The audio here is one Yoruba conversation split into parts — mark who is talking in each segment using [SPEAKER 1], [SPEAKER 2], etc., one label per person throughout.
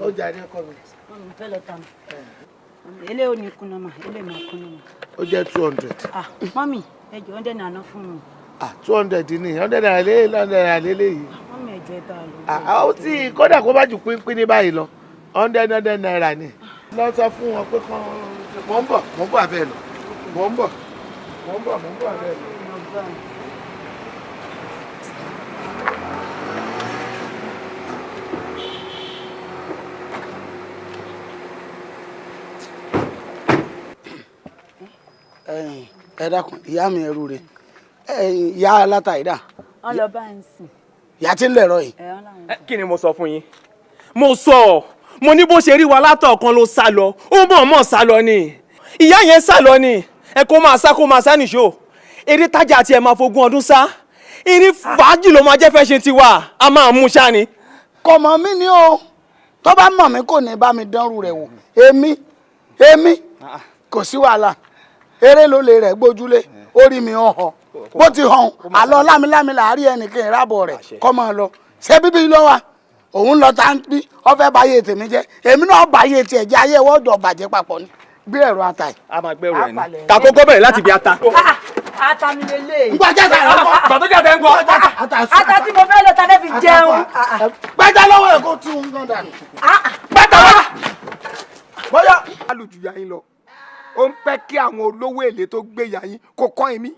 [SPEAKER 1] Ó jàre ọkọ mi.
[SPEAKER 2] Mami fẹ́ lọ tán. Ele ó ní kuna ma, ele ma kuna ma.
[SPEAKER 1] Ó jẹ́ 200.
[SPEAKER 2] Mami, ẹ jọ̀ọ́ 100 naira fún mi.
[SPEAKER 1] 200 ni, 100 naira lélẹ́yìí.
[SPEAKER 2] Mami ẹ jọ̀ọ́ ẹ bá lọ.
[SPEAKER 1] Ó tí kódà kó bá jù pínpín ní báyìí lọ. 100 naira ni. Lọ sọ fún wọn pé kán mò ń bọ̀ abẹ́ lọ. Mò ń bọ̀ abẹ́ lọ.
[SPEAKER 3] Ẹ dákun ìyá mi ẹrú rẹ̀ ìyá alátàídà.
[SPEAKER 2] Wọ́n lọ bá ń sìn.
[SPEAKER 3] Ìyá tí ń lẹ̀rọ yìí.
[SPEAKER 4] Kí ni mo sọ fún yín? Mo sọ mo ní bó ṣe rí wa látọ̀ọ̀kan ló sá lọ ó mọ̀ sá lọ ni ìyá yẹn sá lọ ni ẹ kó máa sá nìṣó eré tájà àti ẹ máa fogún ọdún sá eré fàájì ló máa jẹ́ fẹ́ ṣe tiwa a máa mú ṣá ni.
[SPEAKER 3] Kò mọ̀ mí ni o tó bá mọ̀ mí kò ní bá mi dánrù rẹ̀ wò èmi kò sí wàhálà eré ló lè rẹ̀ gbójúlé orí mi ọ̀họ̀ bó ti hàn àlọ́ lámilámi láàárín ẹnìkan ìrábọ̀ rẹ̀ kọ́ máa lọ ṣé bíbí lọ́wọ́ òun lọ tá ń bí ọfẹ báyé tèmi jẹ èmi náà báyé tiẹ̀ jẹ ayé wọdọ bàjẹ́ papọ̀ ni gbé ẹ̀rọ ata yìí.
[SPEAKER 4] A máa gbẹrù ẹ ní. Kàkókó bẹ̀rẹ̀ láti bí ata.
[SPEAKER 2] Ata mi lélẹ̀.
[SPEAKER 3] Ngbà jẹta ẹ lọ.
[SPEAKER 4] Gbàtọ́ jẹta ẹ ń gbọ́.
[SPEAKER 2] Ata tí mo fẹ́ lọ ta fẹ́ fi jẹun.
[SPEAKER 3] Gbẹjà lọ́wọ́ ẹ kó tún un gan dànù.
[SPEAKER 4] Gbàtọ́ wá.
[SPEAKER 5] Bóyá alùjù yà yín lọ ó ń pẹ́ kí àwọn olówó èlé tó gbé yà yín kó kọ́ ẹ̀mí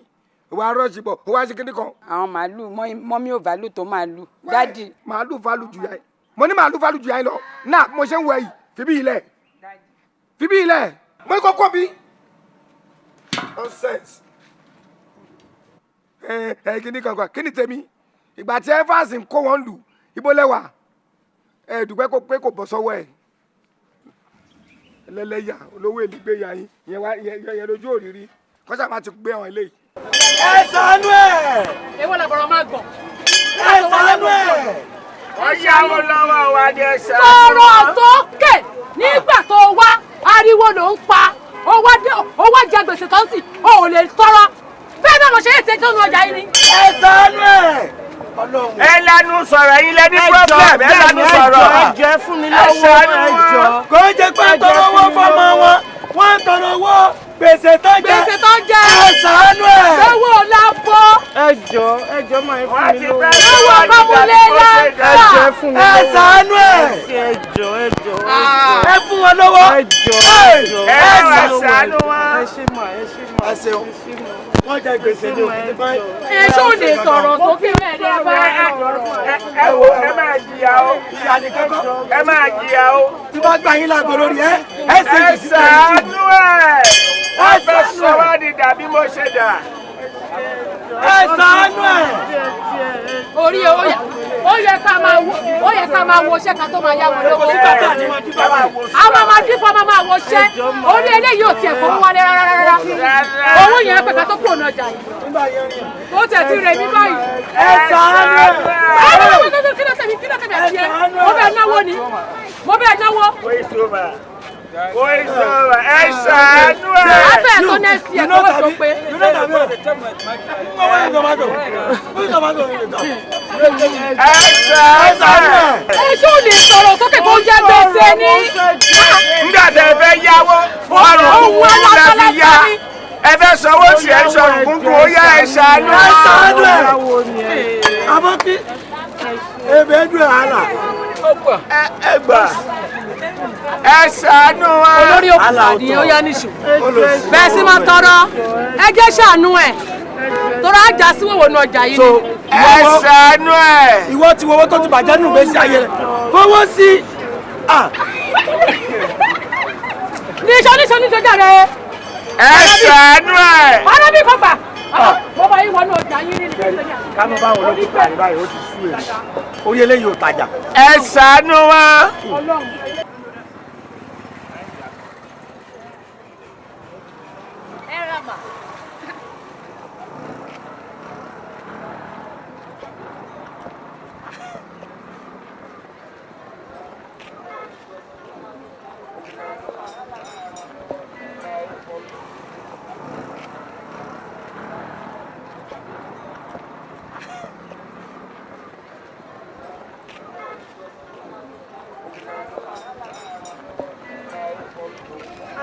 [SPEAKER 5] ìwà rọ́ọ̀ṣì bọ̀ ó wá sí kíní kan.
[SPEAKER 6] Àwọn màálù mọ́mí ò válù tó màálù dádì.
[SPEAKER 5] Màálù válù jù yà yín mo ní màálù válù jù yà yín lọ náà mo ṣe ń wọ yìí fi bí ilẹ̀ mo ní kókó bí. Nonsense. Kíní kankan kíní tèmi ìgbà tí Evans ń kó wọn lù ibo lẹ́wà dùgbẹ́ kó pé kò bọ́ sọ́wọ́ ẹ̀ ẹlẹ́lẹ́yà olówó èlé gbé yà yín yẹn lójú òrìrí kọ́sà máa ti gbé àwọn eléyìí.
[SPEAKER 3] Ẹ ṣàánú ẹ̀.
[SPEAKER 2] Èwo làbọ̀rọ̀ máa gbọ̀n.
[SPEAKER 3] Ẹ ṣàánú ẹ̀.
[SPEAKER 5] Wọ́n yáwó lọ́wọ́ wa ní ẹsẹ̀.
[SPEAKER 2] Sọ̀rọ̀ sókè nígbà tó wá ariwo ló ń pa ó wá jẹ gbèsè tó ń sìn ó lè tọrọ bẹ́ẹ̀ náà lọ ṣe é ṣe tó nu ọjà yìí ni.
[SPEAKER 3] Ẹ ṣàánú ẹ̀.
[SPEAKER 5] Ẹ lanu sọ̀rọ̀ yín lẹ́ni problem ẹ lanu sọ̀rọ̀.
[SPEAKER 3] Ẹ jẹ́ fún mi lọ́wọ́ ẹ jọ. Kò ń jẹ́ pé tọrọ owó fọmọ wọn wọ́n ń tọrọ owó gbèsè tó jẹ. Ẹ ṣàánú ẹ̀.
[SPEAKER 2] Owó lápò.
[SPEAKER 3] Ẹ jọ máa ń fún mi lọ́wọ́.
[SPEAKER 2] Owó kọ́múlé lápò.
[SPEAKER 3] Ẹ jẹ́ fún mi lọ́wọ́. Ẹ ṣàánú ẹ̀. Ẹ jọ. Ẹ fún wọn lọ́wọ́. Ẹ ṣàánú wọn. Ẹ ṣeun. Wọ́n jẹ gbèsè ní òkú nípa ẹ̀.
[SPEAKER 2] Ẹ ṣó lè sọ̀rọ̀ sókè bẹ́ẹ̀ ni ẹ bá
[SPEAKER 5] ẹ wo ẹ máa jìyà o.
[SPEAKER 3] Ìyá ni kọ́kọ́.
[SPEAKER 5] Ẹ máa jìyà o.
[SPEAKER 3] Tí wọ́n gbà yín lágbo lórí ẹ. Ẹ ṣe
[SPEAKER 5] Ẹ ṣàánú ẹ̀. Ẹ fẹ́ sọ wá di dà bí mo ṣe dà.
[SPEAKER 3] Ẹ ṣàánú ẹ̀.
[SPEAKER 2] orí ó yẹ ká máa wo iṣẹ́ ká tó máa yá wọn lọ́wọ́. àwọn máa dífọ́ máa wo iṣẹ́ orí eléyìí ò tiẹ̀ kó wálé rárá. owó yẹn pẹ̀ka tó kúrò náà jà yìí. ó tẹ̀ sí rẹ̀ mí báyìí.
[SPEAKER 3] Ẹ ṣàánú ẹ̀.
[SPEAKER 2] kí ló tẹ̀mí àti ẹ mo bẹ́ẹ̀ náwó ni mo bẹ́ẹ̀ náwó.
[SPEAKER 5] Ẹ ṣàánú ẹ̀.
[SPEAKER 2] afẹ́ tó nẹ́ẹ̀sì ẹ̀ kó tó pé.
[SPEAKER 5] Ẹ ṣàánú ẹ̀.
[SPEAKER 2] Èṣù lè sọ̀rọ̀ sókè kó jẹ́ gbèsè ní.
[SPEAKER 5] Nígbà tẹ fẹ́ yáwó ọrùn kúkú lẹ fi yá ẹ fẹ́ sanwó tí ẹ sọrùn kúkú ó yá ẹ ṣàánú ẹ̀.
[SPEAKER 3] Ẹ ṣàánú ẹ̀. Àmọ́ kí ebe dùn ẹ̀ hànà.
[SPEAKER 5] Ẹ gbà ẹ ṣàánú wa.
[SPEAKER 2] olórí òkú ni ó yá níṣù bẹ́ẹ̀ sì máa tọrọ ẹ jẹ́ ṣàánú ẹ̀ tọrọ ajá sí wòwò ní ọjà yìí ni.
[SPEAKER 5] Ẹ ṣàánú ẹ̀.
[SPEAKER 3] Ìwọ ti wọ́wọ́ tó ti bàjẹ́ nù gbèsè ayé rẹ̀ fọwọ́ sí.
[SPEAKER 2] níṣọ́ jàre.
[SPEAKER 5] Ẹ ṣàánú ẹ̀.
[SPEAKER 2] ọ̀rọ̀ bí kò gbà mo bá yín wọnú ọjà yín ní ìgbésẹ̀ yà.
[SPEAKER 3] Ká mọ́ báwọn olókùn tó àríwá yìí ó ti sú èyí. Orí eléyìí ò tajà.
[SPEAKER 5] Ẹ ṣàánú wa.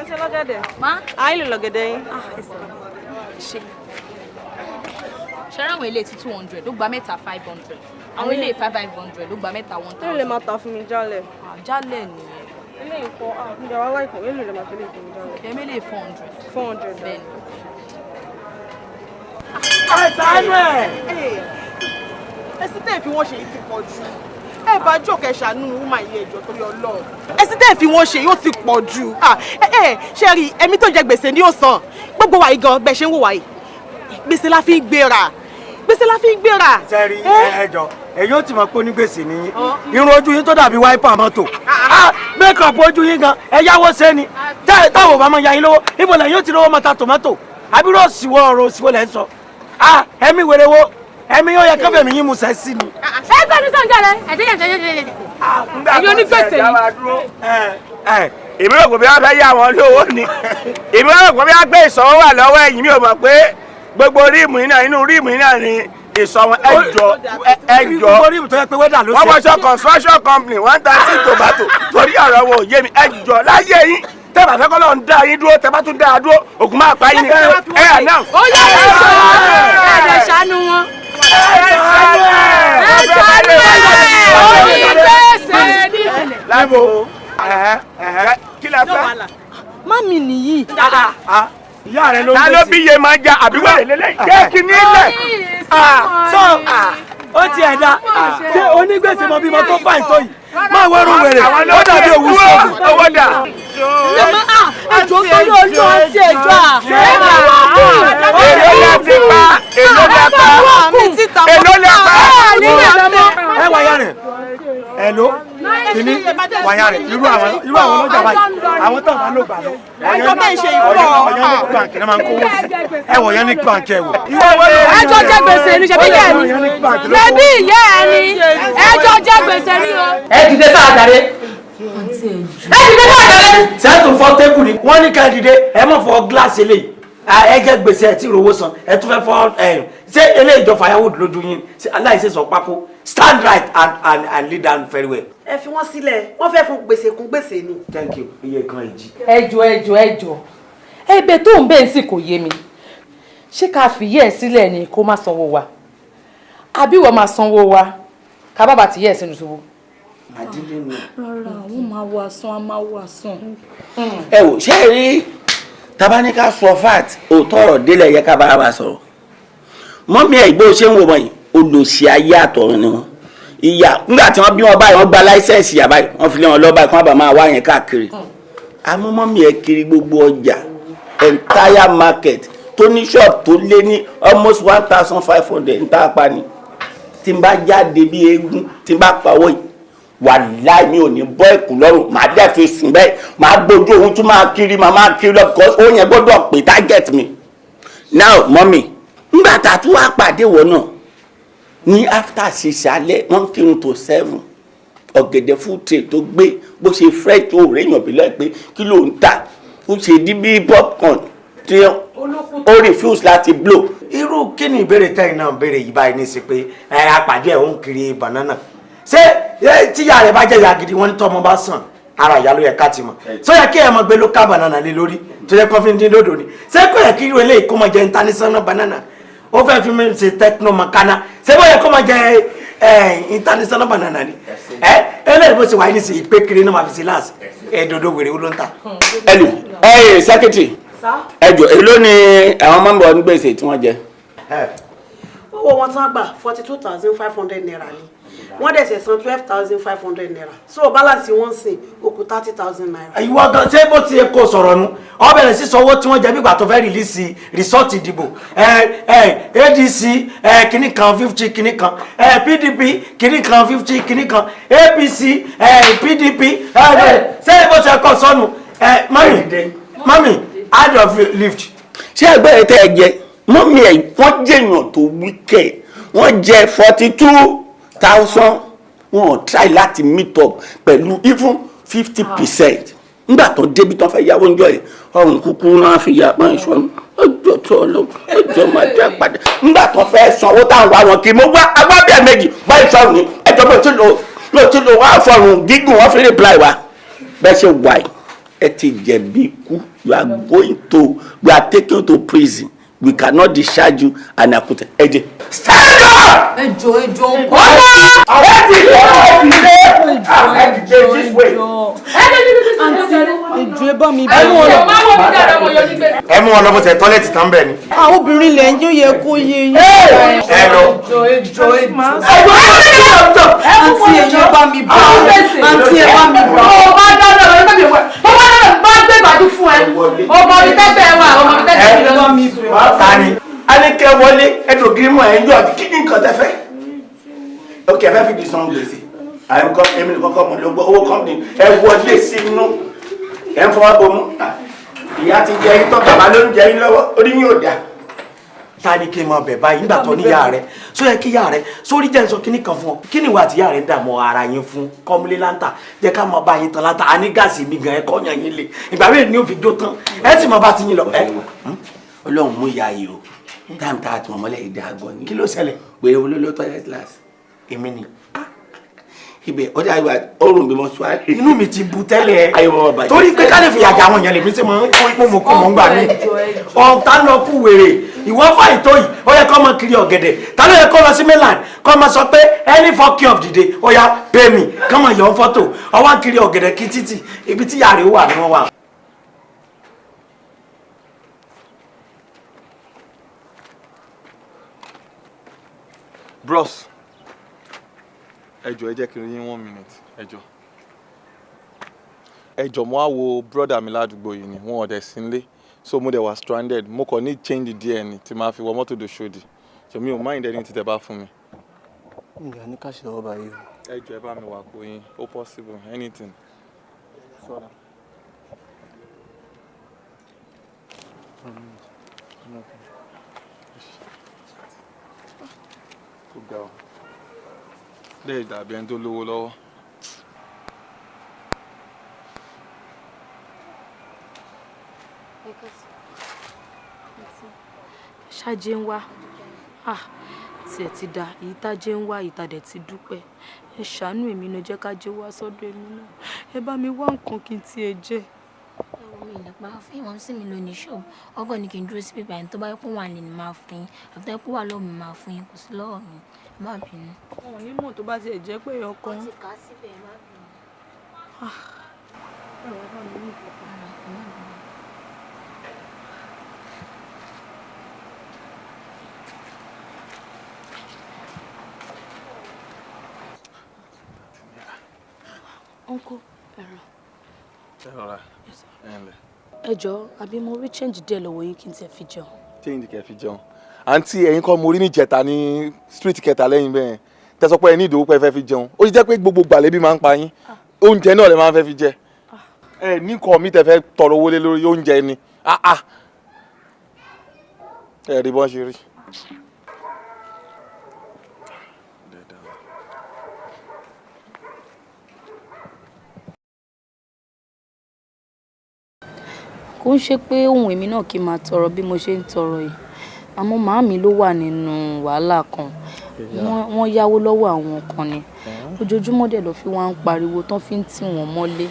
[SPEAKER 7] ṣe lọ́gẹ̀dẹ̀.
[SPEAKER 2] Má.
[SPEAKER 7] Àyìn lè lọ́gẹ̀dẹ̀ yín.
[SPEAKER 2] Ṣé. Ṣé àwọn ilé tí 200 ló gba mẹ́ta 500. Àwọn ilé 500 ló gba mẹ́ta 1000.
[SPEAKER 7] Kí ló lè máa ta fún mi jálẹ̀?
[SPEAKER 2] Jálẹ̀ nìyẹn.
[SPEAKER 7] Ilé ìfọ̀ mi dàwọ́ láìpẹ́, èlò lè máa fi lè fún mi jálẹ̀.
[SPEAKER 2] Èmi lè 400.
[SPEAKER 7] 400
[SPEAKER 2] bẹ́ẹ̀ ni.
[SPEAKER 5] Ṣàánú ẹ̀.
[SPEAKER 7] Ẹsìn tẹ́ fi wọ́n ṣe yìí ti pọ̀ jù. Ẹ bá jọ̀kẹ́ ṣàánú wúmà ilé ẹjọ́ torí Ọlọ́run. Ẹsìn tẹ́ fi wọ́n ṣe yóò ti pọ̀ jù. Ṣé rí ẹ̀mí tó jẹ gbèsè ní òsàn? Gbogbo wa yìí gan bẹ́ẹ̀ ṣe ń wò wá yìí. Gbèsè la fi ń gbéra. Gbèsè la fi ń gbéra.
[SPEAKER 5] Sẹ́rí ẹjọ́, èyí ó ti mọ̀ pé onígbèsè nìyí. Irun ojú yín tó dàbí wáípà mọ́tò. Mékọ̀pù ojú yín gan, ẹ yáwó ṣe ni. Táwọn ò bá máa ya yín lówó, ibo lẹ́yìn ó ti lówó máa ta tòmátò. Àbúrò òsìwọ́ ọ̀rọ̀ òsìwọ́ lẹ́ ń sọ. Ẹ̀mí wèrè wo? Ẹ̀mí yóò yẹ kẹ́fẹ̀mí yín mu sẹ́ sí ni.
[SPEAKER 2] Ẹ gbẹ́ni sọ̀njà rẹ̀ ẹ̀jẹ̀. Ẹ̀yin onígbèsè yìí.
[SPEAKER 8] Èmi rò pé bí wọ́n fẹ́ yá wọn lówó ni. Èmi rò pé bí wọ́n gbé ìṣòwò wà lọ́wọ́ ẹ̀yìn mi ò mọ̀ pé gbogbo ríìmù yìí náà inú ríìmù yìí náà ni ìṣòwò ẹ̀jọ̀.
[SPEAKER 5] Gbogbo ríìmù tó yẹ pé wẹ́dà ló ṣe.
[SPEAKER 8] Wọ́n wọ́n ṣe construction company wọ́n ń ta sí tòmátò torí ọ̀rọ̀ wọn ò yé mi ẹ̀jọ̀ láyé yín. Tẹ́ bá fẹ́ kọ́ lọ́n dá yín dúró tẹ́ bá tún dá a dúró ògùn máa pa yín ni. Ẹ náà.
[SPEAKER 2] Ó yẹ ẹ̀ẹ́dẹ̀ ṣàánú wọn.
[SPEAKER 8] Láìpẹ́ kí la fẹ́.
[SPEAKER 7] Mami nìyí.
[SPEAKER 5] Ìyá rẹ̀ ló ń
[SPEAKER 8] Ta ló bí iye máa ja àbí wẹ́rẹ̀ lélẹ̀ kéèkì nílẹ̀.
[SPEAKER 5] Ó ti ẹ̀dá. Ṣé onígbèsè mọ bímọ tó fà ìtọ́ yìí? Máa wẹ́rù wèrè. Ó dàbí òwú sí òwú.
[SPEAKER 8] Owó dà.
[SPEAKER 7] Ẹjọ́ tó yọ ojú ọtí ẹjọ́ à.
[SPEAKER 8] Èló lẹ ti pa. Èló lẹ pa. Èló lẹ pa.
[SPEAKER 5] Ẹ wáyà rẹ̀. Èló. Kìíní wáyà rẹ̀. Irú àwọn ọlọ́jà báyìí. Àwọn tó máa ń lò gbà lọ.
[SPEAKER 7] Ẹjọ́ bẹ́ẹ̀ ṣe ìwọ.
[SPEAKER 5] Ọ̀yọ́ ní báńkì náà máa ń kówó sí. Ẹ wọ̀ yẹn ní báńkì ẹ wò.
[SPEAKER 2] Ẹjọ́ jẹ gbèsè ni ṣebí ìyá ẹni. Ṣebí ìyá ẹni. Ẹjọ́ jẹ gbèsè ni o.
[SPEAKER 9] Ẹ dìde sáà jàre. Ẹ dìde sáà jàre.
[SPEAKER 5] Sẹ́ẹ̀tù fọ́ tébù ni. Wọ́n ní ká dìde. Ẹ mọ̀ fọ gíláàsì eléyìí. Ẹ jẹ́ gbèsè ẹ̀ tí ìrówó san. Ẹ tún fẹ́ fọ́ ṣé eléyìí jọ fàyàwó lójú yín. Aláìsè sọ pákó. Stand right and lead down very well.
[SPEAKER 10] Ẹ fi wọ́n sílẹ̀, wọ́n fẹ́ fún gbèsè kún gbèsè ni.
[SPEAKER 5] Thank you. Iye kan èjì.
[SPEAKER 9] Ẹjọ́. Ẹ̀bẹ̀ tó ń bẹ́ẹ̀ sì kò yé mi. Ṣé ká fìyẹ́ ẹ̀ sílẹ̀ ni kó má sanwó wa? Àbí wọ́n máa sanwó wa? Ká bàbá ti yẹ́ ẹ̀ sínú ṣubú.
[SPEAKER 5] Àdílé mi.
[SPEAKER 6] Rárá, àwọn máa wọ àsán, a máa wọ àsán.
[SPEAKER 11] Ẹ wò ṣé ẹ rí tabaníkà sọ fat òótọ́ ọ̀rọ̀ délẹ̀ yẹ ká bára bá sọ̀rọ̀. Mọ́mí ẹ̀ ìgbó ṣé ń wò wọ̀nyí olùsí ayé àtọ̀run ni wọn. Ìyá nígbà tí wọ́n bí wọn báyìí wọ́n gba láísẹ̀nsì yà báyìí wọ́n fi lé wọn lọ báyìí kí wọ́n bá máa wá yẹn káàkiri. Àmọ́ mọ́mí ẹ̀ kiri gbogbo ọjà entire market tó ní shop tó lé ní almost 1,500 ń tá a pa ni. Tí n bá jáde bí eégún tí n bá pawó yìí wàláì mi ò ní bọ́ ẹ̀kú lọ́rùn màá dẹ̀ fi sùn bẹ́ẹ̀ màá gbójú ohun tún máa kiri màá kiri lọ because ó yẹn gbọ́dọ̀ pé target mi. Now mọ́mí ńgbà tá a tún wá pàdé wọ náà ní after 6 alẹ́ wọ́n kírun tó 7 ọ̀gẹ̀dẹ̀ full tray tó gbé bó ṣe fresh tó rèèyàn bí lọ́ọ̀ pé kí ló ń tà ó ṣe dí bí popcorn tí ó refuse láti blow.
[SPEAKER 5] Irú kí ni ìbéèrè tẹ́yìn náà béèrè yìí báyìí ní sí pé apàdé ẹ̀ ń kiri banana. Ṣé tíyà rẹ̀ bá jẹ́ ìyá gidi wọ́n ní tọ́mọ bá sàn ara ìyá ló yẹ ká ti mọ̀. Ṣó yẹ kí ẹ mọ gbé local banana lé lórí tó yẹ kó fi ń dín dòdò ni. Ṣé kò yẹ kí irú eléyìí kó mọ jẹ international banana? Ó fẹ́ fi mi ṣe techno makana. Ṣé bó yẹ kó mọ jẹ international banana ni? Eléyìí bó ṣe wáyé ní sí ìpé kiri náà máa fi ṣe láàsì. Dòdò wèrè ó ló ń ta.
[SPEAKER 11] Ẹlù secretary ẹjọ èló ni àwọn mọ́mbà onígbèsè tí wọ́n jẹ.
[SPEAKER 10] Owó wọn tán gbà 42,500 naira ni. Wọ́n dẹ̀ ṣe san 12,500 naira. So balance wọn sìn ó kù 30,000 naira.
[SPEAKER 5] Ìwọ gan ṣé bó ti yẹ kó sọ̀rọ̀ nu ọ bẹ̀rẹ̀ sí sanwó tí wọ́n jẹ nígbà tó fẹ́ rìlíìsì rìsọ́ọ̀tì ìdìbò ADC kìíní kan 50 kìíní kan PDP kìíní kan 50 kìíní kan APC PDP ṣé bó ti yẹ kó sọnù mami out of lift.
[SPEAKER 11] Ṣé ẹgbẹ́ ẹ tẹ́ ẹ jẹ mọ́mí ẹ̀ wọ́n jẹ̀yàn tó wíkẹ̀ wọ́n jẹ 42,000 wọn ò try láti meet up pẹ̀lú even 50%. Nígbà tó débi tó fẹ́ yáwó ń jọ ẹ̀ ọrùn kúkú náà fi yà máa ń sọ ẹjọ́ tó lọ ẹjọ́ máa jẹ́ padà. Nígbà tó fẹ́ sanwó táwọn wá wọn kì í mọ́ wá agbábíà méjì báyìí sọ̀rọ̀ ní ẹjọ́ bẹ́ẹ̀ tí lò wá fọrùn gígùn wọ́n fi reply wa bẹ́ẹ̀ ṣe wà You are going to, we are taken to prison. We cannot discharge you and I put it. Stand up!
[SPEAKER 6] Enjoy.
[SPEAKER 5] Ẹ mú wọn lọ bó ṣe tọ́lẹ̀tì tán bẹ́ẹ̀ ni.
[SPEAKER 10] Àwọn obìnrin lẹ̀ ń yóò yẹ kó yé yín.
[SPEAKER 5] Ẹ lọ.
[SPEAKER 10] Àǹtí ẹ̀yẹ bá mi bọ̀. Àǹtí ẹ̀ bá mi bọ̀.
[SPEAKER 2] Ọba dáná lọ nígbà tí wọ́n bá gbé ìbàdí fún ẹ. Ọmọ mi tẹ́tẹ́ wà, ọmọ mi tẹ́tẹ́ mi lọ.
[SPEAKER 5] Ta ni? A ní kẹ́ wọlé ẹ̀dùn gírímọ̀ ẹ̀ ń yọ kí ni nǹkan tẹ fẹ́? Ok, ẹ fẹ́ fi di sanwó gbèsè. Àyẹ̀kọ́ èmi nìkan kọ́ mọ̀ lọ́gbọ́ owó kọ́mpìnì ẹ wọlé sí inú. Ẹ ń fọwọ́ bomú. Ìyá ti jẹ yín tán bàbá ló ń jẹ yín lọ́wọ́ orí yín ò dáa. Ta ni kí n máa bẹ̀ báyìí nígbà tó níyà rẹ̀ só yẹ kí yà rẹ̀ sórí jẹ́ nsọ kíní kan fún ọ kí ni ìwà àti yà rẹ̀ ń dààmú ara yín fún kọ́múlé láńtà jẹ́ ká máa bá yín tán láńtà a ní gáàsì mi gan ẹ kọ́ yàn yín lé ìgbà mẹ́rin ni ó fi jó tán ẹ sì máa bá ti yín lọ. Ọlọ́run mú ìyá yìí o táìmù tá a tún ọmọlẹ́ ìdá àgọ́ ni kí ló ṣẹlẹ̀ wèrè olóló toilet glass èmi ni ibẹ̀ ọdẹ àyíwá ọrùn mi mọ sọ àyè inú mi ti bu tẹ́lẹ̀ torí pé ká lè fi àjà àwọn èèyàn lèmi tí mo ń kó ipò mo kó mọ̀ ń gbà mí ọ̀tá lọ kú wèrè ìwọ fà ìtó yìí ó yẹ kó máa kiri ọ̀gẹ̀dẹ̀ ta ló yẹ kó lọ sí mainland kó máa sọ pé any fucking of the day ó yá pay me kó máa yọ fọ́tò ọwọ́ kiri ọ̀gẹ̀dẹ̀ kí títì ibi tí yàrá wà ni wọ́n wà.
[SPEAKER 12] Bros, ẹ jọ̀ọ́ ẹ jẹ́ kí n rí 1 minute ẹ jọ̀ọ́ mo wá wo brother mi ládùúgbò yìí ni wọn ò dẹ̀ sí nílé so mo dẹ̀ wà stranded mo kàn ní change díẹ̀ ni tí máa fi wọ mọ́tò dòṣòdì so mi ò mind ẹni tí tẹ bá fún mi.
[SPEAKER 4] ǹjẹ́ ní ká ṣe ọba yìí o.
[SPEAKER 12] ẹ jọ̀ọ́ ẹ bá mi wà kó yín ó possible anything.
[SPEAKER 4] sọ́dà.
[SPEAKER 12] kó ga ọ lè dàbí ẹni tó lówó lọ́wọ́.
[SPEAKER 6] ṣáájé ń wá tiẹ̀ ti da èyí tájé ń wá ìtàdẹ̀ ti dúpẹ́ ẹ ṣàánú èmi náà jẹ́ kájé wá sọ́dọ̀ èmi náà ẹ bá mi wá nǹkan kí n tiẹ̀ jẹ.
[SPEAKER 13] ẹ̀wọ̀n mi ìlẹ̀pá fún ìwọ̀n sí mi lónìí ṣọ́ọ̀bù ọgọ́ ni kí n dúró sí pípa ẹni tó bá yẹ kó wà lè ní máa fún yín àbí tó yẹ kó wà lọ́wọ́ mi máa fún yín kò sí lọ́wọ́ mi ẹ má bínú.
[SPEAKER 6] wọn ò ní mọ̀ tó bá tiẹ̀ jẹ́ pé ọkàn.
[SPEAKER 13] wọ́n ti kà á síbẹ̀ ẹ má bínú.
[SPEAKER 6] Uncle,
[SPEAKER 12] ẹ̀rọ
[SPEAKER 6] ẹ jọ̀ọ́ àbí mo rí change díẹ̀ lọ́wọ́ yín kí n tiẹ̀ fi jẹun.
[SPEAKER 12] change kẹ́ fi jẹun àǹtí ẹ̀yin kọ́ mo rí níjẹta ní street kẹta lẹ́yìn bẹ́ẹ̀ tẹ́sọ pé ẹ ní ìdòwò pé ẹ fẹ́ fi jẹun ó ti jẹ́ pé gbogbo gbàlébí máa ń pa yín oúnjẹ náà lè máa ń fẹ́ fi jẹ ẹ ní nǹkan mi tẹ́ fẹ́ tọrọ owó lé lórí oúnjẹ ni ẹ rí bọ́n ṣe rí.
[SPEAKER 6] kò ń ṣe pé ohun èmi náà kì í máa tọrọ bí mo ṣe ń tọrọ yìí àmọ́ màámi ló wà nínú wàhálà kan wọ́n yáwó lọ́wọ́ àwọn kan ni ojoojúmọ́ dẹ̀ ló fi wá ń pariwo tán fi ń tì wọ́n mọ́lé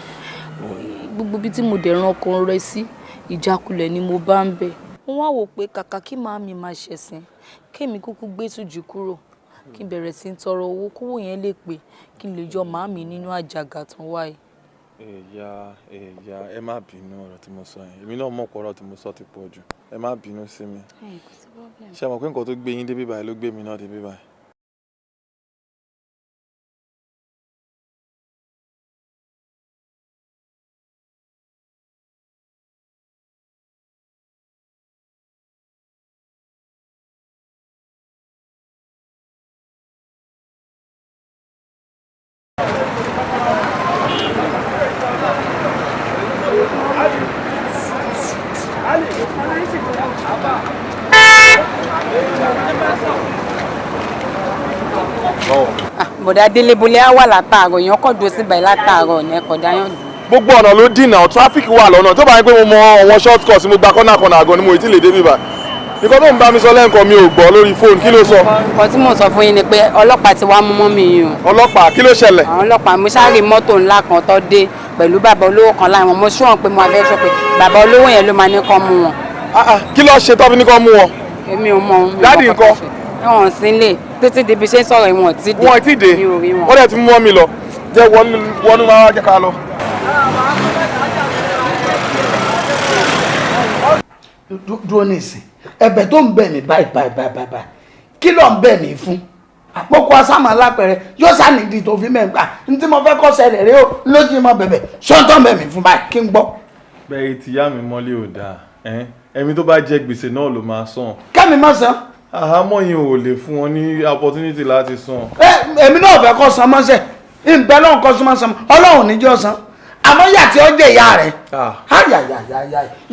[SPEAKER 6] gbogbo bí tí mo dẹ̀ ran ọkàn rẹ sí ìjákulẹ̀ ni mo bá ń bẹ̀ wọ́n wá wò pé kàkà kí màámi máa ṣẹ̀sìn kémi kúkú gbé Túnjí kúrò kí n bẹ̀rẹ̀ sí ń tọrọ owó kówó yẹn lè pé kí n lè yọ màámi nínú àjàgà tán wáyé.
[SPEAKER 12] Ẹ̀yà ẹ má bínú ọ̀rọ̀ tí mo sọ yẹn èmi náà mọ̀ pé ọ̀rọ̀ tí mo sọ ti pọ̀ jù ẹ má bínú sí mi ṣé mọ̀ pé nǹkan tó gbé yín débí báyìí ló gbé mi náà débí báyìí.
[SPEAKER 14] bọ̀dá délébólé á wà látàárọ̀ èèyàn kọ̀ dúró síbẹ̀ látàárọ̀ ní ẹ̀kọ́ dáyọ̀ dùn.
[SPEAKER 12] gbogbo ọ̀nà ló dínà tráfíkì wà lọ́nà tó bá yẹ pé mo mọ àwọn short cut mo gba kọ́nà kan àgọ́ ni mo ti lè débi bá nǹkan tó ń bá mi sọ lẹ́ǹkan mi ò gbọ́ lórí fóònù kí ló sọ.
[SPEAKER 14] nǹkan tí mò ń sọ fún yín ni pé ọlọ́pàá ti wá mú mọ́ mi yìí o.
[SPEAKER 12] ọlọ́pàá kí ló ṣẹlẹ̀.
[SPEAKER 14] àwọn ọlọ́pàá mo ṣáà rí mọ́tò ńlá kan tó dé pẹ̀lú bàbá olówó kan láwọn mo ṣọ́n pé mo wá fẹ́ sọ pé bàbá olówó yẹn ló máa ní kán mú wọn.
[SPEAKER 12] kí ló ṣe tó fi ní kán mú wọn.
[SPEAKER 14] èmi ò mọ ohun
[SPEAKER 12] dáàdì nǹkan.
[SPEAKER 14] wọn sí ilé títí débi ṣe ń sọ̀rọ̀ ìwọ̀n tí dé.
[SPEAKER 12] wọn ti dé wọ́n dẹ̀ ti mú mi lọ jẹ́ wọnú máa jẹ́ ká lọ.
[SPEAKER 3] dúró nísìn ẹ̀bẹ̀ tó ń bẹ̀ mí báyìí kí ló ń bẹ̀ mí fún àpòkò asámà alápẹ̀rẹ̀ yóò sànìdí tó fi mẹ́ǹgbà ní tí mo fẹ́ kọ́ ṣẹlẹ̀ rẹ ó lójú mọ́ bẹ̀bẹ̀ sọ́ńtọ́ bẹ̀ mí fún báyìí kí n gbọ́.
[SPEAKER 12] bẹ́ẹ̀ tí yá mi mọ́lé ò dáa ẹ̀mí tó bá jẹ gbèsè náà ló máa san.
[SPEAKER 3] kẹ́mi má san.
[SPEAKER 12] àhámọ́ yẹn ò lè fún wọn ní opportunity láti san.
[SPEAKER 3] èmi náà fẹ́ kọ́ san mọ́sẹ̀ ìbẹ́ náà kọ́ san mọ́sẹ̀ ọlọ́run níjọ́ san àmọ́ yà tí ó jẹ́ ìyá rẹ̀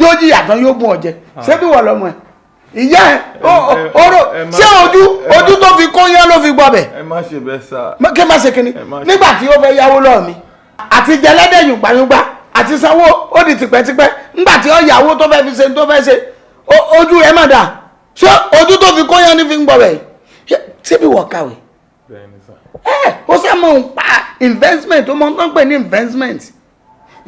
[SPEAKER 3] yóò jí yàtọ̀ yóò gún ọjẹ́ ṣé bí wọ́n lọ́mọ ẹ̀ ìyá ẹ̀ ọ̀rọ̀ ṣé ojú tó fi kó yán ló fi gbọ́ bẹ̀.
[SPEAKER 12] ẹ má ṣe bẹ́ẹ̀ sá.
[SPEAKER 3] kí má ṣe kíni nígbà tí ó fẹ́ yáwó lọ́ọ̀ mi àti jẹlẹ́dẹ̀ yùngbàyùngbà àti sanwó ó di tipẹ́tipẹ́ nígbà tí ó yàwó tó fẹ́ fi ṣe tó fẹ́ ṣe ojú rẹ̀ má dà ṣé ojú tó fi kó yán ní fi ń gbọ́ bẹ̀ ṣé bí wọ́n kàwé. ó sẹ́ mọ̀ ń pa investment ó mọ̀ tó ń pè ní investment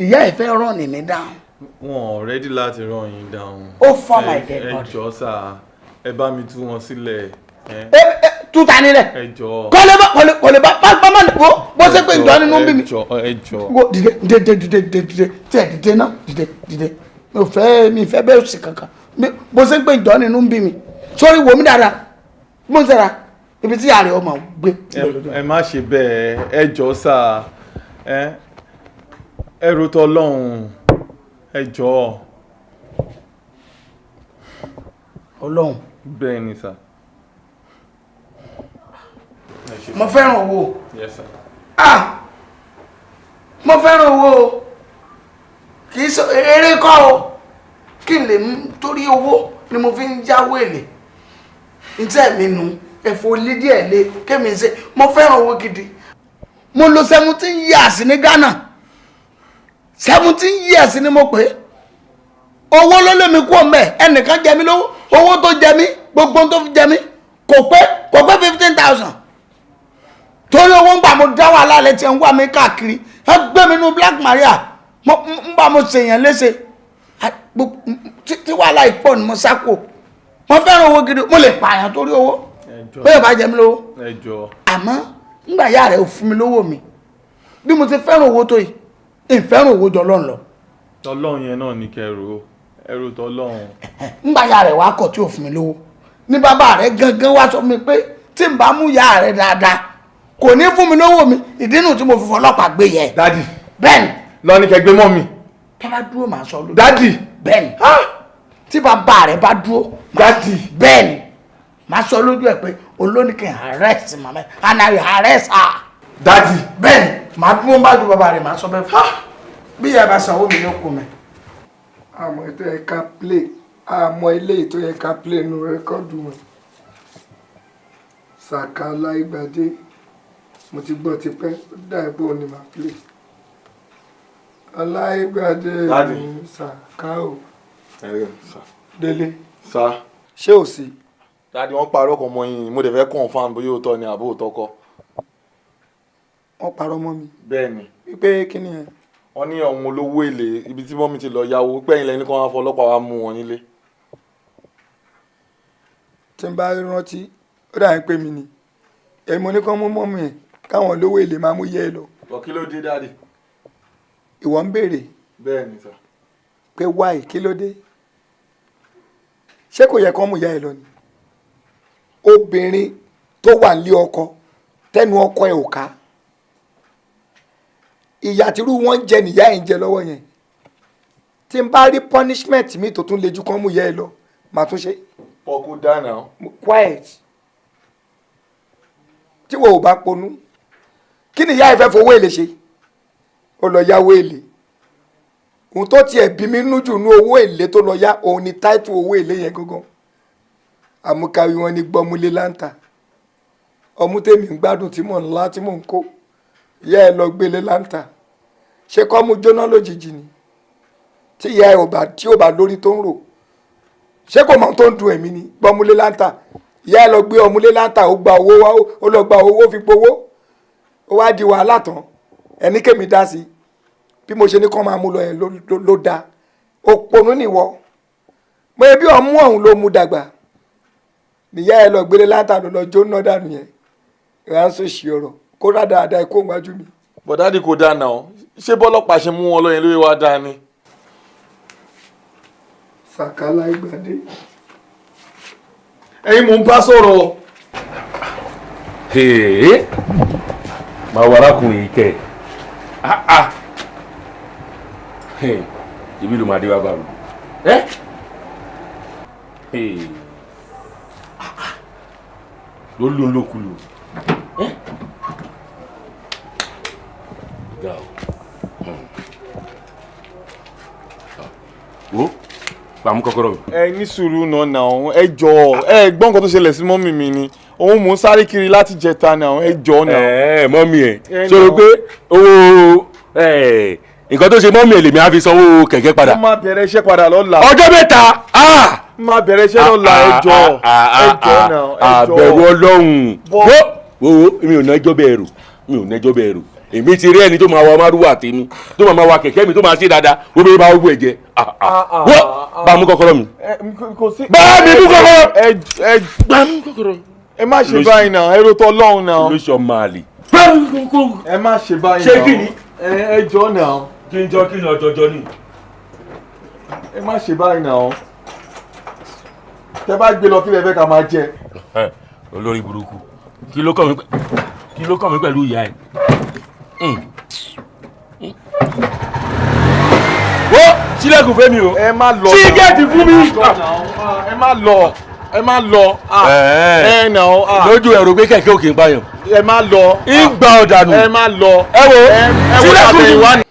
[SPEAKER 3] ìyá ẹ̀ fẹ́ rán ní mi dáhùn.
[SPEAKER 12] wọn ò rẹ́dí láti rán yín dáhùn.
[SPEAKER 3] ó fọ́ my dead body.
[SPEAKER 12] ẹ jọ̀ọ́ sà ẹ bá mi tú wọn sílẹ̀.
[SPEAKER 3] tú ta nílẹ̀.
[SPEAKER 12] ẹ jọ̀ọ́.
[SPEAKER 3] kò lè bá pápámọ́ nìbó bó ṣe pé ìjọ nínú bí mi.
[SPEAKER 12] ẹ jọ̀ọ́.
[SPEAKER 3] wo dìde tí ẹ dìde náà dìde mi fẹ́ bẹ́ẹ̀ sì kankan bó ṣe pé ìjọ nínú bí mi sórí wo mi dáadáa bó ń sẹ́ra ibi tí ààrẹ ọmọ gbé.
[SPEAKER 12] ẹ má ṣe bẹ́ẹ̀ ẹ jọ̀ọ́ sà ẹrù tọlọ́hun ẹ jọ̀ọ́.
[SPEAKER 3] Ọlọ́hun.
[SPEAKER 12] bẹ́ẹ̀ ni sà.
[SPEAKER 3] mo fẹ́ràn owó.
[SPEAKER 12] Yes sir.
[SPEAKER 3] mo fẹ́ràn owó kì í sọ eré kọ́ o kí n lè torí owó ni mo fi ń jáwó èlé ìtẹ́ mi nu ẹ̀fọ́ lé díẹ̀ lé kémi ṣe mo fẹ́ràn owó gidi mo lò 17 years ní Ghana 17 years ni mo pè owó ló lé mi kú ọmọ ẹ ẹnìkan jẹ mí lówó owó tó jẹ mí gbogbo tó fi jẹ mí kò pé 15,000 torí owó ń gbà mo dá wàhálà lẹ tí ń wá mi káàkiri ẹ gbé mi nú Black Maria ń bá mo ṣèyàn léṣe tí wàhálà ìpọ̀ ni mo sáko mo fẹ́ràn owó gidi mo lè pààyàn torí owó bẹ́ẹ̀ bá jẹ mí lówó àmọ́ ńgbà yá rẹ̀ ò fún mi lówó mi bí mo ti fẹ́ràn owó tó yìí ìfẹ́ràn owó jọ lọ́n lọ.
[SPEAKER 12] tọlọ́run yẹn náà ní kẹrù ẹrù tọlọ́run.
[SPEAKER 3] ńgbà yá rẹ̀ wá kọ̀ tí ò fún mi lówó ní bàbá rẹ̀ gangan wá sọ mi pé tí n bá mú yá rẹ̀ dáadáa kò ní fún mi lówó mi ìdí nù tí mo fi fọlọ́pàá gbé yẹ.
[SPEAKER 12] dádì
[SPEAKER 3] bẹ́ẹ̀ni.
[SPEAKER 12] lọ ní kẹgbẹ́ mọ́ mi.
[SPEAKER 3] tó bá dúró màá sọ lójú.
[SPEAKER 12] dádì.
[SPEAKER 3] bẹ́ẹ̀ni tí bàbá rẹ̀ bá dúró.
[SPEAKER 12] dádì.
[SPEAKER 3] bẹ́ẹ̀ni màá sọ lójú ẹ̀ pé olóníkè arrest màmá and I arrest her.
[SPEAKER 12] dádì.
[SPEAKER 3] bẹ́ẹ̀ni màá dúró bá ju bàbá rẹ̀ màá sọ bẹ́ẹ̀ fún bí ìyá bá sanwó mi ló kù mẹ́.
[SPEAKER 15] àmọ́ ètò ẹ̀ka play àmọ́ ilé ètò ẹ̀ka play nu rẹ́kọ́ọ̀dù wọn Saka Ọláìgbàdé mo ti gbọ́ tipẹ́ ó dá ẹ̀bùn ni màá play Ọláìgbàdé ní Saka o délé ṣé ò sí.
[SPEAKER 12] dádì wọ́n parọ́ kan mọ́ yín mo dẹ̀ fẹ́ confirm bóyá òótọ́ ni àbó òótọ́ kọ́.
[SPEAKER 15] wọ́n parọ́ mọ́ mi.
[SPEAKER 12] bẹ́ẹ̀ ni.
[SPEAKER 15] wípé kí ni ẹ.
[SPEAKER 12] wọ́n ní ọ̀hún olówó èlé ibi tí mọ́mí ti lọ yáwó pẹ́yìn lẹ́ni kan wá fọ ọlọ́pàá wa mú wọn nílé.
[SPEAKER 15] tí n bá rántí ó dà ń pè mí ni èmi mo ní kán mú mọ́mí ẹ̀ káwọn olówó èlé máa mú yẹ ẹ lọ.
[SPEAKER 12] lọ kí ló dé dáàdì.
[SPEAKER 15] ìwọ ń béèrè.
[SPEAKER 12] bẹ́ẹ̀ ni sà.
[SPEAKER 15] pé wáì kí ló dé ṣé kò yẹ kán mú yẹ ẹ lọ ni. obìnrin tó wà nílé ọkọ tẹnu ọkọ ẹ ò ká ìyà tírú wọn jẹ nìyá ẹ̀ ń jẹ lọ́wọ́ yẹn tí n bá rí punishment mi tó tún le jù kán mú yẹ ẹ lọ màá tún ṣe.
[SPEAKER 12] ọkọ dáná.
[SPEAKER 15] quiet tí wo ò bá ponú kí ni ìyá ẹ fẹ́ fowó èlé ṣe ó lọ yáwó èlé ohun tó tiẹ̀ bí mi nú jù nú owó èlé tó lọ yá òun ni táìtù owó èlé yẹn gangan àmúkàwé wọn ni gbọmúlé láǹtà ọmú tèmi ń gbádùn tí mò ń lá tí mò ń kó ìyá ẹ lọ gbélé láǹtà ṣé kọ́ mú jóná lójijì ni tí ìyá ẹ tí ò bá lórí tó ń rò ṣé kò mọ tó ń dun ẹ̀mí ni gbọmúlé láǹtà ìyá ẹ lọ gbé ọmúlé láǹtà ó gba owó wá ó lọ gba owó fi gbowó ó wá di wàhálà tán ẹni kémi dá sí bí mo ṣe ní kán máa mú lọ yẹn ló dáa òpònú nìwọ mo ebi ọmú ọ̀hún ló mú dàgbà nìyá ẹ lọ gbélé látàlú lọ jóná dànù yẹn ìránṣẹ́ òṣì ọ̀rọ̀ kó rádaràda ẹ kó wájú mi.
[SPEAKER 12] bọ̀dádì kò dáa náà ṣé bọ́lọ́pàá ṣe mú wọn lọ yẹn lórí wa dáa ni.
[SPEAKER 15] Sàkálà ìgbàdé.
[SPEAKER 12] ẹ̀yin mò ń bá sọ̀rọ̀.
[SPEAKER 16] máa wọ arákùnrin yìí kẹ́ ibi ló máa dé wá bá mi. ló lò ń lòkulò. wo pàmò kọ́kọ́rọ́ mi.
[SPEAKER 12] ẹ ní sùúrù náà ẹ jọ̀ọ́ ẹ gbọ́ nǹkan tó ṣẹlẹ̀ sí mọ́mì mi ni òun mò ń sáré kiri láti jẹta náà ẹ jọ̀ọ́ náà.
[SPEAKER 16] mọ́mì ẹ̀ ṣòro pé owó nǹkan tó ṣe mọ́mì ẹ̀ lèmi á fi sanwó kẹ̀kẹ́ padà.
[SPEAKER 12] ó máa bẹ̀rẹ̀ iṣẹ́ padà lọ́la.
[SPEAKER 16] ọjọ́ mẹ́ta.
[SPEAKER 12] máa bẹ̀rẹ̀ iṣẹ́ lọ́la ẹ jọ̀ọ́ náà ẹ jọ̀ọ́.
[SPEAKER 16] àbẹ̀rù ọlọ́run wo mi ò nájọ́ bẹ́ẹ̀ rò mi ò nájọ́ bẹ́ẹ̀ rò èmi ti rí ẹni tó máa wa márùwà tèmi tó máa wa kẹ̀kẹ́ mi tó máa ṣe dáadáa wo bẹ́ẹ̀ bá wọ́n ẹ̀ jẹ́ wọ́n bá mú kọ́kọ́rọ́ mi. bá mi mú kọ́kọ́rọ́. bá mú kọ́kọ́rọ́.
[SPEAKER 12] ẹ má ṣe báyìí náà ẹ ro tọ́ lọ́hùn náà.
[SPEAKER 16] ló sọ máàlì.
[SPEAKER 12] ẹ má ṣe báyìí náà.
[SPEAKER 16] ṣé kí ni.
[SPEAKER 12] ẹ jọ náà.
[SPEAKER 16] kí n jọ kí ni ọjọjọ ni.
[SPEAKER 12] ẹ má ṣe báyìí náà. tẹ bá gbé lọ kí lè fẹ́ ká máa jẹ.
[SPEAKER 16] olórí burúkú kí ló kàn mí pẹ̀lú ìyá ẹ̀. wo sílẹ̀kùn fẹ́ mi o.
[SPEAKER 12] ẹ má lọ.
[SPEAKER 16] sí géètì fún mi.
[SPEAKER 12] ẹ má lọ. ẹ má lọ. ẹ nà ó.
[SPEAKER 16] lójú ẹ̀rọ pé kẹ̀kẹ́ òkè ń pààyàn.
[SPEAKER 12] ẹ má lọ.
[SPEAKER 16] ìgbà ọ̀dànù.
[SPEAKER 12] ẹ má lọ.
[SPEAKER 16] ẹ wo sílẹ̀kùn fún mi.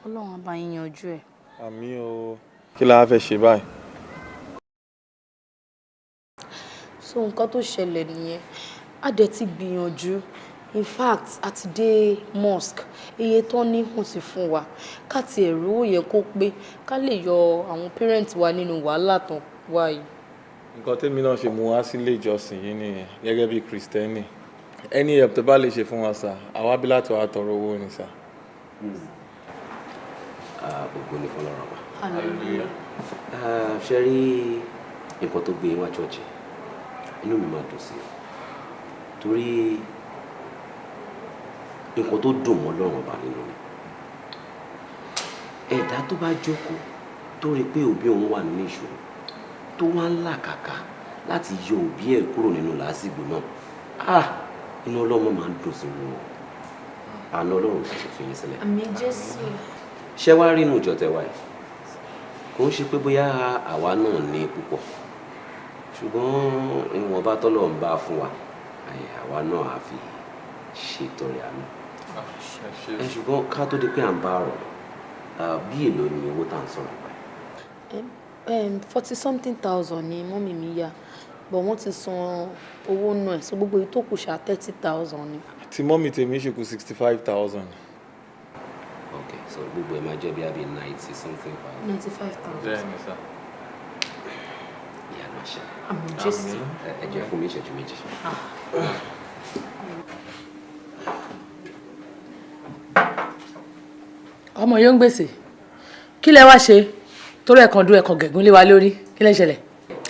[SPEAKER 6] Ọlọ́run á bá yín yanjú ẹ̀.
[SPEAKER 12] àmín o. kí la fẹ́ ṣe báyìí.
[SPEAKER 6] so nǹkan tó ṣẹlẹ̀ nìyẹn a dẹ̀ ti gbìyànjú in fact a ti dé mosque iye tó ní hùn sí fún wa ká ti ẹ̀rú owó yẹn kó pé ká lè yọ àwọn parents wa nínú wàhálà tán wá yìí.
[SPEAKER 12] nǹkan tèmi náà ṣe mú wá sílé ìjọsìn yìí nìyẹn gẹ́gẹ́ bí kristẹni ẹni ẹ̀p tó bá lè ṣe fún wa sà àwa bí láti wá tọrọ owó ni sà.
[SPEAKER 17] gbogbo ní fọlọ́rọ̀ wa ṣe rí nǹkan tó gbé wá chọ́ọ̀chì inú mi máa dùn sí i torí nǹkan tó dùn mọ́ lọ́rùn ọba nínú mi ẹ̀dá tó bá jókòó tó rí pé òbí òun wà nínú ìṣòro tó wá ń làkàkà láti yọ òbí ẹ̀ kúrò nínú làásìgbò náà inú ọlọ́mọ máa ń dùn sí wọn àná ọlọ́run kò sì fi yín sílẹ̀.
[SPEAKER 6] àmín Jésù.
[SPEAKER 17] ṣé wàá rí inú ìjọ tẹwa yìí kò ń ṣe pé bóyá àwa náà ní púpọ̀ ṣùgbọ́n ìwọ̀nba tọ́lọ̀ ń bá fún wa àwa náà á fi ṣètọrẹ àánú ṣùgbọ́n ká tó di pé à ń bá ọ̀rọ̀ bí èlò ni owó tá à ń sọ̀rọ̀ pa.
[SPEAKER 6] 40-something thousand ni mọ́mì mi yá but wọ́n ti san owó náà so gbogbo èyí tó kù ṣá 30,000 ni.
[SPEAKER 12] tí mọ́mì tèmi ṣe kù 65,000.
[SPEAKER 17] ok so gbogbo ẹ̀ máa jẹ́ bí i 90 something.
[SPEAKER 6] 95,000.
[SPEAKER 12] bẹ́ẹ̀ ni sá.
[SPEAKER 17] ìyá náà ṣe.
[SPEAKER 6] àmín Jésù.
[SPEAKER 17] ẹ jẹ́ fún mi ìṣẹ́jú méjì.
[SPEAKER 9] ọmọ yóò ń gbèsè kí lẹ wá ṣe torí ẹ̀kan dún ẹ̀kan gẹ̀gún lé wa lórí kí lẹ ṣẹlẹ̀.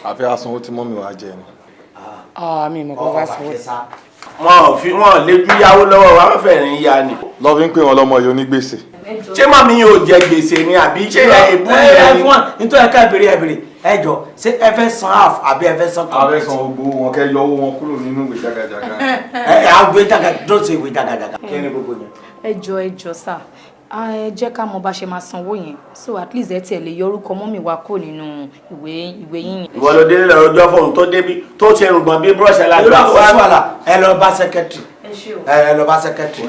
[SPEAKER 12] àfi àsanwó tí mọ́mì wa jẹ ni.
[SPEAKER 9] mi mọ̀ kọ́ bá sanwó.
[SPEAKER 11] wọn lè ju yáwó lọ́wọ́ wa wọ́n fẹ́ẹ́ ní yá ni.
[SPEAKER 12] lọ́ fi ń pè wọ́n lọ́mọ yìí onígbèsè.
[SPEAKER 11] ṣé màmí yóò jẹ gbèsè ni àbí ṣé èbú yẹn ni.
[SPEAKER 5] nítorí ẹ̀ka ìbèrè ẹ jọ ṣé ẹ fẹ́ san half àbí ẹ fẹ́ san complete.
[SPEAKER 12] a fẹ́ san gbogbo wọn kẹ́ yọ owó wọn kúrò nínú ìwé jagajaga.
[SPEAKER 5] àwọn ìwé jagajaga tó ṣe ìwé jagajaga kí ni gbogbo yẹn.
[SPEAKER 6] ẹ jọ sá ẹ jẹ́ ká mọ bá ṣe máa sanwó yẹn so at least ẹ tiẹ̀ lè yọ orúkọ mọ́mì wa kó nínú ìwé yín.
[SPEAKER 11] ìwọ ló délé lọ́jọ́ fóun tó débi tó ṣe rùgbọ̀n bí búrọ́ọ̀ṣì alágbá.
[SPEAKER 5] ìlú àkóso àlà ẹ lọ bá sẹkẹtìrì. ẹ lọ bá sẹkẹtìrì.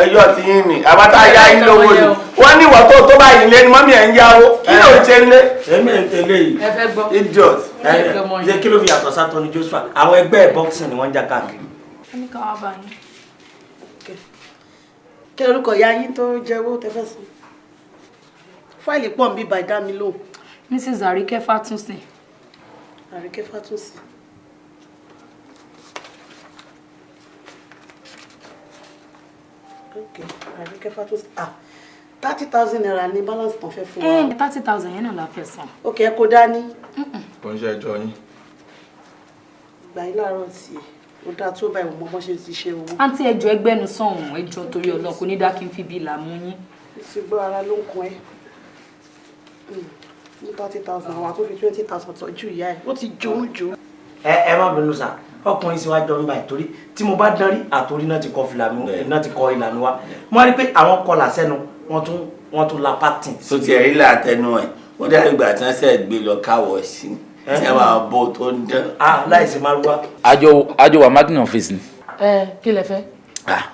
[SPEAKER 11] ẹjọ́ ti yín ni àbátá yá yín lówó ni wọ́n ní ìwọ tó báyìí lé ní mọ́mì ẹ̀ ń yáwó kí ló ń ṣe ń lé.
[SPEAKER 5] èmi eléyìí
[SPEAKER 9] ẹ fẹ́ gbọ́.
[SPEAKER 5] idiot ẹ kí ló fi yàtọ̀ sátọ́ ní Joshua àwọn ẹgbẹ́ boxing ni wọ́n ń jà káàkiri.
[SPEAKER 6] ẹni ká wá bá yín.
[SPEAKER 10] kí lorúkọ ìyá yín tó jẹ owó tẹ́ fẹ́ san fáìlì pọ̀ ń bí bàdá mi lò.
[SPEAKER 6] Mrs. Àríkẹ́ Fátúnsìn.
[SPEAKER 10] Àríkẹ́ Fátúnsìn. Okay, Àríkẹ́ Fátúnṣe. 30,000 naira ní balance tán fẹ́ fún wa.
[SPEAKER 6] 30,000 yẹn náà la fẹ́ san.
[SPEAKER 10] Okay, ẹ kó dání.
[SPEAKER 12] Kò ń ṣe ẹjọ́ yín.
[SPEAKER 10] Gbà yín láàárọ̀ tí ó dáa tó báyìí mo bọ́n ṣe ti ṣe owó.
[SPEAKER 6] Àǹtí ẹjọ́ ẹgbẹ́nu sọ̀hún ẹjọ́ torí Ọlọ́run kò ní dá kí n fi bí ìlà mú yín.
[SPEAKER 10] Ti gbọ́ ara ló ń kun ẹ́. Ní 30,000 àwọn tó fi 20,000 tọ́jú ìyá ẹ̀. Ó ti jó ń jó.
[SPEAKER 5] Ẹ má bínú sá ọkùnrin sì wá jọ ń báyìí torí tí mo bá dán rí àtòrí náà ti kọ fìlà mi náà ti kọ ìlà mi wá mo rí pé àwọn kọlà sẹ́nu wọ́n tún la pátìn.
[SPEAKER 11] tó ti ẹ̀rí làtẹnu ẹ̀ ó dá ìgbà tí wọ́n ṣe gbé lọ káwọ̀ sí i ẹ máa bó tó ń dán.
[SPEAKER 5] láìsí márúwá.
[SPEAKER 18] àjọ wà marketing office ni.
[SPEAKER 9] Kí lẹ fẹ́?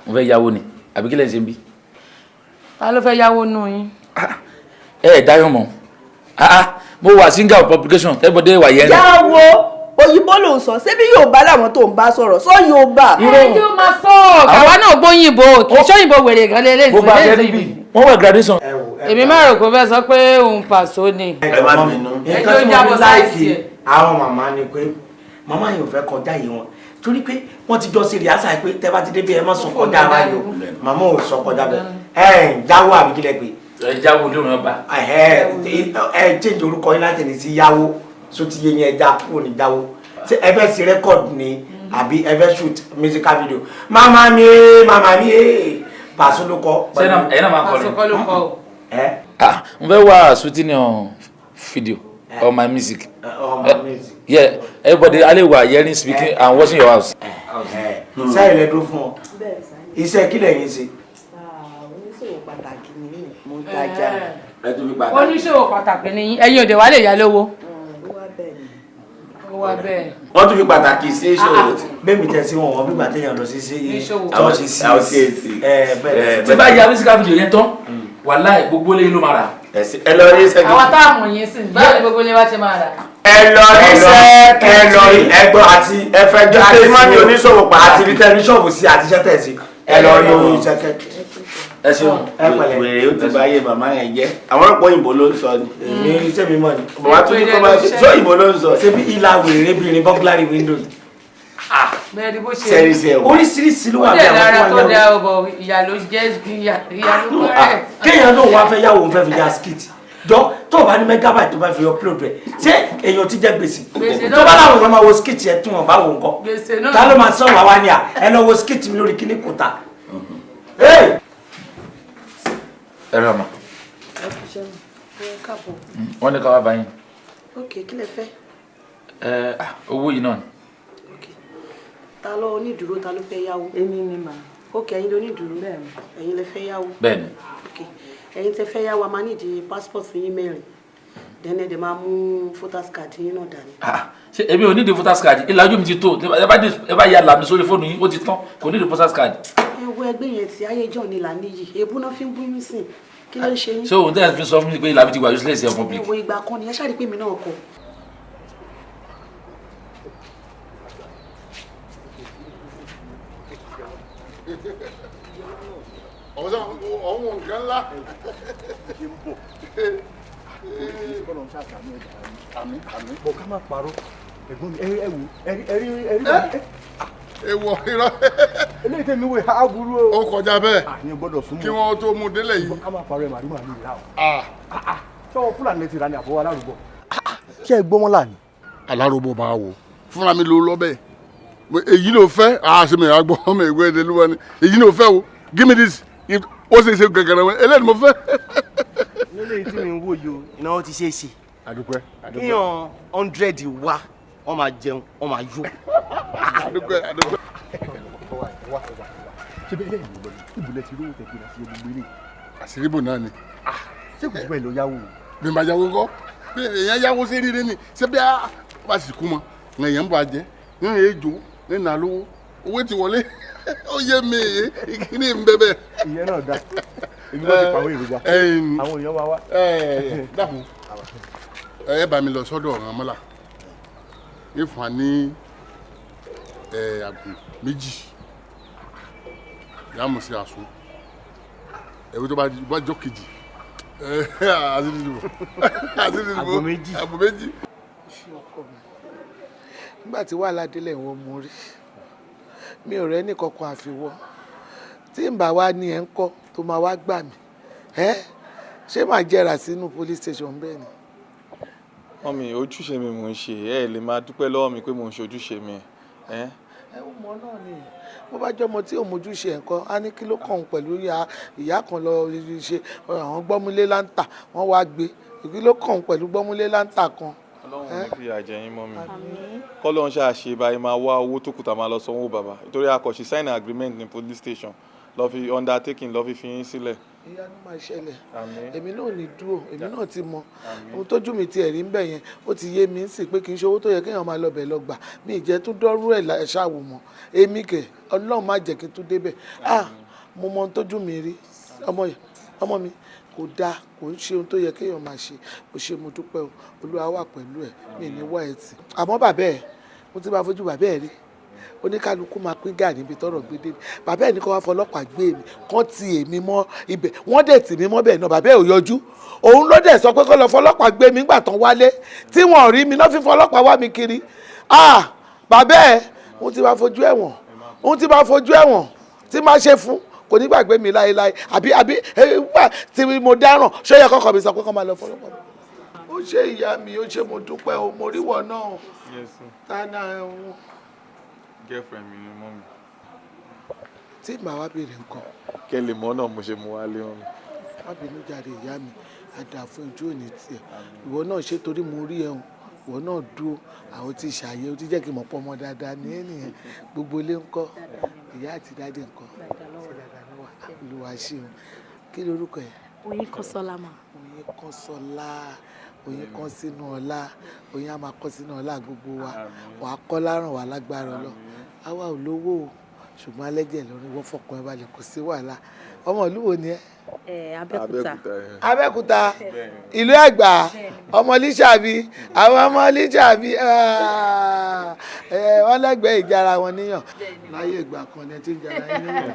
[SPEAKER 18] Mo fẹ́ yáwó ni àbí kí lẹ ń ṣe ń bí.
[SPEAKER 9] Ta ló fẹ́ yáwó nù yín?
[SPEAKER 18] Dáyọ̀ mọ̀ mo wà single publication everybody wà yẹn.
[SPEAKER 7] yáwó òyìnbó ló ń sọ ṣebí Yorùbá làwọn tó ń bá sọ̀rọ̀ sọ Yorùbá.
[SPEAKER 9] Kí ó máa sọ àwa náà gbóyìnbó kì í ṣóyìnbó wèrè gan lélẹ́yìn.
[SPEAKER 18] mo bá fẹ́ níbi wọ́n wẹ̀ graduation.
[SPEAKER 9] Èmi máa rò kó fẹ́ sọ pé òun pàṣọ ni.
[SPEAKER 5] nǹkan tí mo fi láìkì àwọn màmá ni pé màmá yìí ò fẹ́ kọjá yìí wọn torí pé wọ́n ti jọ sí rìásà pé tẹ́ bá ti débi ẹ má sọ kọjá báyìí o màmá ò sọ kọjá bẹ́ẹ̀ jáwó àbí kílẹ̀ pé.
[SPEAKER 18] Jáwó ló ràn bá.
[SPEAKER 5] Change orúkọ yín láti ní sí yáwó só ti yé yẹn já kúrò ní jáwó ṣé ẹ fẹ́ sí rẹ́kọ̀dù ni àbí ẹ fẹ́ shoot musical video mama mi Paso ló kọ.
[SPEAKER 18] sẹ́nà ẹ̀yìn náà máa kọ́ ni.
[SPEAKER 9] Paso kọ́ ló kọ́ o.
[SPEAKER 18] Mo fẹ́ wá shooting on video on my music. Yeah, everybody alẹ́ wà hearing speaking and watching your house.
[SPEAKER 5] Sẹ́yìn lẹ́dún fún ọ iṣẹ́ kí lẹ́yìn ṣe.
[SPEAKER 10] Oníṣòwò pàtàkì ni mo tajà.
[SPEAKER 9] Oníṣòwò pàtàkì ni ẹ̀yin òde wa lè yá lówó. Ó wá bẹ́ẹ̀.
[SPEAKER 11] Wọ́n tún fi pàtàkì sí ìṣòwò.
[SPEAKER 5] Bẹ́ẹ̀mi tẹ̀ sí wọn bígbà téèyàn lọ sí
[SPEAKER 11] àwọn ṣe sí.
[SPEAKER 18] Tí bá ya musical video yẹn tán wàláì gbogbo lẹ́yìn ló máa rà.
[SPEAKER 11] Ẹ lọ rí iṣẹ́ gidi.
[SPEAKER 9] Àwọn táàmù yẹn sì báwo ni gbogbo lè wá ṣe máa rà.
[SPEAKER 5] Ẹ lọ rí iṣẹ́ ẹgbọ́n àti ẹfẹjọ́ àti mọ́ni oníṣòwò pa àti ibi tẹ́ ní ṣọ́ọ̀bù sí àti iṣẹ́ tẹ̀ sí. Ẹ lọ rí owó iṣẹ́ kẹ́.
[SPEAKER 11] Ẹ ṣeun wèrè ó ti báyé màmá yẹn jẹ́ àwọn ọ̀pọ̀ òyìnbó ló ń sọ ni.
[SPEAKER 5] Èmi iṣẹ́ mi mọ̀ ni.
[SPEAKER 11] Bàbá tún ní kọ́ máa ṣe òyìnbó ló ń sọ.
[SPEAKER 5] Ṣé bí ìlà wèrè bìnrin burglary windows.
[SPEAKER 9] Bẹ́ẹ̀ ni bó ṣe
[SPEAKER 11] sẹ́rí sẹ́ o.
[SPEAKER 5] Oríṣiríṣi ló wà
[SPEAKER 9] bí àwọn ọmọ tó dá ọbọ ìyá ló jẹ́ ìyá ló kọ́ rẹ̀.
[SPEAKER 5] Kéèyàn náà wá fẹ́ yàwó fẹ́ fi ya skit jọ tó o bá ní megabyte tó bá fi upload rẹ̀ ṣé èèyàn ti jẹ́ gbèsè tó bá láwọn èèyàn máa wo skit yẹn tí wọ́n bá wò nǹkan ta ló máa sọ wá wá ní à ẹ lọ wo skit mi lórí kíní kùtà.
[SPEAKER 18] Ẹ rà mà. Wọ́n ní ká wá báyìí.
[SPEAKER 10] Ok, kí lẹ fẹ́?
[SPEAKER 18] Owó yìí náà ni.
[SPEAKER 10] Ta ló onídùúró ta ló fẹ́ yáwó?
[SPEAKER 9] Èmi ni mà.
[SPEAKER 10] Ok, ẹ̀yin ló onídùúró ẹ̀yin lẹ fẹ́ yáwó.
[SPEAKER 18] Bẹ́ẹ̀ni.
[SPEAKER 10] Ok, ẹ̀yin tẹ fẹ́ yáwó a máa nídìí passport yín 4 then ẹ̀ dẹ̀ máa mú voters card yín náà dání.
[SPEAKER 18] Ṣé èmi ò ní di voters card ìlàjú mi ti tó ẹ bá yà làmì sórí fóònù yín ó ti tán kò ní di voters card.
[SPEAKER 10] Ẹ wo ẹgbẹ́ yẹn tí ayé ìjọ ni là níyì èébú náà fi ń búyún sìn kí ló ń ṣe yín.
[SPEAKER 18] Ṣé òun tẹ́lẹ̀ fi sọ fún mi pé ìlàmì ti wà useless ẹ̀ public.
[SPEAKER 10] Ẹ wo ìgbà kan ni ẹ ṣáà rí pé mi náà kọ.
[SPEAKER 19] ọ̀hún nǹkan ńlá. àmì bọ̀ ká má parọ́ ẹ̀gbọ́n mi ẹ wò ẹ̀rí ewọ irọ́. eléyìí tẹ̀mí wò á burú o. ó kọjá bẹ́ẹ̀ kí wọ́n tó mú délẹ̀ yìí. ká má parọ́ ẹ̀ màrí màrí ìlà o. sọ́wọ́ fúlàní lè ti ra ní àbọ̀wọ́ alárùbọ̀. ṣé ẹ gbọ́ wọn là ní. alárùbọ̀ máa wò fúnra mi ló lọ bẹ́ẹ̀ èyí ló fẹ́ àṣemì àgbọ̀ ọmọ ìwé ẹ̀dẹ̀ ló wà ní èyí ló fẹ́ o give me this ó ṣe ṣe gàgàrà wọn eléyìí mo fẹ́.
[SPEAKER 8] nílé tí mi ń wò yìí o ìnáwó ti ṣe é ṣe.
[SPEAKER 19] àdúpẹ́.
[SPEAKER 8] kíyàn 100 wá wọ́n máa jẹun wọ́n máa yó.
[SPEAKER 19] àdúpẹ́. ṣé bẹ́ẹ̀ lẹ́yìn ìbọn ìbùlẹ̀ ti rówó tẹ̀kí láti gbogbo ilé. àṣírí bò náà ni. ṣé kò bẹ́ẹ̀ lọ yáwó. bí màá yáwó ńkọ́ bí èèyàn yáwó sí rírẹ́ ni ṣé bí a bá sì kú mọ́ èèyàn ń bọ̀ àjẹ́ nínú èjò nínú àlówó owó ti wọlé ó yé mi ìkíní ń bẹ́bẹ̀.
[SPEAKER 8] ìyẹn náà dá èmi ló ti pàwọ́ èròjà àwọn èèyàn máa wá.
[SPEAKER 19] dákun ẹ bá mi lọ sọ́dọ̀ ọ̀ràn mọ́là ìfún wa ní àgbò 2 yàmù sí àsún ẹ̀wọ́n tó bá jọ kejì àgbò 2.
[SPEAKER 1] nígbà tí wàhálà délẹ̀ wọn mú rí mi ò rẹ́ ní kankan àfiwọ́ tí n bá wá ní ẹ̀ ń kọ́ tó máa wá gbà mí ṣé màá jẹ́ra sínú police station bẹ́ẹ̀ ni.
[SPEAKER 12] mọ́mì ojúṣe mi mò ń ṣe ẹ lè máa dúpẹ́ lọ́wọ́ mi pé mò ń ṣe ojúṣe mi.
[SPEAKER 1] ẹ ń mọ náà ni bó bá jọmọ tí òun ojúṣe nǹkan á ní kí ló kàn pẹ̀lú ìyá kan lọ ṣe àwọn gbọ́múlé láńtà wọ́n wá gbé kí ló kàn pẹ̀lú gbọ́múlé láńtà kan.
[SPEAKER 12] ọlọ́run ní fi àjẹ yín mọ́mì kọ́lọ́run ṣàṣe báyìí máa wá owó tó kù tá máa lọ sanwó bàbá nítorí akọ̀ṣe sign agreement ní police station lọ fi undertaking lọ fi yín sílẹ̀. ìyanu máa ṣẹlẹ̀ èmi náà ní dúró èmi náà ti mọ ohun tójú mi ti ẹ̀rí ń bẹ̀ yẹn ó ti yé mi ń sì pé kì í ṣe owó tó yẹ kéèyàn máa lọ bẹ̀ lọ gbà mí ìjẹ́ tún dọ́rú ẹ̀ ṣàwò mọ́ èmi kẹ̀ ọlọ́run má jẹ́ kí n tún débẹ̀ mo mọ ohun tójú mi rí ọmọ mi kò dáa kò ń ṣe ohun tó yẹ kéèyàn máa ṣe kò ṣe mo dúpẹ́ o olúwa wà pẹ̀lú ẹ̀ mi ní wá ẹ̀ tì àmọ́ bàbá ẹ̀ mo ti bá fojú bàbá ẹ̀ rí oníkálukú máa pín gàrí níbi tọ́rọ̀ gbé dé bàbá ẹ̀ ní kó wá fọlọ́pàá gbé mi kán ti èmi mọ́ ibẹ̀ wọ́n dẹ̀ tì mí mọ́ bẹ́ẹ̀ náà bàbá ẹ̀ ò yọjú òun ló dẹ̀ sọ pé kó lọ fọlọ́pàá gbé mi nígbà tán wálé tí wọ́n rí mi náà fi fọlọ́pàá wá mi kiri bàbá ẹ̀ òun ti bá fojú ẹ̀wọ̀n tí máa ṣe fún kò ní gbàgbé mi láéláé àbí nígbà tí mo dáràn ṣé yẹ kọ́kọ́ mi sọ pé kó máa lọ fọlọ́pàá ó ṣe ìyá mi ó ṣe mo dúpẹ́ o mo ríwọ náà tánà ẹ̀wọ̀n girlfriend mi ni mọ́ mi.
[SPEAKER 1] tí màá wá béèrè nǹkan.
[SPEAKER 12] kẹ́ lè mọ̀ náà mo ṣe mú wálé wọn.
[SPEAKER 1] má bínú jàre ìyá mi àdà fún ojú òní tiẹ̀ ìwọ náà ṣe torí mo rí ẹ̀hún ìwọ náà dúró àwọn tí ṣàyẹ̀ ó ti jẹ́ kí n mọ̀ pọ́ ọmọ dáadáa ní ènìyàn gbogbo ilé ńkọ́ ìyá àti dáadé ńkọ́ ṣe dáadáa ní wà Olúwa ṣeun kí lorúkọ ẹ̀.
[SPEAKER 6] Oyin Kọ́sọ́lá mà.
[SPEAKER 1] Oyin Kọ́sọ́lá oyin kan sínú ọlá oyin á máa kọ́ sínú ọlá gbogbo wa wà á kọ́ láràn wà lágbára ọlọ àwa ò lówó o ṣùgbọ́n alẹ́jẹ̀ lórí wọ́n fọkàn ẹ balẹ̀ kò sí wàhálà ọmọ ìlú wo ni ẹ. Abẹ́òkúta ìlú Ẹ̀gbá ọmọ Lísàbí àwọn ọmọ Lísàbí wọ́n lẹ́gbẹ̀ẹ́ ìjára wọn níyàn láyé ìgbà kan ní ẹ ti ń jara yín níyàn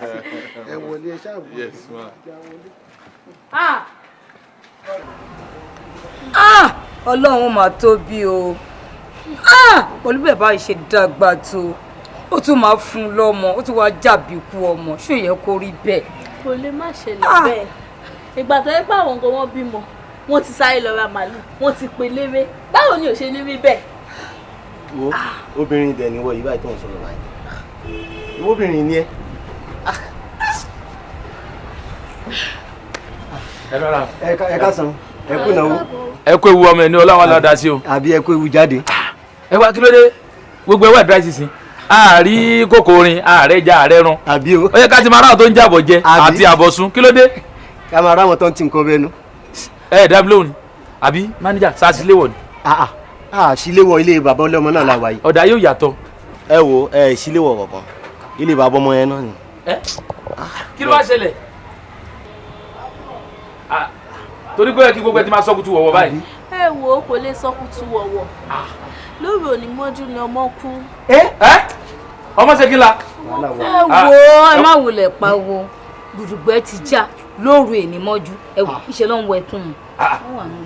[SPEAKER 1] ẹ wọlé ẹ ṣáà wọlé.
[SPEAKER 20] Ọlọ́run mà tóbi o olúbẹ̀ bá ṣe dàgbà tó ó tún máa fún un lọ́mọ ó tún wáá jàbí kú ọmọ ṣó yẹ kó rí bẹ́ẹ̀.
[SPEAKER 6] kò lè má ṣẹlẹ̀ bẹ́ẹ̀ ìgbà tó yẹ pé àwọn nǹkan wọn bímọ wọn ti sáré lọ ra màálù wọn ti pe léwé báwo ni ò ṣe ní rí bẹ́ẹ̀.
[SPEAKER 17] wo obìnrin dẹ̀ ni wọ́n yìí báyìí tó ń sọ̀rọ̀ báyìí obìnrin ni ẹ. ẹ ká san ẹ kú ìnáwó.
[SPEAKER 18] ẹ kó ewu ọmọ ẹni ọlọ́wọ́ lọ́dà sí o.
[SPEAKER 17] àbí ẹ kó ewu jáde.
[SPEAKER 18] ẹ wá kí ló dé gbogbo ẹ wà dry season àárí kòkòrin ààrẹ ja ààrẹ run.
[SPEAKER 17] àbí o.
[SPEAKER 18] ó yẹ ká ti máa ráwọn tó ń jàbọ̀ jẹ àti àbọ̀sùn kí ló dé.
[SPEAKER 17] ká máa ráwọn tó ń ti nǹkan bẹ́ẹ̀ nu.
[SPEAKER 18] ẹ dábí lóhùn ni àbí máníjà sásíléwọ̀ ni.
[SPEAKER 17] síléwọ̀ ilé bàbá ọlọ́mọ náà la wà yìí.
[SPEAKER 18] ọ̀dà yóò yàtọ̀.
[SPEAKER 17] ẹ wo síléwọ̀ kọ̀ọ̀kan ilé bàbá ọmọ yẹn náà ni.
[SPEAKER 18] kí ló wá ṣẹlẹ̀ torí pé kí gbogbo ẹ ti máa sọkùtù wọ̀wọ̀ báyìí.
[SPEAKER 6] ẹ wo kò lè sọkùtù wọ̀wọ̀ lórí òní mọ́jú ni ọmọ kú.
[SPEAKER 18] ọmọ ṣe kí la.
[SPEAKER 20] ẹ wo ẹ má wulẹ̀ pariwo gbùdùgbẹ́ ti já lóru èní mọ́jú ẹ wò ìṣe ló ń wọ ẹkún mu.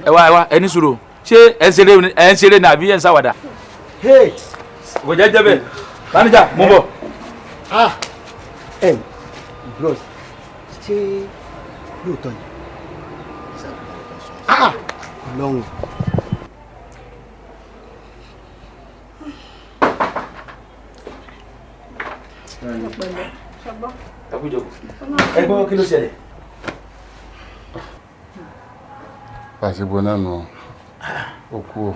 [SPEAKER 18] ẹ wá ẹni sùúrù ṣé ẹ ń ṣeré ní àbí ẹ ń ṣàwàdà. kò jẹ́ jẹ́ bẹ́ẹ̀ máníjà mú bọ̀.
[SPEAKER 17] bros ṣé lóòótọ́ ni Ọlọ́run.
[SPEAKER 18] ẹ gbọ́ kí ló ṣẹlẹ̀.
[SPEAKER 19] pàṣípò náà nù ó kú o.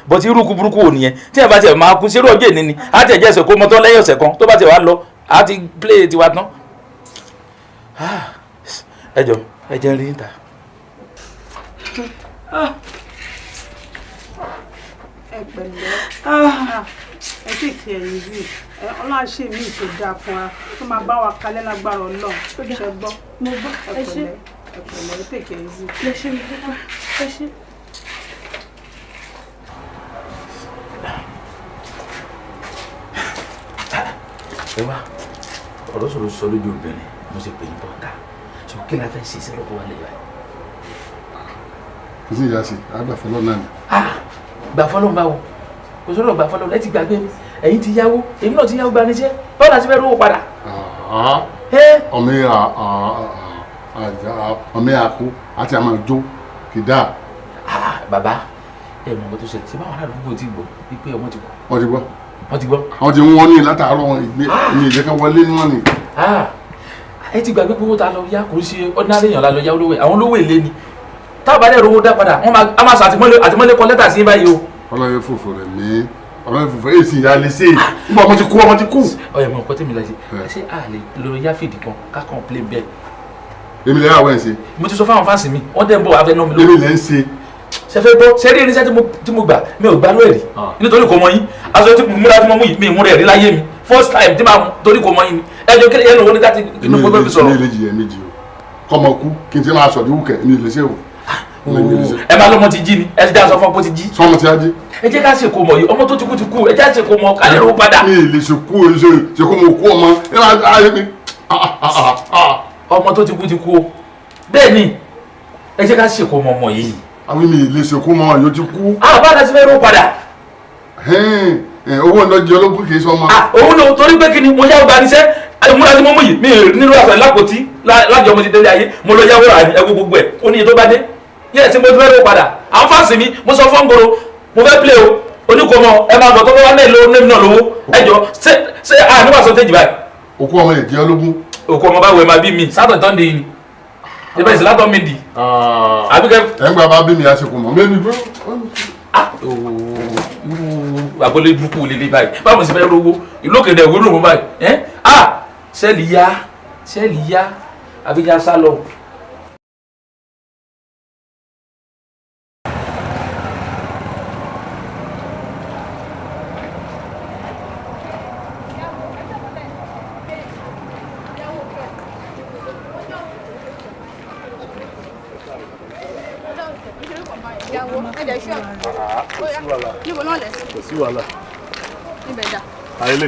[SPEAKER 18] bọ́tí irúkú burúkú ò nìyẹn tí ẹ bá tiẹ̀ máa kú sírú ọjọ́ ìní ni á tiẹ̀ jẹ́ ẹsẹ̀ kó mọ́tọ́ lẹ́yìn ọ̀sẹ̀ kan tó bá tiẹ̀ wá lọ á ti play tiwa tán. ẹ jọ ẹ jẹ́ rí níta.
[SPEAKER 10] ẹ pẹ̀lẹ́ ẹ tètè ẹ̀yìn yìí ọlọ́run ṣe mí tó dáa fún wa tó máa bá wa kalẹ̀ lágbára ọlọ́run ṣe gbọ́
[SPEAKER 6] mo gbọ́ ẹ ṣe
[SPEAKER 10] ẹ pẹ̀lẹ́ ẹ tètè ẹ̀yìn yìí.
[SPEAKER 6] ẹ ṣe mi dúpẹ́ ẹ ṣe.
[SPEAKER 18] ẹ wá ọ̀rọ̀ sọ̀rọ̀ sọ lójú obìnrin mo ṣe pè é bọ́ta ṣe kí ni a fẹ́ ṣe sí lọ́kọ́ wa lè yá.
[SPEAKER 19] kò sí ìyá sí àgbà fọlọ́ náà ni.
[SPEAKER 18] gbà fọlọ́ ń bá wo kò sọ̀rọ̀ gbà fọlọ́ ẹ ti gbàgbé mi ẹ̀yin ti yáwó èmi náà ti yáwó gba níṣẹ́ báwo la ti fẹ́ rówó padà.
[SPEAKER 19] ọmọ àkó àti àmọ́ ìjó kìdá.
[SPEAKER 18] bàbá ẹ mọ̀ nǹkan tó ṣẹlẹ̀ ṣé báwọn aládùúgbò ti gbọ́ wípé ọmọ ti gbọ́.
[SPEAKER 19] wọ́n ti gbọ́.
[SPEAKER 18] wọ́n ti gbọ́.
[SPEAKER 19] àwọn ti ń wọ́n ní látàárọ̀ wọn ní ìjẹ́ká wọlé ní wọ́n ni.
[SPEAKER 18] ẹ ti gbàgbé pé owó ta lọ yá kò ń ṣe ordinary èèyàn la lọ yá olówó àwọn olówó èlé ni táwọn bá dẹ̀ rówó dá padà wọ́n máa sọ àtìmọ́lé kọ lẹ́tà sí báyìí o.
[SPEAKER 19] ọlọ́yẹ fòfò rẹ̀ mí ọlọ́yẹ fòfò èsì ìyá lè ṣe nígbà ọmọ ti kú ọmọ ti kú.
[SPEAKER 18] ọyọ mọ nǹkan tẹ́mi la ṣe a lè lọ yá fìdí kan ká complain bẹ́ẹ̀.
[SPEAKER 19] èmi lè yà wẹ̀ ṣe.
[SPEAKER 18] mo ti sọ fáwọn fáǹsì mi wọ́n dẹ̀ ń bọ̀ afẹ́ náà mi lórí.
[SPEAKER 19] èmi lè ń ṣe.
[SPEAKER 18] ṣẹfẹ gbọ́ ṣe rí irinṣẹ́ tí mo gbà mi ò gbá lóòrì nítorí kò mọ yín aṣọ tí mo múra tí mo mú yìí mi ìmúra ẹ̀rí láyé mi first time tí màá torí kò mọ yín ni ẹjọ́ kí ẹnu wo ni láti inú gbogbo fi sọ̀rọ̀.
[SPEAKER 19] èmi lè jìyà méjì o kọ́mọ kú kí n ti máa sọ̀dí wùkẹ́ èmi lè ṣe o.
[SPEAKER 18] ẹ máa lọ́mọ ti jí ni ẹ ti dá aṣọ fún ọ kó ti jí.
[SPEAKER 19] sọmọ ti á jí.
[SPEAKER 18] ẹ jẹ́ ká ṣèkó mọ̀ yìí ọmọ tó ti kú ti kú ẹ jẹ́ ká ṣèkó mọ̀ ká lè rówó padà.
[SPEAKER 19] mi lè ṣèkó mọ̀ kú ọmọ
[SPEAKER 18] ọmọ tó ti kú ti kú o bẹ́ẹ̀ ni ẹ jẹ́ ká ṣèkó mọ̀ ọmọ yìí.
[SPEAKER 19] àwọn mi lè ṣèkó mọ̀ yóò ti kú.
[SPEAKER 18] báyìí ti fẹ́ rówó padà.
[SPEAKER 19] owó ìlọjì ológun kì í sọ ma.
[SPEAKER 18] òun ló torí pé kí ni mo yáwó gba níṣẹ́ múra tí mo mú yìí mi nílò àṣà lápòtí lájọ mo ti délé ayé mo lọ yáwó rà ní ẹwọ gbogbo ẹ ó ní iye tó bá dé yẹ tí mo ti fẹ́ rówó padà àwọn fáǹsì mi mo sọ fún gbòòrò mo fẹ́ play o oníkòmọ ẹ máa bọ̀ tó bá wà náà lówó náà lówó ẹ jọ ṣé níwà sọ téjì báyìí.
[SPEAKER 19] òkú ọmọ yẹn jẹ́ ológun.
[SPEAKER 18] òkú ọmọ báwo ẹ máa bí mi sátọ̀ tán di ni ìbẹ̀ ìsìlá tán mi di.
[SPEAKER 19] ẹ̀ ń gbà bá bí mi àṣekù mọ́ mẹ́mi bó.
[SPEAKER 18] àgbọ̀lẹ̀ burúkú lè lè báyìí báwo sì fẹ́ rówó ìlókèdè ìwé ròmù báyìí sẹ́ẹ̀lì yá àbíjà sálọ.
[SPEAKER 21] kò sí wàhálà. àyẹlẹ.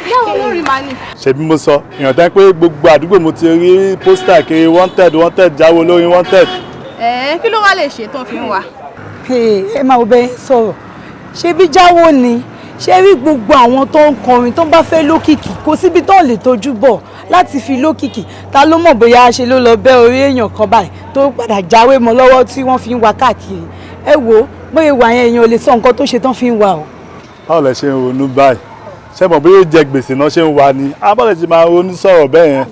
[SPEAKER 2] ìyáwó olórí màá ní.
[SPEAKER 21] ṣebí mo sọ èèyàn tẹ́ pé gbogbo àdúgbò mo ti rí pósítà kiri wanted jáwó lórí wanted.
[SPEAKER 2] kí ló wá lè ṣe tó fi ń wá.
[SPEAKER 22] ẹ máa wo bẹ́ẹ̀ sọ̀rọ̀ ṣé bí jáwó ni ṣé rí gbogbo àwọn tó ń kọrin tó ń bá fẹ́ lókìkí kò síbi tó lè tójú bọ̀ láti fi lókìkí ta ló mọ̀ bóyá ṣe ló lọ bẹ́ orí èèyàn kan báyìí tó padà jáwé mọ́ lọ́wọ́ tí wọ́n fi ń wá káàkiri ẹ wo bóyá ìwà yẹn èèyàn ò lè sọ nǹkan tó ṣe tán fi ń wá o.
[SPEAKER 21] báwo lẹ ṣe ń ronú báyìí ṣé mọ̀ bóyá jẹ gbèsè náà ṣe ń wá ni abọ́lẹ̀ ti máa ronú sọ̀rọ̀ bẹ́ẹ̀ yẹn.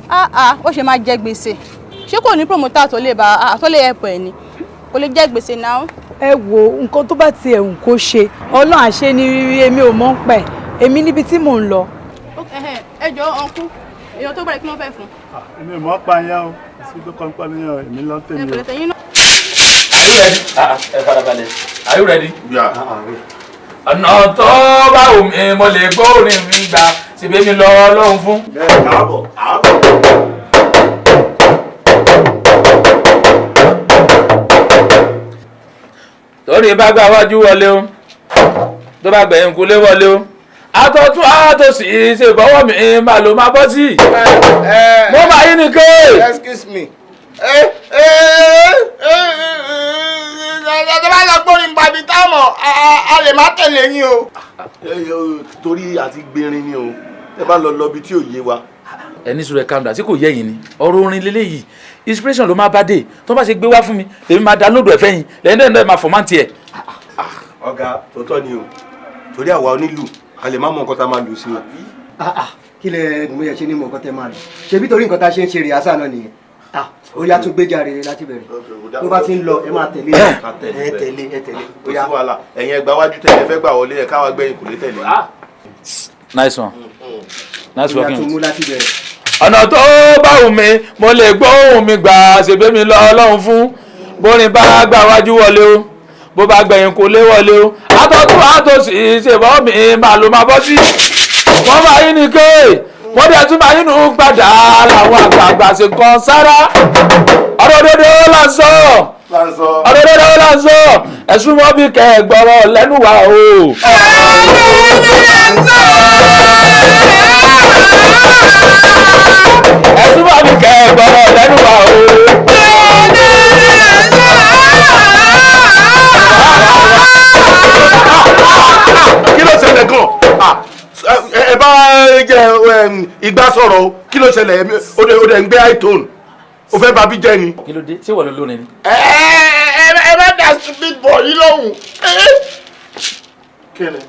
[SPEAKER 2] ó ṣe máa jẹ gbèsè ṣé kò ní promoter tó lè ẹ̀pọ̀ ẹ̀ ni kò lè jẹ gbèsè náà.
[SPEAKER 22] ẹ wo nǹkan tó bá ti ẹ̀hún kó ṣe ọlọ́run àṣẹ ní rírí èmi ò mọ̀ ń pẹ̀ èmi níbi tí mò ń lọ.
[SPEAKER 2] ẹ jọ ọ̀nkú èèyàn tó bẹ̀rẹ̀ kí wọ́n fẹ́ fún.
[SPEAKER 21] èmi ò mọ̀ pa yẹn o sí tó kàn pa níyàn èmi lọ tèmi o.
[SPEAKER 18] Are you ready? Ẹ farabalẹ̀. Are you ready? ọ̀nà tó bá omi mo lè gbóòórìn mi gbà síbi mi lọ lóhun fún.
[SPEAKER 5] bẹ́ẹ̀ àbọ̀.
[SPEAKER 18] torí bá gbà wájú wọlé o tó bá gbẹ̀yìn kú lé wọlé o àtọ̀tún àtòsí ṣe bọ́wọ́ mi máa ló máa bọ́ sí. mo máa yí ni ké.
[SPEAKER 5] excuse me. ẹ bá lọ gbórin pàbí táwọn a lè má tẹ̀lé yín o.
[SPEAKER 12] torí àti gbérin ni o ẹ bá lọ bí tí ò yé wa.
[SPEAKER 18] ẹni sùúrù ẹ calm down sí kò yẹ yín ni ọ̀rọ̀ orin lélẹ́yìí inspiration ló máa bá dé tó bá ṣe gbé wá fún mi èmi máa download ẹ̀ fẹ́yìn lẹ́yìn náà máa format ẹ̀.
[SPEAKER 12] ọ̀gá tòótọ́ ni o torí àwa onílù a lè má mọ nǹkan tá a máa lù sí o.
[SPEAKER 23] kí lẹ mú yẹ ṣe ní mọ nǹkan tẹ máa lò ṣebí torí nǹkan tá a ṣe ń ṣe rìhásà náà nìyẹn ó yá tún gbéjà rere láti bẹ̀rẹ̀ tó bá ti ń lọ ẹ máa tẹ̀lé ẹ tẹ̀lé ó yá.
[SPEAKER 12] ẹ̀yin ẹgbàá wájú tẹ̀lé fẹ́ gbà wọlé ẹ̀ káwá gbẹ̀yìn kò lè tẹ̀lé.
[SPEAKER 18] nice one nice working.
[SPEAKER 23] ó yá tún mú láti bẹ̀rẹ̀.
[SPEAKER 18] ọ̀nà tó bá wù mí mo lè gbóhùn mi gbà ṣègbè mi lọ ọlọ́run fún bórin bá gbà wájú wọlé o bó bá gbẹ̀yìn kò lè wọlé o àtọ̀tún àtòsí ṣèbọ̀ mi máa ló máa bọ́ sí. wọ́n máa yín ni ké wọ́n dẹ̀ tún máa yín nù padà làwọn àgbààgbà ṣe kan sára ọ̀rọ̀ òdodo là ń sọ ọ̀rọ̀ òdodo là ń sọ ẹ̀sùn mọ́ bí kẹ́ ẹ̀ gbọ́rọ̀ lẹ́nu wa o. ẹ̀sùn mọ́ bí kẹ́ ẹ̀ gbọ́rọ̀ lẹ́nu wa o.
[SPEAKER 19] jẹ́ ìgbà sọ̀rọ̀ o kí ló ṣẹlẹ̀ o dẹ̀ ń gbé iTone o fẹ́ bá bí jẹ́ ni.
[SPEAKER 18] kí ló dé ṣé wọ́n ló lórin ni.
[SPEAKER 19] ẹ bá dá stupid boy yìí lóhùn. kí ni.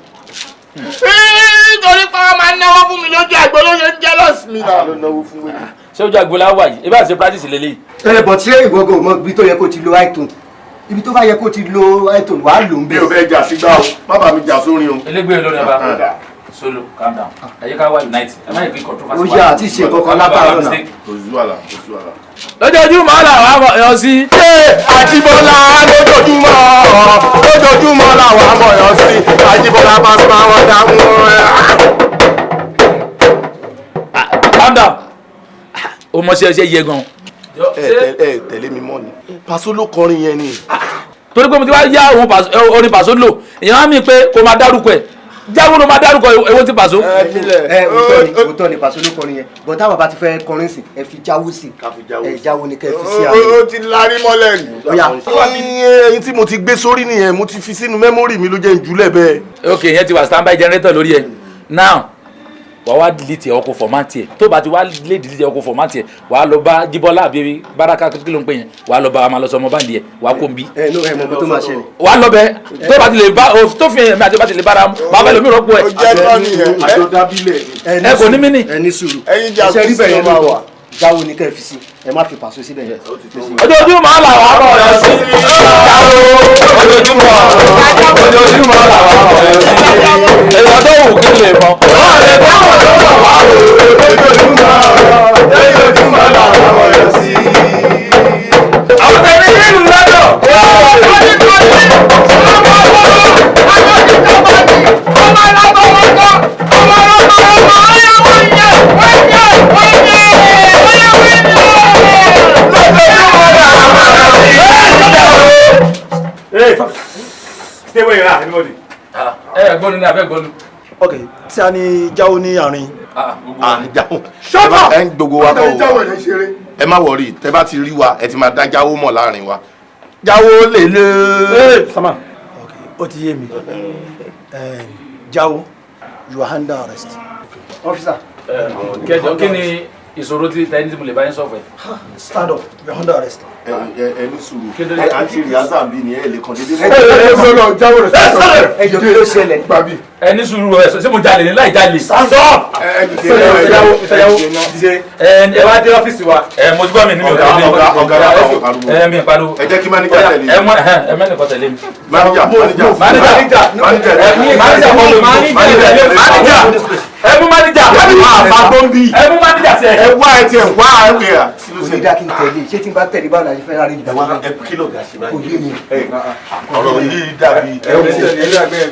[SPEAKER 19] nítorí pé wọ́n máa ń náwó fún mi lójú àgbo ló ṣe ń jealous mi náà. ló náwó fún mi.
[SPEAKER 18] ṣé ojú àgbo la wà yìí ebí àti practice lélẹ́yìí.
[SPEAKER 23] bọ̀ tí ìwọ́gọ̀ mọ ibi tó yẹ kó ti lo iTone ibi tó bá yẹ kó ti lo iTone wàá lò ń bẹ̀.
[SPEAKER 19] mi ò fẹ́ jà sígbà o má bàa mi jà sórin o.
[SPEAKER 18] elégbé lórí ọba solo calm down ẹ jẹ́ ká wá unite ẹ má yẹ kí controversy.
[SPEAKER 23] ó yà àti ìṣe kankan látàárọ̀ náà.
[SPEAKER 18] lójoojúmọ́ làwọn amọ̀yọ́ sí.
[SPEAKER 19] Àjíbọ́lá lójoojúmọ́ làwọn amọ̀yọ́ sí. Àjíbọ́lá Pasuma wọn dáhùn.
[SPEAKER 18] calm down o mọ̀ sí ẹ ṣe yẹ gan.
[SPEAKER 19] ẹ tẹ̀lé mi mọ́ ni Paso ló kọrin yẹn ni.
[SPEAKER 18] torí pé mo ti wá yá orin Paso lò èèyàn á mi pé kò máa dárúkọ ẹ̀ jáwó ló máa dárúkọ èwo ti Paso.
[SPEAKER 23] òótọ́ ni Paso ló kọrin yẹn bọ̀ táwọn bá ti fẹ́ kọrin sí ẹ fi jáwó sí ẹ jáwó ni kẹ́ fi sí
[SPEAKER 19] àwọn. ó ti larí mọ́lẹ̀ rí. ẹyin tí mo ti gbé sórí nìyẹn mo ti fi sínú mẹ́mórì mi ló jẹ́ ìjúlẹ̀ bẹ́ẹ̀.
[SPEAKER 18] ok yẹn ti wà standby generator lórí ẹ now wà wá delete ọkọ̀ fọ̀mátì ẹ̀ tó bá ti wá lé delete ọkọ̀ fọ̀mátì ẹ̀ wà á lọ bá Jíbọ́lá àbí Báràká kí ló ń pè yẹn wà á lọ bá wa máa lọ sọmọ báńdì ẹ̀ wà á kó n bí.
[SPEAKER 23] ẹ ló ẹ mọ tó máa ṣẹlẹ̀.
[SPEAKER 18] wà á lọ bẹ tó bá ti lè bá tó fi ẹ̀mí àti bá ti lè bára mu bá fẹ́ lómi rọ́pò ẹ̀. ẹ kò ní mí nì.
[SPEAKER 23] ẹ ní sùúrù iṣẹ́ rí bẹ̀rẹ̀ ló wà jáwó ni kẹ́ fi sí ẹ má fi Paso síbẹ̀ yẹn.
[SPEAKER 18] ojoojúmọ́ làwọn amọ̀yọ́ sí. ojoojúmọ́ làwọn amọ̀yọ́ sí. èèyàn tó wù kí lè mọ.
[SPEAKER 19] ojoojúmọ́ làwọn amọ̀yọ́ sí.
[SPEAKER 18] àwọn tẹ̀lé nílùú lọ́dọ̀.
[SPEAKER 19] Stay where you are, everybody.
[SPEAKER 18] Gbọ́nu ní abẹ́ gbọ́nu.
[SPEAKER 23] ok tí a ní jáwó ní àárín.
[SPEAKER 19] Jáwó. Shut up! Ẹ ń gbogbo wa kọ́ wa. Ẹ má wọrí, tẹ bá ti rí wa, ẹ ti máa dá jáwó mọ̀ láàrin wa. Jáwó lè lé.
[SPEAKER 23] Sama ok ó ti yé mi jáwó you are under arrest. officer.
[SPEAKER 18] kẹjọ kí ni ìṣòro tí tẹni tí mo lè bá yín sọ fẹ.
[SPEAKER 23] stand up you are under arrest.
[SPEAKER 19] ẹ ní sùúrù àti rìhásà bí ni ẹ lè kàn dédé.
[SPEAKER 23] ẹ jáwó rẹ. ẹ jọ kí ló ṣẹlẹ̀.
[SPEAKER 19] gbàbí.
[SPEAKER 18] ẹ ní sùúrù ẹ ṣé mo jalè ní láì jalè.
[SPEAKER 23] stand up.
[SPEAKER 18] ẹ wá dé ọ́fíìsì wa. mo ti gbọ́ mi ní mi ò tẹ̀lé. ẹ mi pariwo.
[SPEAKER 19] ẹ jẹ́ kí máníjà tẹ̀lé.
[SPEAKER 18] ẹ mẹ́rin kọ́ tẹ̀lé mi.
[SPEAKER 19] máníjà
[SPEAKER 18] ẹ mú máníjà.
[SPEAKER 19] àfa tó ń bí.
[SPEAKER 18] ẹ mú máníjà sẹ.
[SPEAKER 19] ẹ wá ẹ tiẹ̀ wá ẹ wẹ̀ à.
[SPEAKER 23] onídàá kí n tẹ̀lé ṣé tí n bá tẹ̀lé báwo la ṣe fẹ́ rárí ìgbà wọn.
[SPEAKER 19] ẹ kí ló ga sí báyìí.
[SPEAKER 23] kò yé mi.
[SPEAKER 19] ọ̀rọ̀ yìí dàbí.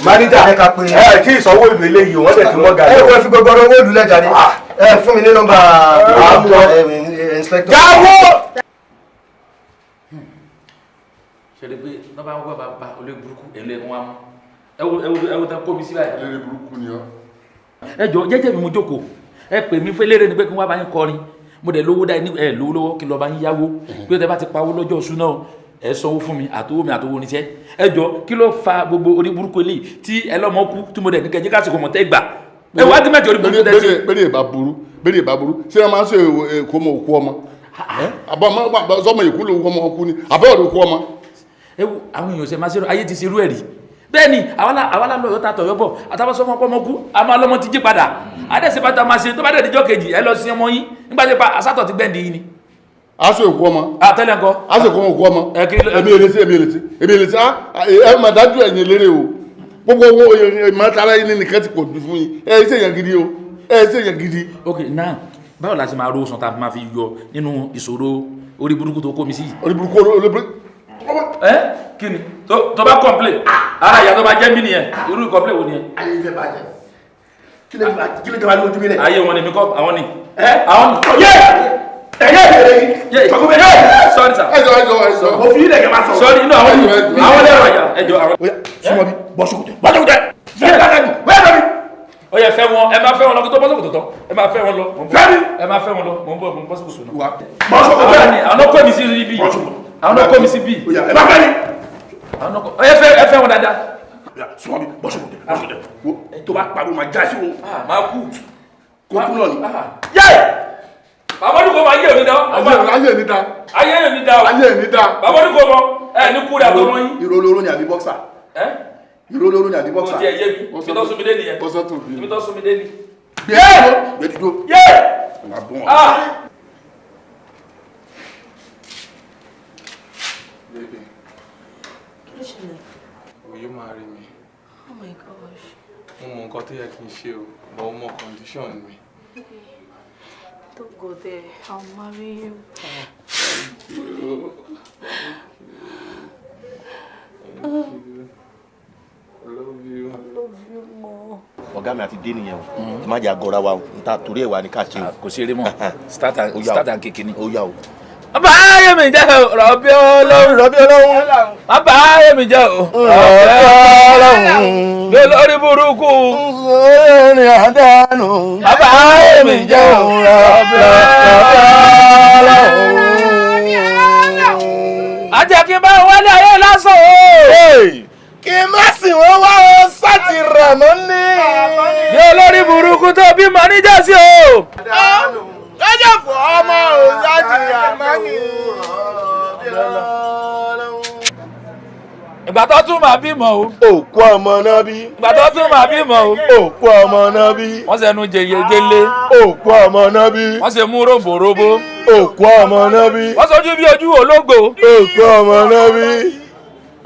[SPEAKER 23] máníjà ẹ ká pé.
[SPEAKER 19] ẹ kí ìsanwó ìwé léyìí wọ́n dẹ̀ ti mọ́ ga.
[SPEAKER 23] ẹ wọ́n fi gbogbo ọ̀rọ̀ owó ìlú lẹ́jà ni. ẹ fún mi ní nọ́mbà inspector.
[SPEAKER 19] jáwó.
[SPEAKER 18] ṣẹlẹ̀ pé nọ́mbà wọn bá olóyè burúkú èlé ẹ̀kún wa mọ́ ẹ wo tán kó mi sí báyìí.
[SPEAKER 19] olóyè burúkú ni ọ.
[SPEAKER 18] ẹ jọ jẹ́jẹ́ mi mo jókòó ẹ pè mí fẹ́lẹ́rẹ́ ni pé kí wọ́n bá yín kọrin mo dẹ̀ lówó dáa ẹ lówó lọ́wọ́ kí lọ́ọ́ bá yín yáwó pé tẹ bá ti pawó lọ́jọ́ oṣù náà ẹ sanwó fún mi àtowó oníṣẹ́ ẹ jọ kí ló fa gbogbo orí burúkú eléyìí tí ẹ lọ́mọ kú tí mo dẹ̀ ní kẹjẹ́ kásìkò mọ̀ tẹ́ gbà ẹ wá dí mẹ́tì orí burúkú tẹ́ sí.
[SPEAKER 19] bẹ́ẹ̀ bá burú ṣé ẹ máa ń ṣe èkó ọmọ òkú ọmọ àbọ̀ sọmọ èkú ló ọmọ òkú ni àbọ̀ òkú kú ọmọ.
[SPEAKER 18] ẹ wo àwọn èèyàn ṣe máa ṣe ayé ti ṣe irú ẹ̀ rí bẹ́ẹ̀ni àwa la lọ́yọ́ ta tọ̀yọ́ bọ̀ àtàwọn sọmọ ọmọ kú a máa lọ́mọ ti jí padà adẹ́sẹ̀ bá ta máa ṣe tó bá dẹ̀ díjọ́ kejì ẹ lọ sí ọmọ yín nígbà tí pa asátọ̀ ti gbẹ́ndì yín ni.
[SPEAKER 19] aṣọ èkó ọmọ.
[SPEAKER 18] àtẹ́lẹ̀ ńkọ́.
[SPEAKER 19] aṣọ èkó ọmọ. èmi èlèsí ẹ mà dájú ẹ̀yìn eléré o gbogbo owó ìmọ̀tara yín nìkan ti pọ̀ jù fún yín ẹ ṣe èèyàn gidi o ẹ ṣe èèyàn gidi.
[SPEAKER 18] ok now báwo la ṣe máa ro sàn tá a máa fi yọ nínú ìṣòro orí burúkú tó kó mi sí.
[SPEAKER 19] orí burúkú
[SPEAKER 18] kí ni tó bá complain ara ìyá tó bá jẹ́ mí nìyẹn irú complain wo nìyẹn.
[SPEAKER 19] ayé ìfẹ́ bàjẹ́ kí ló jẹ́ wá lójú mi rẹ̀.
[SPEAKER 18] ayé wọn ni mi kọ́ àwọn ni. àwọn ni.
[SPEAKER 19] yé
[SPEAKER 18] sorry sir.
[SPEAKER 19] ẹjọ mo fi ilẹ̀ kẹ́ máa sọ.
[SPEAKER 18] sorry inú àwọn lẹ́rọ àyà ẹjọ àwọn.
[SPEAKER 19] súnmọ́ bí bọ́sùkùtẹ̀.
[SPEAKER 18] ó yẹ fẹ́ wọn ẹ máa fẹ́ wọn lọ kí tó bọ́sùkùtù tán ẹ máa fẹ́ wọn lọ. ẹ máa fẹ́ wọn lọ mò ń bọ̀ bọ́sùkùtù náà. àwọn ọkọ mi sí ibi àwọn ọkọ mi sí bí.
[SPEAKER 19] ẹ bá fẹ́ ni.
[SPEAKER 18] ẹ fẹ́ wọn dáadáa.
[SPEAKER 19] súnmọ́ bí bọ́sùkùtẹ̀ tó bá pariwo máa já sí wọn.
[SPEAKER 18] máa kú.
[SPEAKER 19] kò
[SPEAKER 12] kó kú náà ni.
[SPEAKER 18] bàbá ní kò mọ ayé òní dá.
[SPEAKER 12] ayé òní dá.
[SPEAKER 18] ayé òní dá.
[SPEAKER 12] ayé òní dá.
[SPEAKER 18] bàbá ní kò mọ ní kúrẹ́ àtọmọ yín.
[SPEAKER 12] ìrólóró ni àbí bọ́ksà. ìrólóró ni àbí bọ́ksà.
[SPEAKER 18] kò tiẹ̀ yé mi ibi tó sún mi dé nìyẹn.
[SPEAKER 12] bọ́sọ̀ tó bí.
[SPEAKER 18] ibi tó sún mi dé ni.
[SPEAKER 12] gbé dúró. Baby. Will you marry me?
[SPEAKER 6] Oh my gosh.
[SPEAKER 12] Mo mọ nǹkan tó yẹ kí n ṣe o, but mo condition mi.
[SPEAKER 6] Don't go there. I'll marry you.
[SPEAKER 12] Thank you. I love you.
[SPEAKER 6] I love you more.
[SPEAKER 4] Ọ̀gá mi àti dé nìyẹn o. Má jẹ́ agora wa o. Nta torí ẹ̀ wá ní ká ṣe o.
[SPEAKER 18] Kò ṣeré mọ́. Start and kékeré.
[SPEAKER 4] Ó yá o.
[SPEAKER 18] Bàbá ayé mi jẹ́ rọ̀bí Ọlọ́run.
[SPEAKER 4] Rọ̀bí Ọlọ́run.
[SPEAKER 18] Bàbá ayé mi jẹ́ rọ̀bí Ọlọ́run. Bí olórí burúkú.
[SPEAKER 4] Ní àdánù.
[SPEAKER 18] Bàbá ayé mi jẹ́ rọ̀bí Ọlọ́run. Ajẹ́ kí n bá wọlé ayé lásán o.
[SPEAKER 4] Kí n má sì wọ́n wá o sátì rà mọ́ ní.
[SPEAKER 18] Bí olórí burúkú tó bímọ níjọ́sí o.
[SPEAKER 4] Lọ́jọ́ fún ọmọ òjáde àmọ́ni.
[SPEAKER 18] Ìgbà tó tún máa bímọ o.
[SPEAKER 4] Òkú ọmọ náà bí.
[SPEAKER 18] Ìgbà tó tún máa bímọ o.
[SPEAKER 4] Òkú ọmọ náà bí.
[SPEAKER 18] Wọ́n ṣẹnu jẹyẹjẹlé.
[SPEAKER 4] Òkú ọmọ náà bí.
[SPEAKER 18] Wọ́n ṣe mú róbòróbó.
[SPEAKER 4] Òkú ọmọ náà bí.
[SPEAKER 18] Wọ́n sojú bí ojú ológbò.
[SPEAKER 4] Òkú ọmọ náà bí.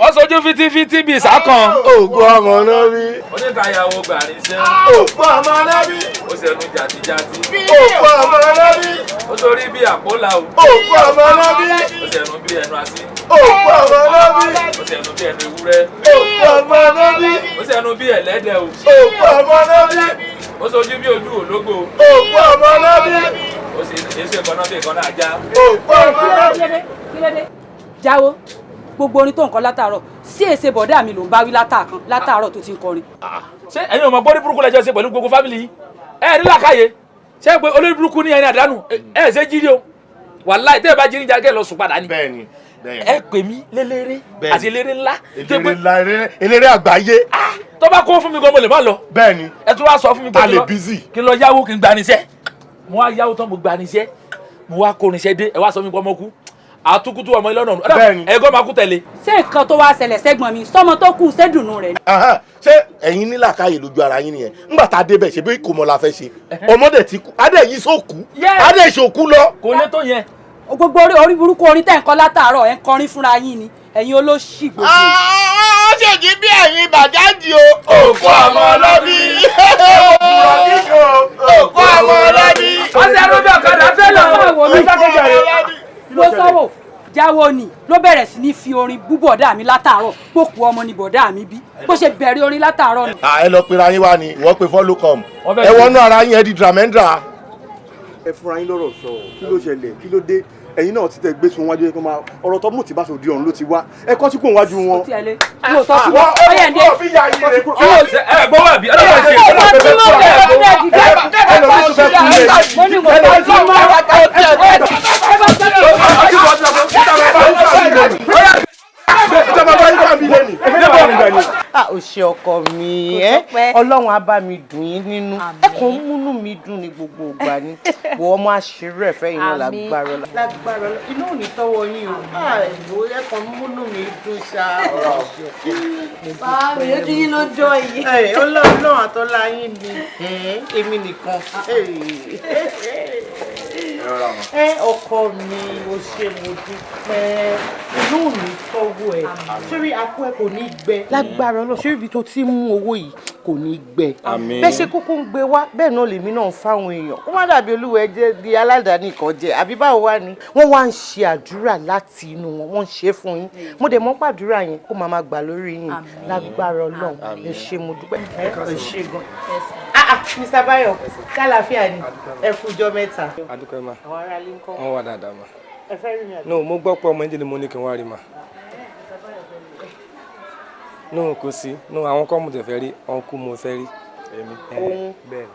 [SPEAKER 18] Wọ́n sojú fitifiti bí ìsákan.
[SPEAKER 4] Òkú ọmọ náà bí.
[SPEAKER 18] Oníkàyàwó gbàrí iṣẹ́.
[SPEAKER 4] Òkú ọmọ náà bí.
[SPEAKER 18] Ó ṣẹnu jàtijàti.
[SPEAKER 4] Òkú ọmọ náà bí.
[SPEAKER 18] Ó torí bí àpólà o.
[SPEAKER 4] Òkú ọmọ náà bí.
[SPEAKER 18] Ó ṣẹnu bí ẹnu asín.
[SPEAKER 4] Òkú ọmọ náà bí.
[SPEAKER 18] Ó ṣẹnu bí ẹnu ewúrẹ́.
[SPEAKER 4] Òkú ọmọ náà bí.
[SPEAKER 18] Ó ṣẹnu bí ẹlẹ́dẹ̀ o.
[SPEAKER 4] Òkú ọmọ náà bí.
[SPEAKER 18] Ó sojú bí ojú ológbò.
[SPEAKER 4] Òkú ọmọ náà bí.
[SPEAKER 18] Ó sì èso ìkànnà bí ìkànnà ajá.
[SPEAKER 4] Òkú ọmọ náà bí.
[SPEAKER 20] Kílódé jáwó gbogbo orin tó ń kọ látàárọ̀ sí èsè bọ̀dá mi ló ń bá wí látàárọ̀ tó ti ń kọrin.
[SPEAKER 18] Ṣé ẹ̀yin ò mọ̀ bọ́dí burúkú lẹ́jọ́ ṣe pẹ̀lú gbogbo fámìlì yìí? Ẹ ní làákàyè. Ṣé pé olórí burúkú ní ẹni àdánù? Ẹ ṣe jírí o. Wàláì tẹ́ ẹ bá jírí jágẹ́ lọ sùn padà ni.
[SPEAKER 4] Bẹ́ẹ̀ni.
[SPEAKER 18] Ẹ pè mí lélẹ́rẹ́ àti eléré ńlá.
[SPEAKER 4] Eléré ńlá eléré àgbáyé.
[SPEAKER 18] Tó bá kó fún mi gan mo lè má lọ.
[SPEAKER 4] Bẹ́ẹ̀ni.
[SPEAKER 18] Ẹ tún wá sọ fún mi
[SPEAKER 4] ta lè busy.
[SPEAKER 18] kí n lọ yáwó kí n gbaniṣẹ́. Mo wá yáwó tán mo gbaniṣẹ́. Mo wá kórinṣẹ́ dé ẹ wá sọ mi pé ọmọ kú. Àtúkútú ọmọ ilé ọ̀nà.
[SPEAKER 4] Bẹ́ẹ̀ni.
[SPEAKER 18] Ẹ̀gọ́ máa kú tẹ̀lé.
[SPEAKER 20] Ṣé nǹkan tó wá ṣẹlẹ̀ sẹ́gbọ̀n mi sọmọ tó kù ṣédùnnú rẹ̀ ni.
[SPEAKER 4] Ṣé ẹ̀yin ní làákàyè lójú ara yín nìyẹn? Ńgbà tá a débẹ̀ ṣe bí kò mọ̀ la fẹ́ ṣe. Ọmọdé ti kú. Adé yìí sókú. Adé ìṣòkú lọ.
[SPEAKER 18] Kò lè tó yẹn.
[SPEAKER 20] Gbogbo orí burúkú orin tẹ̀ ń kọ látàárọ̀ ẹ̀ ń kọrin fúnra yín ni ẹ̀yin olóṣì gbogbo.
[SPEAKER 4] Ó ṣèjì bí ẹ̀yin bàjáde o. Òkú ọmọ ọlọ́bí. Òkúrọ̀ kíkọ. Òkú ọmọ ọlọ́bí.
[SPEAKER 18] Wọ́n ṣe arúgbó ọ̀kadà tẹ́lẹ̀.
[SPEAKER 20] Mo sọ̀rọ̀ jáwọ́ ni ló bẹ̀rẹ̀ sí ní fi orin bú bọ̀dá mi látàárọ̀ pòkú ọmọ ni bọ̀dá mi bí bó ṣe bẹ̀rẹ̀ orin látàárọ̀ ni.
[SPEAKER 4] Ẹ lọ pera yín wá ni ìwọ pe follow come. Ẹ wọnú ara yín ẹ di dramendra.
[SPEAKER 19] Ẹ fúnra yín lọ́rọ̀ sọ kí ló ṣẹlẹ̀ kí ló dé ẹ̀yin náà ti tẹ gbé sun wájú ẹ̀kọ́ máa ọ̀rọ̀ tó mú ti bá sòdì ọ̀run ló ti wá ẹ kọ́ sí kò wájú wọn.
[SPEAKER 20] Mo tọ́ sí wọn ó yẹ ndé.
[SPEAKER 18] Ẹ gbọ́wọ́ àbí ọlọ́wọ́ ṣe é.
[SPEAKER 20] Mo ti mọ̀ ẹ́ mo ní mo tọ́ sí
[SPEAKER 13] ó ṣe ọkọ mi Ọlọ́run á bá mi dùn yín nínú ẹ kàn ń múnú mi dùn ní gbogbo ìgbà ni wo ọmọ àṣírí ẹ̀fẹ́ yìí náà lágbára inú ò ní tọ́wọ́ yín o ìwò ẹ kàn ń múnú mi dùn ṣá.
[SPEAKER 20] báwo yóò kí yín ló jọ yìí.
[SPEAKER 13] Ọlọ́run àtọ́lá yín ni èmi nìkan. Ọkọ mi o ṣe mo dúpẹ́ inú ò ní tọ́wọ́ ẹ̀ sórí akọ ẹ kò ní gbẹ lágbára Ọlọ́run sórí ibi tó ti mú owó yìí kò ní gbẹ bẹ́ẹ̀ ṣe kúkú ń gbé wá bẹ́ẹ̀ náà lèmi náà ń fáwọn èèyàn kó má dàbí olúwẹ̀ jẹ́ di aládàáni kan jẹ àbí báwo wá ni wọ́n wá ń ṣe àdúrà láti inú wọn wọ́n ń ṣe fún yín mo dẹ̀ mọ́ pàdúrà yẹn kó máa gbà lórí yín lágbára Ọlọ́run ẹ ṣé mo dúpẹ́ ẹ ṣé gan. Mr. Bayo kálàáfíà ni ẹ kújọ́ mẹ́ta.
[SPEAKER 14] adúpẹ́ ma
[SPEAKER 13] àwọn ará ilé ń kọ́.
[SPEAKER 14] wọ́n wà dáadáa ma.
[SPEAKER 13] ẹ fẹ́ rí mi àbí.
[SPEAKER 14] no mo gbọ́ pé ọmọ ẹ̀jẹ̀ ni mo ní kí n wá rí ma. no kò sí no àwọn kọ́ mo tẹ̀ fẹ́ rí ọ̀nkú mo fẹ́ rí. èmi
[SPEAKER 13] ohun
[SPEAKER 14] bẹ́ẹ̀.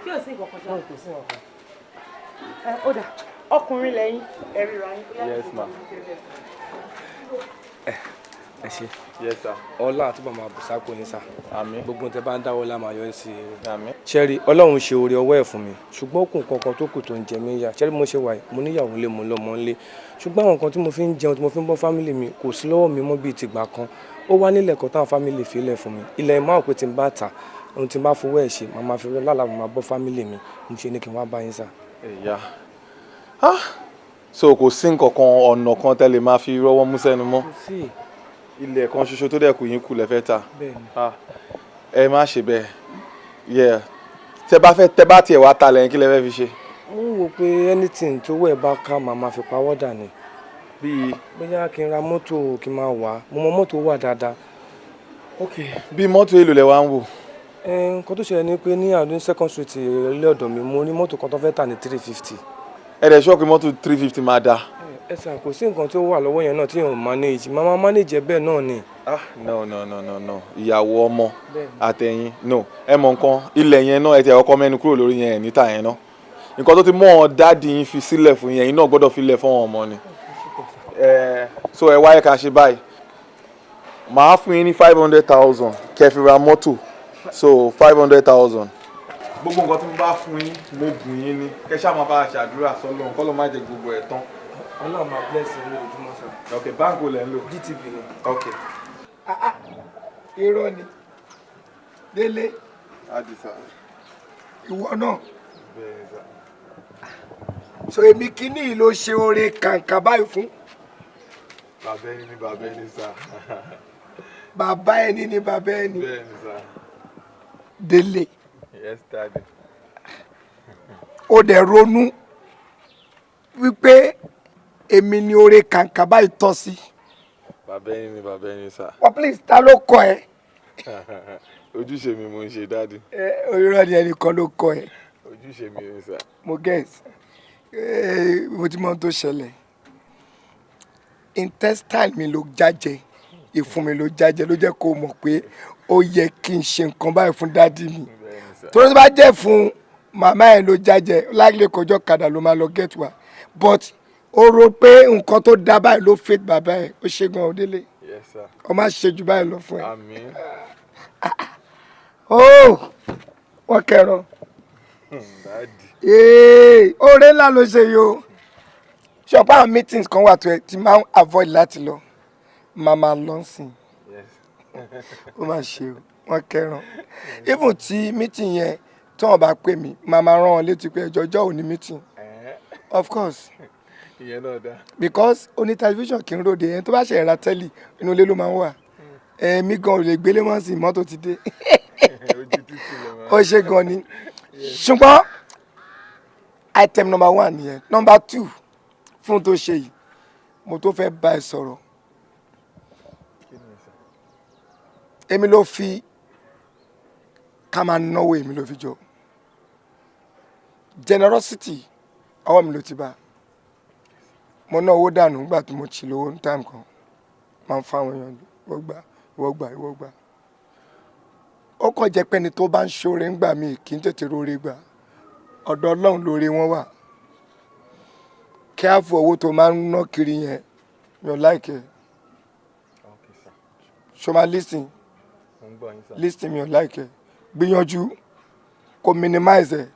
[SPEAKER 13] kí o sí ìkọ̀kan jẹ́ kò sí ọ̀kan. ó dà ọkùnrin lẹ́yìn ẹ ríra yín.
[SPEAKER 14] yes ma. ẹ ṣé.
[SPEAKER 12] Yes sir.
[SPEAKER 14] Ọlọ́run àtúbọ̀ máa bù sápò yín sà.
[SPEAKER 12] Àmín.
[SPEAKER 14] Gbogbo tẹ bá ń dáwọ́ lá máa yọ sí i.
[SPEAKER 12] Àmín.
[SPEAKER 14] Ṣẹ́rí Ọlọ́run ṣe oore ọwọ́ ẹ̀ fún mi ṣùgbọ́n ó kù kankan tó kù tó ń jẹ mí yà. Ṣẹ́rí mo ṣe wà yìí mo níyàwó lé mo lọ́mọ ńlé ṣùgbọ́n àwọn nǹkan tí mo fi ń jẹun tí mo fi ń bọ́ fámìlì mi kò sí lọ́wọ́ mi mọ́ bíi tìgbà kan. Ó wá nílẹ̀ kan táwọn fámìlì fi lẹ̀ fún mi. Ilẹ̀ máa pé tí n bá tà ohun tí n bá fowó ẹ̀ ṣe màá máa fi lálàá máa bọ́ fámìlì mi mo ṣe ní kí n wá bá yín sà.
[SPEAKER 12] Ẹ̀yà so kò sí nǹkan kan ọ̀nà kan tẹ́lẹ̀ máa fi rọ́wọ́ mú sẹ́nu mọ́. Ilẹ̀ kan ṣoṣo tó dẹ̀kù yín kù lẹ́fẹ́ ta. Ẹ má ṣe bẹ́ẹ̀ tẹ bá tiẹ̀ wá ta lẹ́yìn kí lẹ fẹ́ fi ṣe.
[SPEAKER 14] Mo ń wò pé anything tó wẹ̀ bá ká màá máa fi pawọ́ dà ní.
[SPEAKER 12] Bíi
[SPEAKER 14] bóyá kí n ra mọ́tò kí n máa wà mo mọ mọ́tò wà dáadáa.
[SPEAKER 12] Bí mọ́tò èlò lẹ wá ń wò.
[SPEAKER 14] Nǹkan tó ṣẹlẹ̀ ni pé ní àdúgbò second street ilé ọ̀dọ̀ mi mo ní mọ́tò kan tó fẹ́ tà ní 350.
[SPEAKER 12] Ẹ dẹ̀ ṣọ́ọ̀kì mọ́tò 350 máa da.
[SPEAKER 14] Ẹ sà kò sí nǹkan tó wà lọ́wọ́ yẹn náà tí yẹn ò manage máa manage bẹ́ẹ̀ náà ni.
[SPEAKER 12] No ìyàwó ọmọ àtẹ̀yìn no ẹ mọ nǹkan ilẹ̀ yẹn náà ẹ ti ọkọ mẹ́nu kúrò lórí yẹn níta yẹn náà nǹkan tó ti mọ́ dáàdì yín fi sílẹ̀ fún yẹn iná gbọ́dọ̀ fi lẹ̀ fún wọn ọmọ ni. So ẹ wáyé ká ṣe báyìí màá fún yín ní 500,000 kẹ́ fi ra mọ́tò so 500,000. Gbogbo nǹkan tí mo bá fún yín mo bùn yín ní kẹ́ ṣáà máa bá a ṣàdúrà sọ́lọ́run kọ́ ló má jẹ gbogbo ẹ̀ tán.
[SPEAKER 14] Ọlọ́run máa bless yín lójoojúmọ́ sà.
[SPEAKER 12] Ok báńkì olè ń lò.
[SPEAKER 14] GTB ni.
[SPEAKER 12] Ok.
[SPEAKER 3] Irọ́ ni Délé
[SPEAKER 12] Àdìsá.
[SPEAKER 3] Ìwọ náà so èmi kíní yìí ló ṣe oore kàǹkà báyìí fún.
[SPEAKER 12] Bàbá ẹni ni bàbá ẹni sá.
[SPEAKER 3] Bàbá ẹni ni bàbá ẹni.
[SPEAKER 12] Bẹ́ẹ̀ni sá.
[SPEAKER 3] Délé.
[SPEAKER 12] Yes daddy.
[SPEAKER 3] Ó dẹ̀ ronú wípé èmi ni oore kàǹkà báyìí tọ́ sí.
[SPEAKER 12] Bàbá ẹni ni bàbá ẹni sá.
[SPEAKER 3] Well please ta ló kọ ẹ.
[SPEAKER 12] Ojúṣe mi mo ń ṣe daddy.
[SPEAKER 3] Irọ́ ni ẹnìkan ló kọ ẹ.
[SPEAKER 12] Ojúṣe mi ni sá.
[SPEAKER 3] Mo guess mo ti mọ ohun tó ṣẹlẹ̀ intestine mi ló jájẹ ìfun mi ló jájẹ ló jẹ́ kó mọ̀ pé ó yẹ kí n ṣe nǹkan báyìí fún dádì mi torí tó bá jẹ́ fún màmá ẹ̀ ló jájẹ láìlè kọjọ́ kadà ló máa lọ get wa but ó rò pé nǹkan tó dá báyìí ló fit bàbá ẹ̀ ó ṣe gan Délé ó má ṣe jù báyìí lọ fún ẹ.
[SPEAKER 12] Àmín.
[SPEAKER 3] Wọ́n kẹrọ oore ńlá ló ṣe yìí o ṣọpá àwọn meetings kan wà tó ẹ ti máa ń avoid láti lọ màmá lọ́sìn ó máa ṣe o wọ́n kẹran even tí meeting yẹn tí wọ́n bá pè mí màmá rán wọn létí pé ẹjọ́jọ́ ò ní meeting of course
[SPEAKER 12] ìyẹn náà dá.
[SPEAKER 3] because oní television kì í ròde ẹni tó bá ṣe ra tẹ́lì inú ilé ló máa ń wà ẹ̀mí gan ò lè gbélé mọ́ sí mọ́tò ti dé ó ṣe gan ni ṣùgbọ́n item number 1 nìyẹn number 2 fún tó ṣe yìí mo tó fẹ́ bá ẹ sọ̀rọ̀ èmi ló fi ká máa náwó èmi ló fi jọ generosity ọwọ́ mi ló ti bá mo ná owó dànù nígbà tí mo ti lówó ní time kan máa ń fáwọn èèyàn ìwọ gbà ó kàn jẹ́ pé ẹni tó bá ń ṣoore ńgbà míì kì í tètè róore gbà ọ̀dọ̀ Ọlọ́run lóore wọn wà kí á fọ owó tó máa ń ná kiri yẹn mi ò láìkẹ́ ṣo máa listen mi ò láìkẹ́ gbìyànjú kò minimize ẹ̀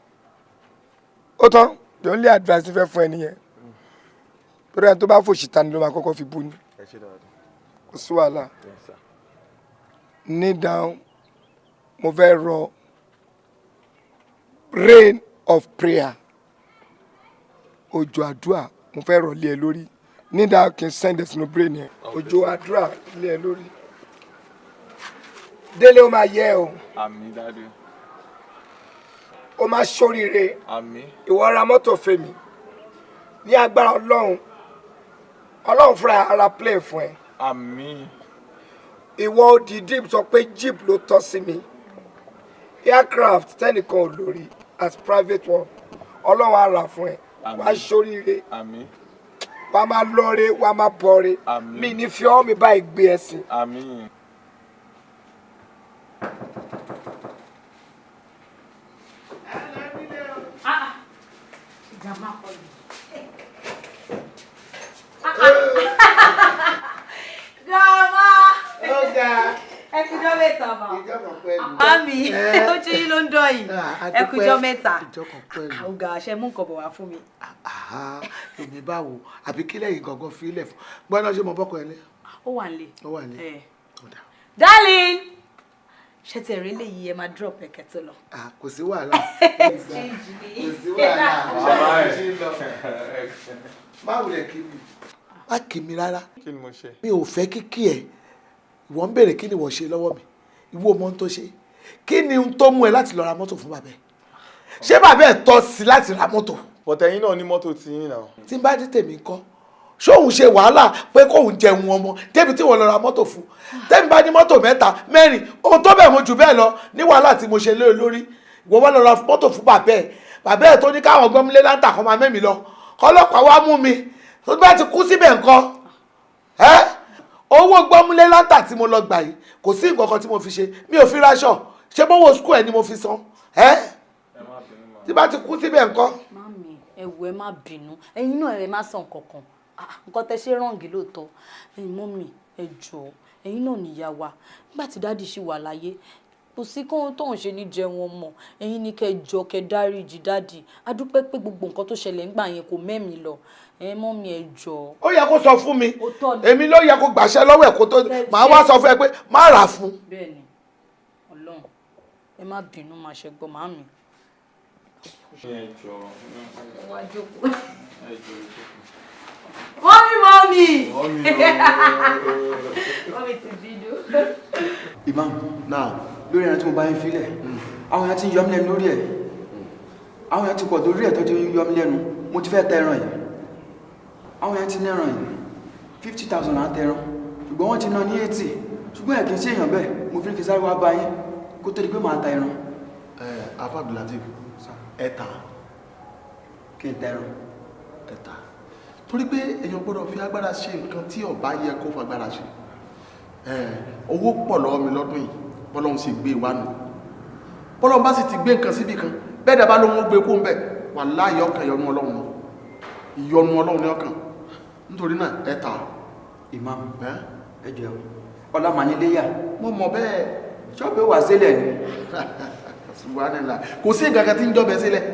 [SPEAKER 3] ó tán the only advice fẹ́ fún ẹ nìyẹn torí ẹni tó bá fòṣì ta ni ló máa kọ́kọ́ fi bú ni kò sí wàhálà kneel down mo fẹ́ rọ rain of prayer òjò àdúrà mo fẹ́ rọ̀ lé ẹ lórí nídà kí n send sínú brain yẹn òjò àdúrà lé ẹ lórí Délé ó máa yẹ o
[SPEAKER 12] àmín dáadé
[SPEAKER 3] ó máa ṣoríire
[SPEAKER 12] àmín
[SPEAKER 3] ìwọ ra mọ́tò fèmí ní agbára Ọlọ́run fúnra ara play fún ẹ
[SPEAKER 12] àmín
[SPEAKER 3] ìwọ òdìdí sọ pé jeep ló tọ́ sí mi aircraft tẹ́nìkan ò lórí as private one Ọlọ́run á rà fún ẹ wàá ṣoríire wàá máa lọ́re wàá máa bọ̀re mi ní fi ọ́ mi báyìí gbé ẹ sí.
[SPEAKER 12] àmín.
[SPEAKER 2] Grandma!
[SPEAKER 20] Mami, ojú yín ló ń dán yìí. Ẹ kújọ́ mẹ́ta. Ọ̀gá àṣẹ mú nǹkan bọ̀ wá fún mi.
[SPEAKER 1] Èmi báwo àbí kílẹ̀ yìí gangan fi ilẹ̀ fún gbọ́dọ̀ ṣe mọ bọ́kọ ẹ lé.
[SPEAKER 20] Ó wà nílé.
[SPEAKER 1] Ó wà nílé.
[SPEAKER 20] Darling, ṣé ti ẹ̀rí lè yí ẹ máa drop ẹ̀kẹ́ tó lọ?
[SPEAKER 1] Kò sí wàhálà. Kò sí wàhálà. Má wulẹ̀ kí mi. Má kí mi rárá.
[SPEAKER 12] Kí ni mo ṣe?
[SPEAKER 1] Mi ò fẹ́ kíkí ẹ̀. Ìwọ ń béèrè kí ni wọ́n ṣe lọ́wọ́ mi. Ìwọ mọ ohun tó ṣe. Kí ni ohun tó mú ẹ láti lọ ra mọ́tò fún bàbá ẹ? Ṣé bàbá ẹ tọ́ sí láti ra mọ́tò?
[SPEAKER 12] Bọ̀tẹ̀yìn náà ní mọ́tò tí yín náà.
[SPEAKER 1] Tí n bá dé tèmi kọ́. Ṣóhun ṣe wàhálà pé kóhun jẹun ọmọ débi tí wọ́n lọ ra mọ́tò fún. Tẹ́mi bá ní mọ́tò 3, 4 ohun tó bẹ̀ mo jù bẹ́ẹ̀ lọ ní wàhálà tí mo ṣe lé lórí. Ìwọ wá lọ ra mọ́tò fún bàbá ẹ̀. Bàbá ẹ̀ tó ní káwọn gbọ́mílé láńtà kan máa mẹ́mi lọ. Kọ́lọ́pàá wá mú mi. Tó bá ti kú síbẹ̀ nǹkan. Owó gbọ́mílé láńtà tí mo lọ gbà yìí kò sí nǹkan kan tí mo fi ṣe. Mi ò fi raṣọ. Ṣé bówó skul ẹ̀ ni mo fi san? Tí bá ti kú síbẹ̀ nǹkan.
[SPEAKER 6] Mami, ẹ wò ẹ má bínú. Ẹ̀yin náà ẹ má sàn kankan. Nǹkan tẹ́ ṣe ràǹgì lóòótọ́. Ẹ̀yin mọ́mì ẹ jọ̀ọ́ ẹ̀yin náà níyà wa nígbà tí dáàdì ṣì wà láyé kò sí kóhun tóun ṣe ní jẹun ọmọ ẹ̀yin ní kẹ́ jọ kẹ́ dáríjì dáàdì a dúpẹ́ pé gbogbo nǹkan tó ṣẹlẹ̀ ńgbà yẹn kò mẹ́mi lọ ẹ̀yin mọ́mì ẹ jọ̀ọ́.
[SPEAKER 1] Ó yẹ kó sọ fún mi èmi ló yẹ kó gbàṣẹ lọ́wọ́ ẹ̀ kó tó màá wá sọ fún ẹ pé má rà fún.
[SPEAKER 6] Bẹ́ẹ̀ni Ọlọ́run ẹ má bínú máa ṣe gbọ́ màmí.
[SPEAKER 12] Ẹ jọ̀ọ́.
[SPEAKER 6] Wá jókòó. Mọ́mí. Mọ́mí ti bínú.
[SPEAKER 23] Imam, náà lórí ẹran tí mo bá yín filẹ̀, àwọn èèyàn ti ń yọ mí lẹ́nu lórí ẹ̀. Àwọn èèyàn ti pọ̀ lórí ẹ̀ tó ti ń yọ mí lẹ́nu. Mo ti fẹ́ tẹ ẹran yìí. Àwọn èèyàn ti ní ẹran yìí. 50,000 á tẹ ẹran. Ṣùgbọ́n wọ́n ti ná ní 80. Ṣùgbọ́n ẹ̀ kì í ṣe èèyàn bẹ́ẹ̀. Mo fi kí sáré wá bá yín kó tó di pé màá ta ẹran.
[SPEAKER 19] Afa Abdulateef, ẹ tà.
[SPEAKER 23] Kí n tẹ ẹran.
[SPEAKER 19] Ẹ tà. Torí pé èèyàn gbọ́dọ̀ fi agbára ṣe nǹkan tí ó bá yẹ kó fagbára ṣe. Owó pọ̀ lọ́wọ́ mi lọ́dún yìí bọ́lọ́hun sì gbé wa nù. Bọ́lọ́hun bá sì ti gbé nǹkan síbì kan bẹ́ẹ̀ dàbá ló ń gbé kó ń bẹ̀ wàláhì ọkàn ìyọnu Ọlọ́run ni ìyọnu Ọlọ́run ní ọkàn nítorí náà ẹ tà.
[SPEAKER 23] Imam ẹ jẹ́ ọlá màá ní léyà.
[SPEAKER 19] Mo mọ̀ bẹ́ẹ̀.
[SPEAKER 23] Ṣọ́ọ̀bù wà sílẹ̀ ni.
[SPEAKER 19] Subhanallah kò sí nǹkan kan tí ń jọ́bẹ̀ sílẹ̀.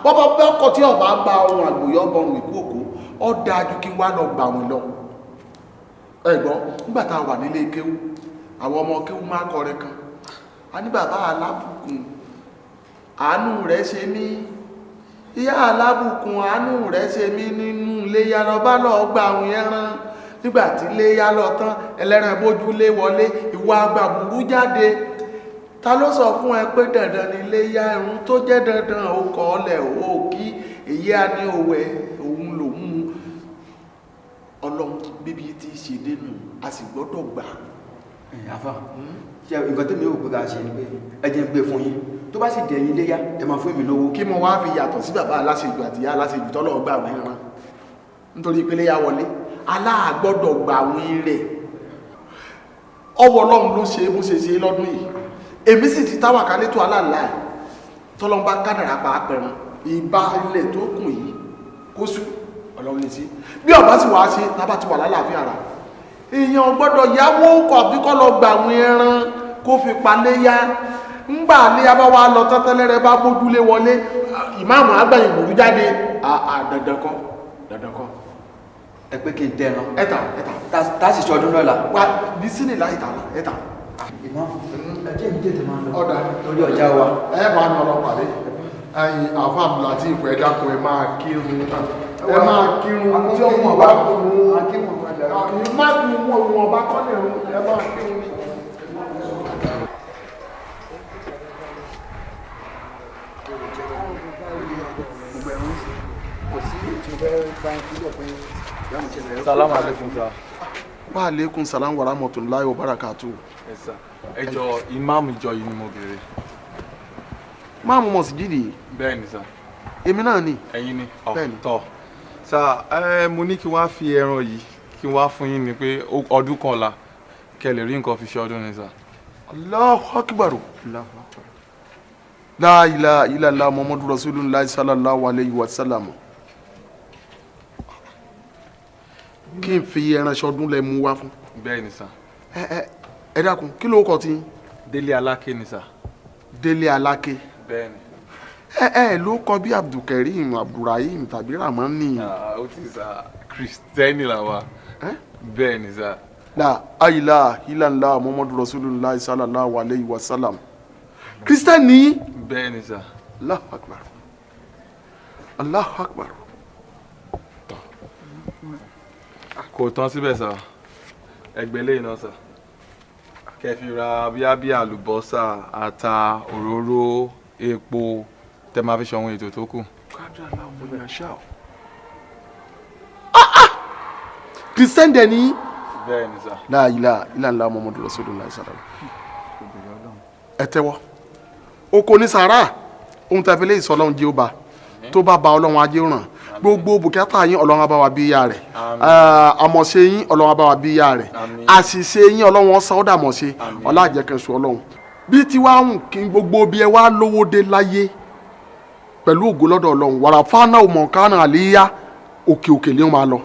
[SPEAKER 19] Bọ́bá ọkọ̀ tí ọba gba ohun àgbòyọ́ bọrùn ìkú òkú ọ dájú kí wá lọ gbà wọn lọ. Ẹ̀gbọ́n nígbà tá a wà nílé kéwú àwọn ọmọ kéwú máa kọrin kan a ní bàbá alábùkún àánú rẹ̀ ṣe mí ìyá alábùkún àánú rẹ̀ ṣe mí nínú iléyá lọ bá lọ gbà àwọn ẹran nígbà tí iléyá lọ tán ẹlẹ́ran bójúlé wọlé ìwà àgbà burú jáde. Ta ló sọ fún ẹ pé dandan ni iléyá irun tó jẹ́ dandan ó kọ́ ọlẹ̀ ó kí èyí á ní òwe òun lòun Ọlọ́run bíbí tí ṣe dénú a sì gbọ́dọ̀ gbà.
[SPEAKER 23] Àfà ṣe nǹkan tí mi ò gbé ga ṣe ni pé ẹ jẹ́ ń gbé fún yín tó bá sì dẹ̀ yín léyá ẹ máa fún mi lówó.
[SPEAKER 19] Kí mo wá fi yàtọ̀ sí bàbá aláṣejù àti ìyá aláṣejù tọ́lọ̀ gbà wọ́n ìran nítorí pé léyá wọlé aláàgbọ́dọ̀ gbà wọ́n rẹ̀ ọwọ́ Ọlọ́run ló ṣe bó ṣe ṣe lọ́dún yìí èmi sì ti táwà ká létò aláàlá ẹ̀ tọ́lọ́n bá kádàrá pa apẹ̀rán ìbá ilẹ̀ tó kùn yìí kó sú Ọlọ́run lè sí bí ọba sì wá ṣe tábà ti wà lálàáfíà rà èèyàn gbọ́dọ̀ yáwó kọ̀ bí kọ́ lọ gbà àwọn ẹran kó fi paléyá ńgbà léyá bá wá lọ tọ́tẹ́lẹ́rẹ́ bá bójúlé wọlé ìmáàmù àgbàyìn gbòdú jáde dandan kọ́
[SPEAKER 23] ẹ pé kí n tẹran
[SPEAKER 19] ẹ̀ta
[SPEAKER 23] tá a sì sọ ọdún lọ́la.
[SPEAKER 19] wà bí sílẹ̀ láì tààlà ẹ̀ta.
[SPEAKER 23] Ìmọ̀ ẹjẹ́ mi tètè máa lọ.
[SPEAKER 19] Ọ̀dà
[SPEAKER 23] lórí ọjà wa.
[SPEAKER 19] Ẹ máa ń lọ pàdé. Ẹyin Àfà Abdulateef ẹ dákun ẹ máa kírun. Ẹ máa kírun tí ọmọ bá kírun. Má kírun ohun ọba kọ́lẹ̀ ọ̀hún. Ẹ máa kírun.
[SPEAKER 12] Salaam alaikum sa.
[SPEAKER 19] Wa alaikum salam wa rahmatullahi wa barakatuh.
[SPEAKER 12] Ẹ jọ̀ọ́ ìmáàmù ìjọ yìí ni mo béèrè.
[SPEAKER 19] Máàmù mọ̀síjídì.
[SPEAKER 12] Bẹ́ẹ̀ni sà.
[SPEAKER 19] Èmi náà ni.
[SPEAKER 12] Ẹ̀yin ni. Tọ́ sà mo ní kí wá fi ẹran yìí kí wá fún yín ni pé ọdún kan la kẹ́ lè rí nǹkan fi ṣe ọdún ni sà.
[SPEAKER 19] Allahu akbar. La ilaha illallah Muhammadu Rasulullah sallallahu alayhi wa sallam. Kí n fi ẹran ṣọdún lẹ mú wá fún.
[SPEAKER 12] Bẹ́ẹ̀ni sà.
[SPEAKER 19] Ẹ dákun kí ló kọ tí.
[SPEAKER 12] Délé Aláké ni sà.
[SPEAKER 19] Délé Aláké.
[SPEAKER 12] Bẹ́ẹ̀ni.
[SPEAKER 19] Ló kọ bí Abdulkareem Abdulrahim tàbí Ramani.
[SPEAKER 12] Ó ti sà Kristẹni là wa. Bẹ́ẹ̀ni sà.
[SPEAKER 19] La ayila ilànlá Muhammadu Rasulullah sallallahu alayhi wa sallam. Kristẹni.
[SPEAKER 12] Bẹ́ẹ̀ni sà.
[SPEAKER 19] Allahu Akbar. Allahu Akbar.
[SPEAKER 12] Kò tán síbẹ̀ sà. Ẹgbẹ́ lẹ́yìn náà sà. Kẹ́ fi ra bí àlùbọ́sà, ata, òróró, epo tẹ́ máa fi ṣọ̀wọ́n ètò tó kù.
[SPEAKER 19] Kristẹni dẹ̀ ni.
[SPEAKER 12] Bẹ́ẹ̀ni sà.
[SPEAKER 19] La ilaha illallah Muhammadu Rasulullah sallallahu. Ẹ tẹ́wọ́. Oko ní sàrà ohun tẹ́ fi lé ìsọlọ́run jẹ́ ó ba tó bá ba Ọlọ́run ajé ràn gbogbo bùkátà yín Ọlọ́run á bá wa bí ìyá rẹ̀ àmọ̀ṣe yín Ọlọ́run á bá wa bí ìyá rẹ̀ àṣìṣe yín Ọlọ́run ó san ó dàmọ̀ṣe ọlá àjẹkẹsù Ọlọ́run bí tí wàá hùn kí gbogbo bí ẹ wá lówó dé láyé pẹ̀lú ògo lọ́dọ̀ Ọlọ́run wàrà fáánà òmọ̀kánà àlíyá òkè òkè lé wọn máa lọ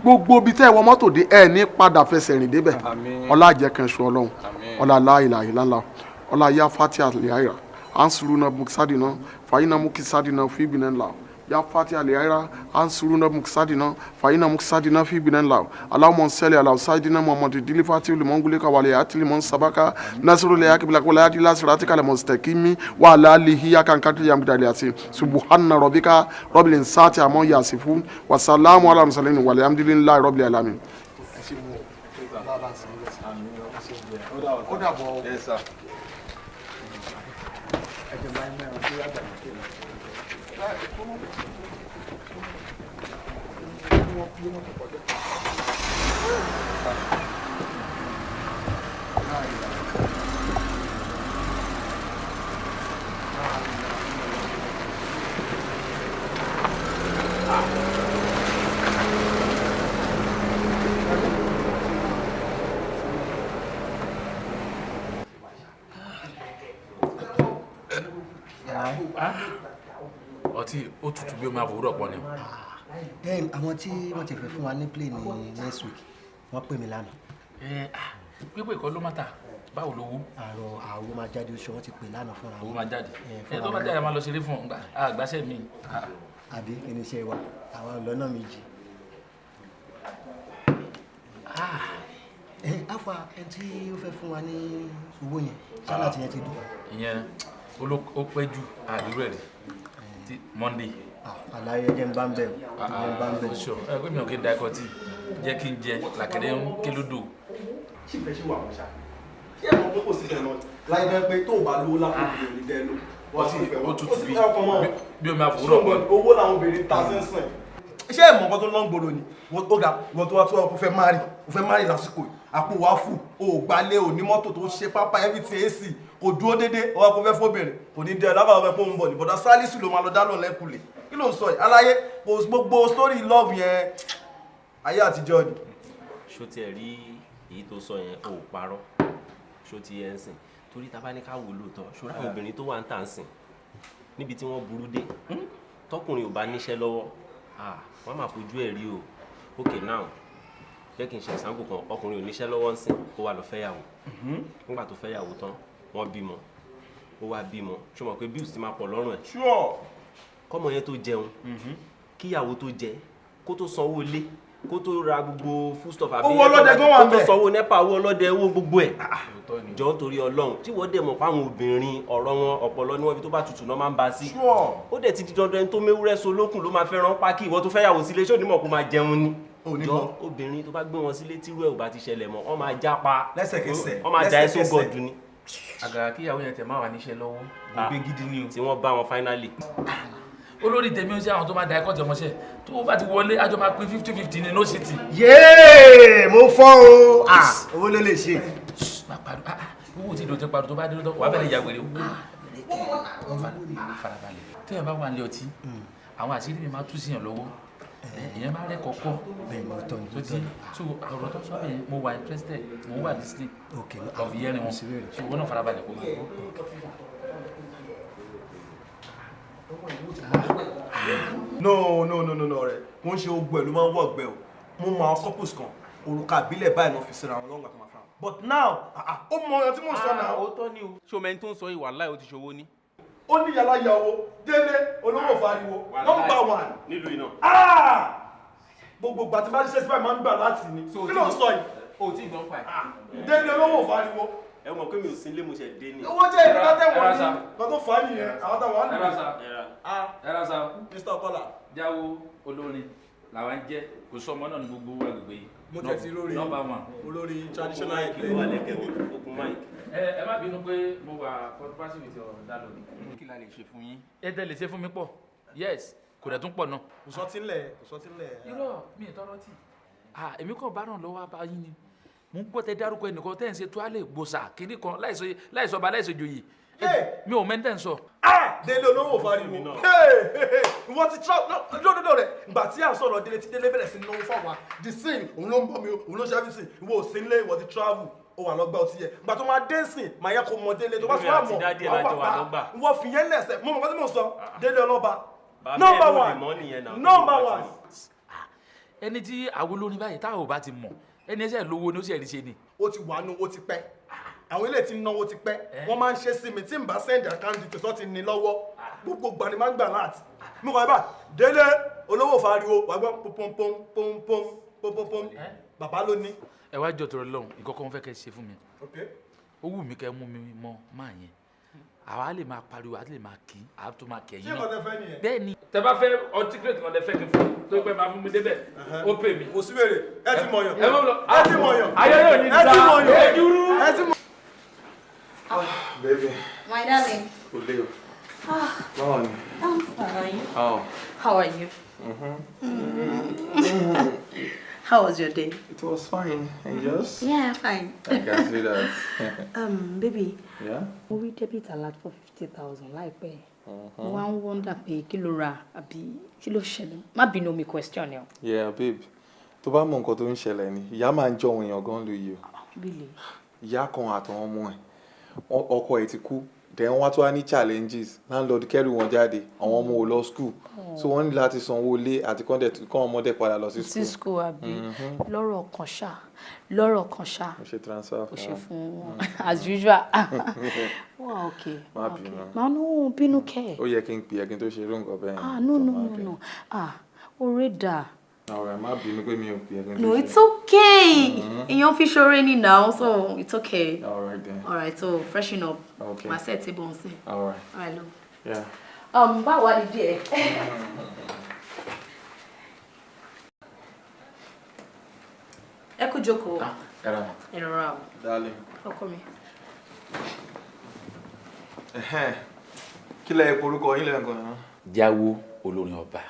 [SPEAKER 19] gbogbo bí tẹ́ ẹ wọ mọ́tò dé ẹ ní padà fẹsẹ̀ rìn débẹ̀ ọlá àjẹkẹsù Ọlọ́run ọlá láìláì lánlá ọlá yá fatia lẹ́yà ansuruna muksadina fàyínà muksadina fíbinẹ́ńlá ya fatia lẹ́yà ansuruna muksadina fàyínà muksadina fíbinẹ́ńlá aláwọ̀ sẹ́lẹ̀ aláwọ̀ sáyidina muhammadu dilifati olùmọ̀ngulẹ̀ wàlẹ̀ àtìlímọ̀ sabaka nasiru lẹ́yà kibila wàlẹ̀ àdìlá sirati kalẹ̀ mọ̀sítẹ́kìmí wàhálà lihiya kankati yamudali àti subuhana rọ̀bíkà rọ̀bìlẹ̀ nsàtì àmọ́ yasifu wasalamu alamusalini wàlẹ̀ amdulilayi rọ̀bìlẹ̀ alamin.
[SPEAKER 18] Ọtí ó tutù bí ó máa fòwúrọ̀ pọ̀ ni.
[SPEAKER 7] Àwọn tí wọ́n ti fẹ́ fún wa ní play ní next week wọ́n pè mí lánàá.
[SPEAKER 18] Pípé ìkọ́ ló má ta báwo lówó.
[SPEAKER 7] Àwo máa jáde oṣù wọn ti pè lánàá fúnra wọn.
[SPEAKER 18] Owó máa jáde. Tó bá jáde máa lọ ṣeré fún ọgbà àgbàṣẹ́ mi.
[SPEAKER 7] Àbí kí ni iṣẹ́ wa àwọn ọlọ́nà méjì. Afa ẹni tí ó fẹ́ fún wa ní owó yẹn ṣáná ti yẹn ti dùn.
[SPEAKER 18] Ìyẹn ó pẹ́ jù àdúró ẹ̀ ti Monday.
[SPEAKER 7] Àlàyé jẹ́ ń bá ń bẹ̀
[SPEAKER 18] ẹ pé mi ò kí n da ẹkọ tí jẹ́ kí n jẹ làkẹ́dẹ́ ń ké lódò.
[SPEAKER 19] Ṣé ìfẹ́ ṣe wà wọ́n ṣá? Ṣé ẹ̀mọ́ pé kò sí ìfẹ́ náà? Láyé bẹ́ẹ̀ pé tó o bá lówó lápò ìrìn òní dẹ́nu. Wọ́n sì fẹ́ wọ́n. Ó ti fẹ́ ọkọ̀ mọ́.
[SPEAKER 18] Bí omi àfòwúrọ̀ pọ̀.
[SPEAKER 19] Owó làwọn obìnrin ta sẹ́sìn. Ṣé ẹ̀mọ́ nǹkan tó lọ́n gbòòrò ni? Ó ga ìwọ̀n tó wá tó wá fẹ́ márì lásìkò yìí. Àpò wá fù, o gbalẹ̀ o ní mọ́tò tó ṣe pápá everything AC kò dúró dédé ọwọ́ kò fẹ́ fóbìnrin kò ní dẹ́ lábàá ọmọ ẹ̀pọ̀ ń bọ̀ ní bọ̀dá Sálísù ló máa lọ dálọ̀ lẹ́kùlé kí ló ń sọ yìí aláyé gbogbo story love yẹn ayé àtijọ́ ni.
[SPEAKER 17] Ṣó tiẹ̀ rí èyí tó sọ yẹn ò parọ́ ṣó ti yẹn ń sìn torí tá bá ní ká wò lóòótọ́ ṣọ́ra obìnrin tó wà ń tà ń sìn níbi tí wọ́n burú dé tọkùnrin ò bá níṣẹ́ lọ́wọ́ wọ́n máa fojú ẹ̀ rí o okay now jẹ́ kí n ṣe ìsàngò kan ọkùnrin ò níṣẹ́ lọ́wọ́ ń sìn ó wà lọ fẹ́yàwó nígbà tó fẹ́yàwó tán wọ́n bímọ ó wá bímọ ṣó mọ̀ pé bills ti máa pọ̀ lọ́rùn ẹ̀ kọ́mọ yẹn tó jẹun kíyàwó tó jẹ kó tó sanwó ilé kó tó ra gbogbo foodstuff àbí
[SPEAKER 19] owó ọlọ́dẹ gan wà
[SPEAKER 17] bẹ́ẹ̀ kó tó sanwó nẹ́pà owó ọlọ́dẹ owó gbogbo ẹ̀ jọ nítorí Ọlọ́run tí wọ́n dẹ̀ mọ̀ páwọn obìnrin ọ̀rọ̀ wọn ọ̀pọ̀lọ ní wọ́n fi tó bá tutù náà máa ń ba sí ó dẹ̀ ti di dandan ẹni tó méwúrẹ́ so lókùn ló máa fẹ́ràn pákí ìwọ tó fẹ́yàwó sílé ṣé onímọ̀ kó máa jẹun ni jọ obìnrin tó bá gbé wọn sílé tírú ẹ̀ ò bá ti ṣẹlẹ̀ mọ́ wọ́n máa jápa
[SPEAKER 19] lẹ́sẹ̀kẹsẹ̀
[SPEAKER 17] wọ́n máa já ẹsẹ̀ gọ̀dù ni.
[SPEAKER 18] Àgàrà kíyàwó yẹn tẹ̀ máa wà níṣẹ́ lọ́wọ́ gbé gidi ni o.
[SPEAKER 17] Tí wọ́n bá wọn finally.
[SPEAKER 18] Olórí tèmi ó ṣe àwọn tó máa da ẹ̀kọ́ tẹ̀ ọmọṣẹ́ tó bá ti wọlé àjọ máa pín 50-50 ní no city.
[SPEAKER 7] Yéé mo fọ́ o owó ló lè ṣe.
[SPEAKER 18] Owó tí ìdòtí parọ́ tó bá dé lọ́tọ̀ wà á fẹ́ lè ya wèrè farabalẹ̀. Téèyàn bá wà ní ọtí àwọn àṣírí mi máa tú síyàn lọ́wọ́ èèyàn máa rẹ́ kọ́kọ́ tó ti so ọ̀rọ̀ tó sọ bẹ́ẹ̀ mo wà interested mo wà listening of hearing wọn so wọn náà farabalẹ̀ kó máa gbọ́.
[SPEAKER 19] no rẹ kò ń ṣe ogun ẹ ló máa ń wọ ọgbẹ o mo mọ àwọn couples kan òrùka àbílẹ̀ báyìí ló fi síra wọn lọ́nà tó máa fà wọn. but now ó mọ ọyàn tí mò ń sọ náà.
[SPEAKER 18] òótọ́ ni o ṣé o mẹ́ni tó ń sọ yìí wàláhì ó ti ṣòwò ni.
[SPEAKER 19] ó ní yàrá ìyàwó Délé olówó fariwo number 1
[SPEAKER 17] nílùú iná.
[SPEAKER 19] gbogbo ìgbà tí bá ṣiṣẹ́ síbẹ̀ máa ń gbà láti ní kí ló ń sọ yìí.
[SPEAKER 18] o tí gbọ́n pa ẹ̀.
[SPEAKER 19] Délé olówó fariwo.
[SPEAKER 17] ẹ mọ̀ pé mi ò sí ilé mo ṣe dé ni.
[SPEAKER 19] owó jẹ́ ìlú látẹ̀wọ̀n ní kan tó fà á nìyẹn àwọn táwọn á nìyẹn.
[SPEAKER 18] ẹ̀rọ sa
[SPEAKER 19] Mr. Ọkọlá.
[SPEAKER 18] jáwó olórin làwa ń jẹ́ kò sọ ọmọ náà ní gbogbo agbègbè yìí.
[SPEAKER 19] mo tẹ̀ sí lórí olórí traditional
[SPEAKER 17] ẹgbẹ́.
[SPEAKER 18] ẹ má bínú pé mo wà controversy with your dalo ni. kí la lè ṣe fún yín. ẹ tẹ lè ṣe fún mi pọ̀ yes kò dẹ̀ tún pọ̀ náà.
[SPEAKER 19] kò sọ tí ń lẹ̀.
[SPEAKER 18] irọ́ mi ì tọrọ tì. èmi kàn bá ràn lọ́wọ́ bá yín ni mo ń gbọ́ tẹ dárúkọ ẹnìkan tẹ́ ń ṣe tó àlè gbòòsà kínní kan láìsọba láìsọjòyè mi ò mẹ́ntẹ́ ń sọ.
[SPEAKER 19] Délé olówó fariwo ìwọ ti lódodo rẹ ìgbà tí à ń sọ̀rọ̀ Délé tí Délé bẹ̀rẹ̀ sí náwó fáwa the same òun ló ń bọ̀ mi òun ló ń ṣe everything ìwọ ò sí nílé ìwọ ti travel ó wà lọ́gbà ọtí yẹ ìgbà tó máa dé sìn máa yẹ kó mọ Délé tó bá sọ àmọ́ àwọn àpá ìwọ fìyẹn lẹ̀sẹ̀ mo mọ̀ kọ́ tí mo sọ Délé ọlọ́ba number 1.
[SPEAKER 18] ẹni tí àwọn olórin báyìí táwọn ò bá ti mọ̀ ẹni ẹsẹ̀ lówó ni ó sì ẹ̀rí ṣe ni.
[SPEAKER 19] ó ti wà nù ó ti pẹ́ àwọn ilé tí ń náwó ti pẹ́ wọ́n máa ń ṣe sí mi tí n bá send account details wọ́n ti ní lọ́wọ́ gbogbo gbà ni máa ń gbà láti mú kọ́ ẹ bá Délé olówó fariwo wà gbọ́ pom bàbá ló ní.
[SPEAKER 18] ẹ wá jọ tọrọ lọhùn nǹkan kan fẹ́ kẹ́ ṣe fún mi ó wù mí kẹ́ mú mi mọ máa yẹn àwa lè máa pariwo àti lè máa kí àá tó máa kẹ̀yìn náà.
[SPEAKER 19] ṣé ìkọ̀tẹ́ fẹ́ nìyẹn.
[SPEAKER 18] bẹ́ẹ̀ ni tẹ bá fẹ́ ọtí kírètì kan lẹ fẹ́ kí n fún tó pẹ́ máa fún mi débẹ̀ ó pè mí.
[SPEAKER 19] kò sí wèrè ẹ ti mọ̀yàn
[SPEAKER 18] ẹ
[SPEAKER 19] ti mọ̀yàn
[SPEAKER 18] ayẹyẹ ò ní
[SPEAKER 19] ẹ ti mọ̀yàn
[SPEAKER 18] ẹ dúró.
[SPEAKER 19] ẹ ti mọ̀yàn.
[SPEAKER 12] Baby.
[SPEAKER 20] My darling.
[SPEAKER 12] Oleo. How are you?
[SPEAKER 20] I'm fine.
[SPEAKER 12] How
[SPEAKER 20] are you? How was your day?
[SPEAKER 12] It was fine. And yours?
[SPEAKER 20] Yeah, fine.
[SPEAKER 12] I can see that.
[SPEAKER 20] Baby.
[SPEAKER 12] Yeah?
[SPEAKER 20] Mo rí debit alert for 50,000 láìpẹ́. Mo wá ń wonder pé kí ló ra àbí kí ló ṣẹlẹ̀. Má bínú mi question ẹ.
[SPEAKER 12] Yeah, babe. Tó bá mọ nǹkan tó ń ṣẹlẹ̀ ni, ìyá máa ń jọ àwọn èèyàn gan lóye o.
[SPEAKER 20] Really?
[SPEAKER 12] Ìyá kan àtàwọn ọmọ ẹ̀. Ọkọ ẹ̀ ti kú. Then wọ́n tún wá ní challenges. Landlord kẹ́rù wọn jáde. Àwọn ọmọ ò lọ school. So wọ́n ní láti sanwó ilé àti kọ́ ọmọdé padà lọ sí school.
[SPEAKER 20] Sí school àbí lọ́rọ̀ kan ṣá.
[SPEAKER 12] Mo ṣe transfer fún wọn.
[SPEAKER 20] Mo ṣe fún wọn as usual. Wow, okay.
[SPEAKER 12] Má bínú.
[SPEAKER 20] Má no bínú kẹ́.
[SPEAKER 12] Ó yẹ kí n pè é kí n tó ṣe irú nǹkan bẹ́ẹ̀.
[SPEAKER 20] No. Oore dà.
[SPEAKER 12] Alright, má bínú pé mi ò pè é kí n tó ṣe.
[SPEAKER 20] No, it's okay. Èèyàn fi ṣoore ni now, so it's okay.
[SPEAKER 12] Alright then.
[SPEAKER 20] Alright, so freshen up.
[SPEAKER 12] Okay.
[SPEAKER 20] My set table on sin.
[SPEAKER 12] Alright.
[SPEAKER 20] Alright, love.
[SPEAKER 12] Yeah.
[SPEAKER 20] Báwo ni díẹ̀? Ẹ kú jókòó. Ẹ rọra o.
[SPEAKER 12] Darling.
[SPEAKER 20] Ọkọ mi.
[SPEAKER 12] Kí lẹ orúkọ yín lẹ́ẹ̀kan náà?
[SPEAKER 18] Jáwó olórin ọba.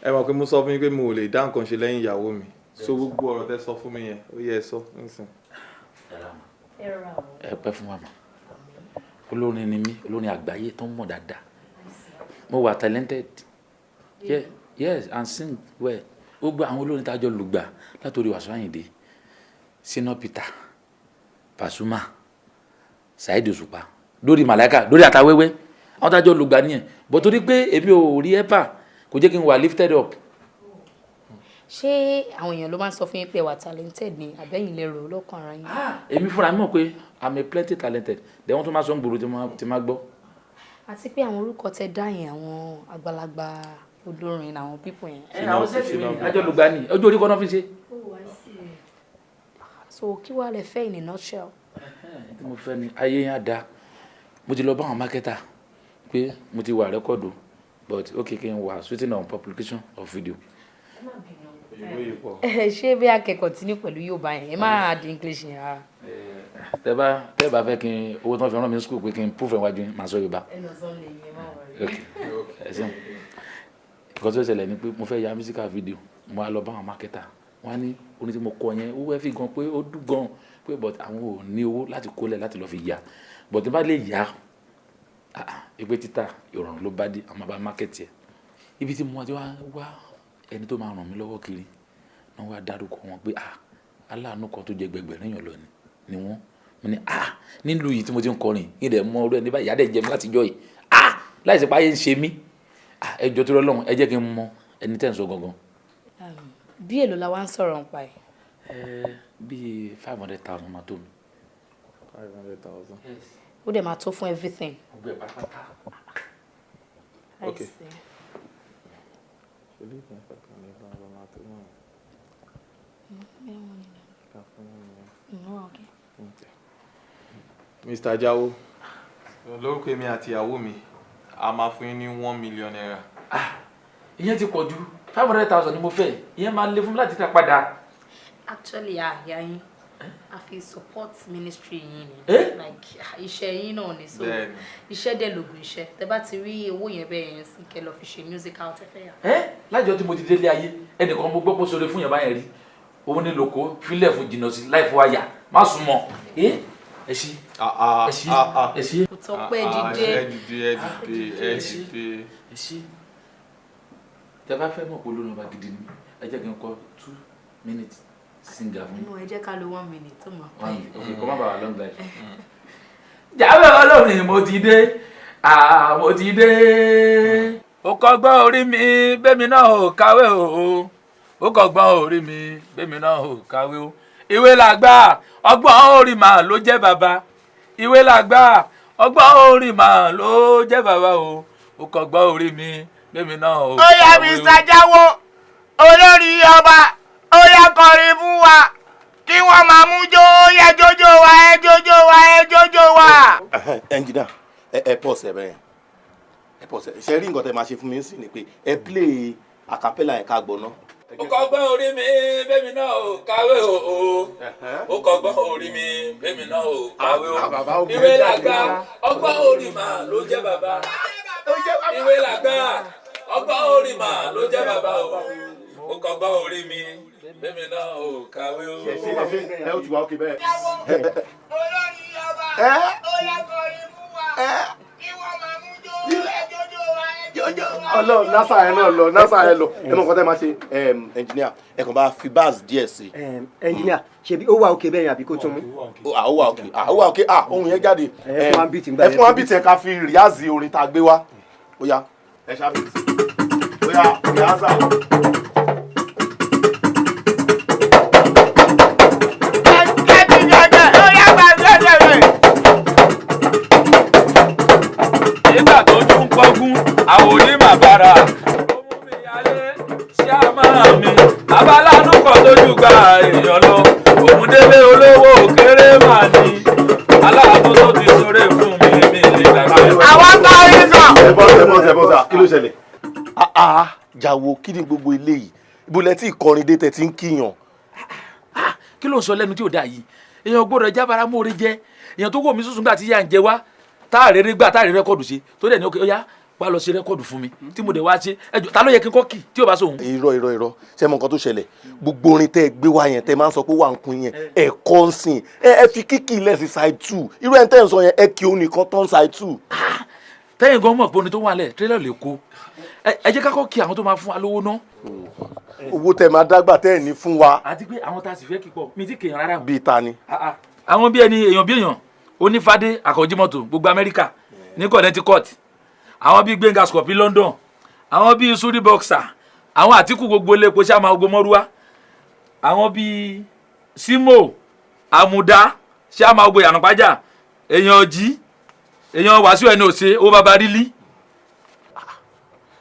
[SPEAKER 12] Ẹ mọ̀ pé mo sọ fún yín pé mo ò lè dá nǹkan ṣe lẹ́yìn ìyàwó mi. So gbogbo ọ̀rọ̀ tẹ́ sọ fún mi yẹn, ó yẹ ẹ sọ nísìn.
[SPEAKER 20] Ẹ rọra o.
[SPEAKER 18] Ẹ pẹ́ fún màmá. Olórin ni mí, olórin àgbáyé tó ń mọ̀ dáadáa. Mo wà talented. Yes, and sing well. Gbogbo àwọn olórin tá a jọ lùgbà látòrí Wasiu Ayinde, Shina Peter, Pasuma, Saheed Òṣùpá, lórí Màláíkà, lórí Àtàwẹ́wẹ́. Àwọn tá a jọ lùgbà nìyẹn. But torí pé èmi ò rí ẹ́pà kò jẹ́ kí n wà lifted up.
[SPEAKER 20] Ṣé àwọn èèyàn ló máa ń sọ fún yín pé wà talented ni àbẹ́yìn lẹ́rọ lọ́kàn ara yín?
[SPEAKER 18] Èmi fúnra mi mọ̀ pé I'm a plenty talented. Then wọ́n tún máa sọ ń gbòòrò tí máa gbọ́.
[SPEAKER 20] Àti pé àwọn orúkọ tẹ dá yẹn àwọn àgbàlagbà olórin àwọn pípọ̀ yẹn.
[SPEAKER 18] Àwọn sẹ́ẹ̀tì mi àjọ lùgbà ni ojú orí kan náà fi ṣe.
[SPEAKER 20] So kí wàá lè fẹ́ in a nutshell?
[SPEAKER 18] Tí mo fẹ́ ni ayé yẹn á da. Mo ti lọ bá àwọn mákẹ́tà pé mo ti wà rẹ́kọ̀dù but okay kí n wà shooting on publication of video.
[SPEAKER 20] Ṣé bí a kẹ́ continue pẹ̀lú Yorùbá yẹn ẹ máa di English yẹn rárá.
[SPEAKER 18] Tẹ́ bá fẹ́ kí n owó tí wọ́n fi rán mi ní school pé kí n proof ẹ̀wájú màá sọ Yorùbá. Ẹ̀sìn nǹkan tó ṣẹlẹ̀ ni pé mo fẹ́ ya musical video mo wá lọ bá àwọn mákẹ́tà wọ́n á ní orin tí mo kọ yẹn ó wẹ́ fi gan pé ó dùn gan pé but àwọn ò ní owó láti kólẹ̀ láti lọ́ọ́ fi ya but tí bá lè yá ìpè títà ìrọ̀rùn ló bá dé àwọn bá mákẹ́tì ẹ̀ ibi tí mo wá ẹni tó máa ràn mí lọ́wọ́ kiri náà wá dárúkọ wọn pé aláàánú kan tó jẹ gbẹgbẹ̀rún èèyàn lọ ni wọ́n mo ní nílùú yìí tí mo ti ń kọrin yìí dẹ̀ mọ ọdún ẹni báyìí ìyá dẹ̀ jẹ mi láti jọ yìí láì sí páyé ń ṣe mí ẹjọ́ tó lọ́lọ́run ẹ jẹ́ kí n mọ ẹni tẹ́ ń sọ gangan.
[SPEAKER 20] Bí èlò la wá ń sọ̀rọ̀ nípa ẹ̀.
[SPEAKER 18] Bíi 500,000 máa tó mi.
[SPEAKER 12] 500,000.
[SPEAKER 18] Yes.
[SPEAKER 6] Ó dẹ̀ máa tó fún everything.
[SPEAKER 18] Gbogbo ẹ̀ pátápátá.
[SPEAKER 12] Okay. Mr. Jawo, lórúkọ èmi àti ìyàwó mi, a máa fún yín ní 1 million naira.
[SPEAKER 18] Ìyẹn ti pọ̀ jù. 500,000 ni mo fẹ́. Ìyẹn máa le fún mi láti ká padà.
[SPEAKER 6] Actually, àyà yín a fi support ministry yín ni. Like iṣẹ́ yín náà ni, so iṣẹ́ dẹ̀ lògùn iṣẹ́. Tẹ́ bá ti rí owó yẹn bẹ́ẹ̀ yẹn sí kẹ́ lọ fi ṣe musical tẹ́fẹ́ yà.
[SPEAKER 18] Lájọ tí mo ti délé ayé ẹnìkan mo gbọ́ pé sóore fún yẹn báyẹn rí. Òun ní lóko fílẹ̀ fún jìnnà sí láì fún àyà. Má sùn mọ́. Ẹ ṣí. Ẹ ṣí.
[SPEAKER 6] Kò tọ́ pé dìde.
[SPEAKER 18] Ẹ ṣí. Tẹ́ bá fẹ́ mọ̀ pé olórin ọba gidi ni ẹ jẹ́ kí n kọ 2 minutes singer fún mi.
[SPEAKER 6] Ẹ jẹ́ ká lo 1 minute tó mọ̀.
[SPEAKER 18] Okay, kò má bàa long life. Jàwé olórin mo ti dé, mo ti dé. Ó kọ́gbọ́n orí mi bẹ́mi náà ò kàwé o. Ó kọ́gbọ́n orí mi bẹ́mi náà ò kàwé o. Ìwé làgbà ọgbọ́n orí màá ló jẹ́ bàbá. Ìwé làgbà ọgbọ́n orí màá ló jẹ́ bàbá o. Ó kọ́gbọ́n orí mi bẹ́mi náà ò kàwé o.
[SPEAKER 8] Ó yá Mr. Jawo olórí ọba ó yá kọrin fún wa kí wọ́n máa mú jó yẹ jójó wa ẹ jójó wa ẹ jójó wa.
[SPEAKER 11] Ẹnjìnà ẹ pause ẹ bẹ́ẹ̀ ẹ pause ẹ ṣe rí nǹkan tẹ máa ṣe fún mi sí ni pé ẹ play acapella yẹn ká gbọ́ ná.
[SPEAKER 18] Ó kọ́gbọ́n orí mi bẹ́mi náà ò kàwé o. Ó kọ́gbọ́n orí mi bẹ́mi náà ò kàwé o. Ìwé làgbà ọgbọ́n orí màá ló jẹ́ bàbá. Ìwé làgbà ọgbọ́n orí màá ló jẹ́ bàbá o. Ó kọ́gbọ́n orí mi bẹ́mi náà ò kàwé o.
[SPEAKER 11] Ẹ ó ti wá òkè bẹ́ẹ̀.
[SPEAKER 8] Olórí ọba ó yá kọrin fún wa kí wọ́n máa mú jó ẹ jójó wa ẹ jójó wa.
[SPEAKER 11] Ọlọ́run nasa ẹ náà lọ nasa ẹ lọ ẹ mọ nǹkan tẹ máa ṣe ẹnjìníà ẹ kàn bá fi bass díẹ̀ sí.
[SPEAKER 7] Ẹnjìníà ṣebí ó wà òkè bẹ́ẹ̀ yẹn àbí kó tún mú.
[SPEAKER 11] Ó wà òkè ó wà òkè ohun yẹn jáde ẹ fún wa bíìtì ẹ ká fi rìázì orin tá a gbé wá ó yá ẹ ṣá bíìtì ó yá rìázà.
[SPEAKER 18] Nígbà tó tún kọ́gún àwọn onímàbára ó mú mi yálé sí àmà mi abálánú kan lójú gba èèyàn lọ òun délé olówó kéré mà ní aláàbò tó ti sọ̀rọ̀ fún mi lè gbàgbé.
[SPEAKER 8] Àwọn kárí sàn.
[SPEAKER 11] ẹ bọ́ sà kí ló ṣẹlẹ̀. Jàwó kí ni gbogbo eléyìí ibo lẹ tí ìkọrin dé tẹ ti ń kíyàn.
[SPEAKER 18] Kí ló ń sọ lẹ́nu tí ò dáa yìí èèyàn gbọ́dọ̀ jábára mórí jẹ èèyàn tó wò mí sùsùn gbà tí yà ń jẹ wá táàrẹ́rẹ́ gbà táàrẹ́ rẹ́kọ̀dù ṣe tó dẹ̀ ní ó yá wá lọ ṣe rẹ́kọ̀dù fún mi tí mo dẹ̀ wá ṣe ẹjọ́ ta ló yẹ kí n kọ́ kì tí ò bá sóhun.
[SPEAKER 11] irọ́ ṣe mọ nǹkan tó ṣẹlẹ̀ gbogbo orin tẹ́ ẹ gbé wá yẹn tẹ́ máa ń sọ pé wà ń kun yẹn ẹ kọ́ ń sìn ẹ fi kíkì ilẹ̀ sí side 2 irú ẹ̀ ń tẹ́ ń sọ yẹn ẹ kí o nìkan tán side 2.
[SPEAKER 18] tẹ́yìn gan mọ̀ pé orin tó wà lẹ̀ tírélọ̀ lè kó ẹ jẹ́ ká kọ́ kí àwọn tó máa fún wa lówó ná.
[SPEAKER 11] owó tẹ́ máa dágbà tẹ́ ẹ̀ ní fún wa.
[SPEAKER 18] àti pé àwọn tá a sì fẹ́ kíkọ mi ti kéèyàn rárá.
[SPEAKER 11] bíi ta ni.
[SPEAKER 18] àwọn bí ẹni èèyàn bí èèyàn onífádé àkànjímọ́tò gbogbo Amẹ́ríkà ní Connecticut àwọn bíi Gbẹ̀ngà Scorpion London àwọn bíi Suri Boxer àwọn Àtíkù gbogbo ilé epo sàmà ogun mọ́rúwá àwọn bíi Simo Àmùdá sàmà ogun Yànàpájà èèyàn ọjí èèyàn Wàsíù ẹni òsè owó bàbá rílí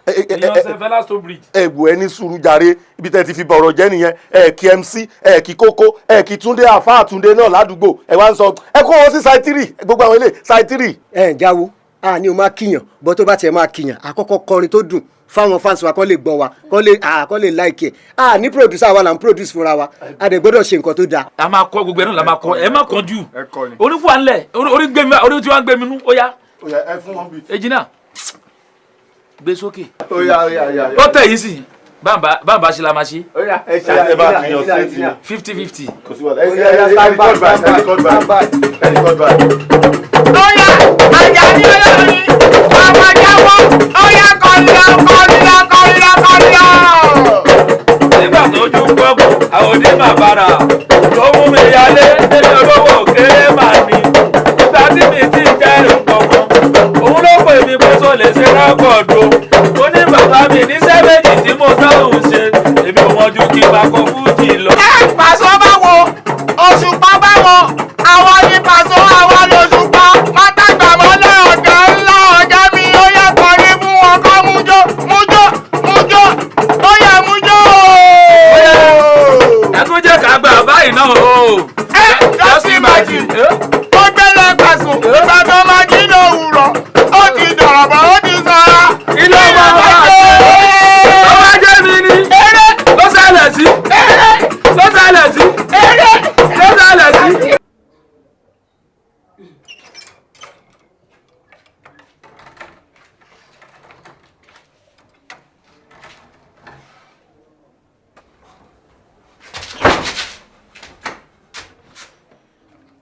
[SPEAKER 18] èèyàn Sẹfẹlá Stonebridge.
[SPEAKER 11] ẹ̀bù ẹni sùúrù jàre ibi tẹ́ ti fi bọ̀rọ̀ jẹ́ nìyẹn kí MC kí Kókó kí Túndé àfáà Túndé náà ládùúgbò ẹ wá ń sọ ẹ kó wọn sí side 3 gbogbo àwọn ilé side 3.
[SPEAKER 7] Jáwó a ní o máa kíyàn bọ́ tó bá tiẹ̀ máa kíyàn àkọ́kọ́ kọrin tó dùn fáwọn fans wa kọ́ lè gbọ́ wa kọ́ lè like ẹ̀ a ní producer wa là ń produce fúnra wa a dẹ̀ gbọ́dọ̀ ṣe nǹkan tó dáa.
[SPEAKER 18] a máa kọ gbogbo ẹ̀ náà la máa kọ ẹ má kàn jù onífúwa ńlẹ̀ orí tí wọ́n ń gbé mi nú ó yá.
[SPEAKER 11] ẹ fún wọn bíi.
[SPEAKER 18] Ejina gbé sókè.
[SPEAKER 11] ó yá.
[SPEAKER 18] lọ́tẹ̀ yìí sì bàbá ṣe la máa ṣe.
[SPEAKER 11] ẹ ṣe bá kíyàn straight
[SPEAKER 18] 50-50.
[SPEAKER 11] kò sí wàhálà ẹ record by.
[SPEAKER 8] Ó yá Àjàní olórin ọmọ Jáwó ó yá kọrin lọ.
[SPEAKER 18] nígbà tó jú gbọ́gbọ́ àwọn onímàbára ló mú mi yálé nínú olówó kéré màá ní nígbà tí mi ti jẹ́rìí gbọ̀ngàn òun ló pè mí pé sọ lè ṣe rẹ́kọ̀dù ó ní bàbá mi ní 7 tí mo sáhùn ṣe èmi ò mọ̀jú kí n bá kọ fújì lọ.
[SPEAKER 8] ẹ pàṣọ bá wo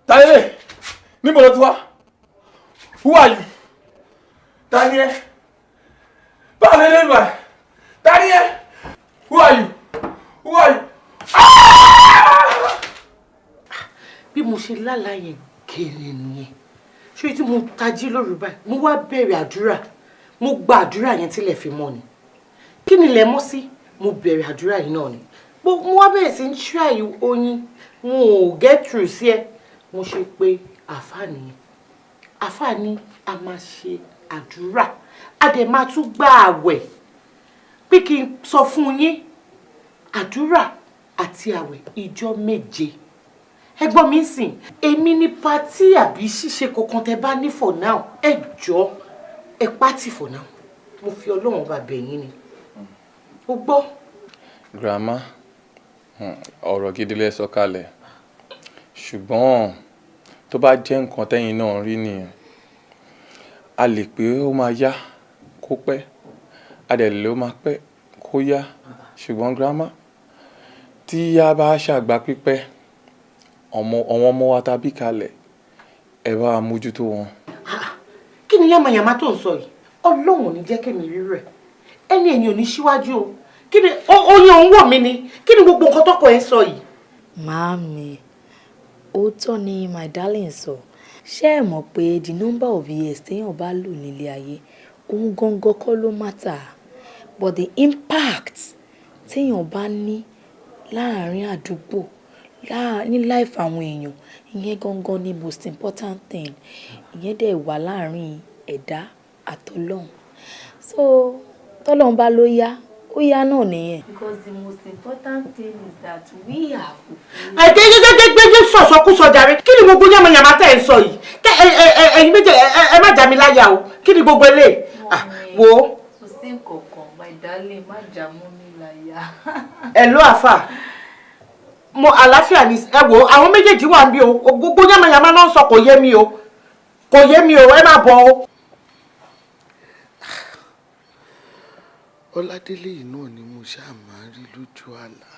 [SPEAKER 12] Táyé, níbo ló ti wá? Who are you? Táyé. Báwo lè lè lọ ẹ̀? Táyé. Who are you? Who are you?
[SPEAKER 13] Bí mo ṣe lálàá yẹn kéré nìyẹn. Ṣé tí mo tají lóru báyìí, mo wá bẹ̀rẹ̀ àdúrà. Mo gba àdúrà yẹn tílẹ̀ fi mọ́ ni. Kí ni lẹ mọ́ sí? Mo bẹ̀rẹ̀ àdúrà yìí náà ni. Mo wá bẹ̀rẹ̀ sí ń try oyin. Mo ò get through sí ẹ. Mo ṣe pé àfáà nìyẹn. Àfáà ni a máa ṣe àdúrà. A dẹ̀ máa tún gba àwẹ̀. Pé kí n sọ fún yín, àdúrà àti àwẹ̀ ìjọ 7. Ẹgbọ́n mi sìn, èmi ní pátí àbí ṣíṣe kankan tẹ́ bá ní for now. Ẹ jọ̀ọ́, ẹ pátì for now. Mo fi Ọlọ́run bá bẹ̀ yín ni. O gbọ́?
[SPEAKER 18] Grandma, ọ̀rọ̀ gidi lẹ sọ kalẹ̀. Ṣùgbọ́n tó bá jẹ́ nǹkan tẹ́yin náà rí nìyẹn, a lè pé ó máa yá kó pẹ́, a dẹ̀ lè ó máa pẹ́ kó yá. Ṣùgbọ́n grandma, tí yá bá ṣàgbà pípẹ́, àwọn ọmọ wa tàbí kalẹ̀, ẹ bá mójútó wọn.
[SPEAKER 13] Kí ni yàmàyàmá tó ń sọ yìí? Ọlọ́run ò ní jẹ́ kémi rí rẹ̀. Ẹni ẹ̀yin ò ní síwájú o. Kí ni oyin òun wò mí ni? Kí ni gbogbo nǹkan tọ́kọ ẹ sọ yìí?
[SPEAKER 6] Màámi, òótọ́ ni my darling sọ. Ṣé ẹ mọ̀ pé the number of years téèyàn bá lò nílé ayé, òun gangan kọ́ ló matter. But the impact téèyàn bá ní láàárín àdúgbò, ní life àwọn èèyàn, ìyẹn gangan ni most important thing. Ìyẹn dẹ̀ wà láàárín ẹ̀dá àtọlọ́run. So tọ́lọ́run bá ló yá, ó yá náà nìyẹn. Because the most important thing is that we have.
[SPEAKER 13] Ẹ̀jẹ̀ sọ̀sọ̀kúsọ jàre. Kí ni gbogbo yàmàyàmá tẹ́ ẹ ń sọ yìí? Ẹ̀yin méjì ẹ má já mi láyà o. Kí ni gbogbo eléyìí? Wo.
[SPEAKER 6] Kò sí nǹkankan, my darling, má já mọ́ mi láyà.
[SPEAKER 13] Ẹ ló àfà. Mo àlàáfíà ni ẹ wò àwọn méjèèjì wà níbí o. Gbogbo yàmàyàmá náà sọ kò yé mi o. Kò yé mi o, ẹ má bọ̀ o.
[SPEAKER 1] Ọládélé yìí náà ni mo ṣáà máa ń rí lójú àlá.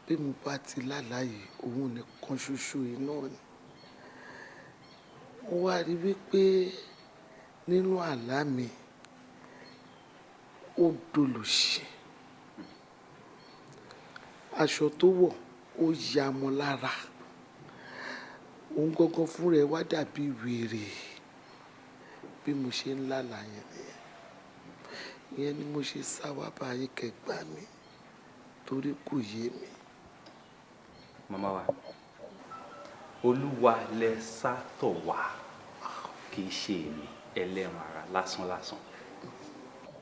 [SPEAKER 1] Bí mo bá ti lálàyé òun nìkan ṣoṣo yìí náà ni. Mo wá rí wípé nínú àlá mi ó dolòṣì. Aṣọ tó wọ̀ ó ya mọ́ lára. Òun gangan fún rẹ̀ wá dàbí wèrè. Bí mo ṣe ń lálàá yẹn nìyẹn. Ìyẹn ni mo ṣe sá wá báyìí kẹgbà mi torí kò yé mi.
[SPEAKER 9] Màmá wa, Olúwa lẹ sá tọ̀ wá, kì í ṣe èmi ẹlẹ́ran ara lásán.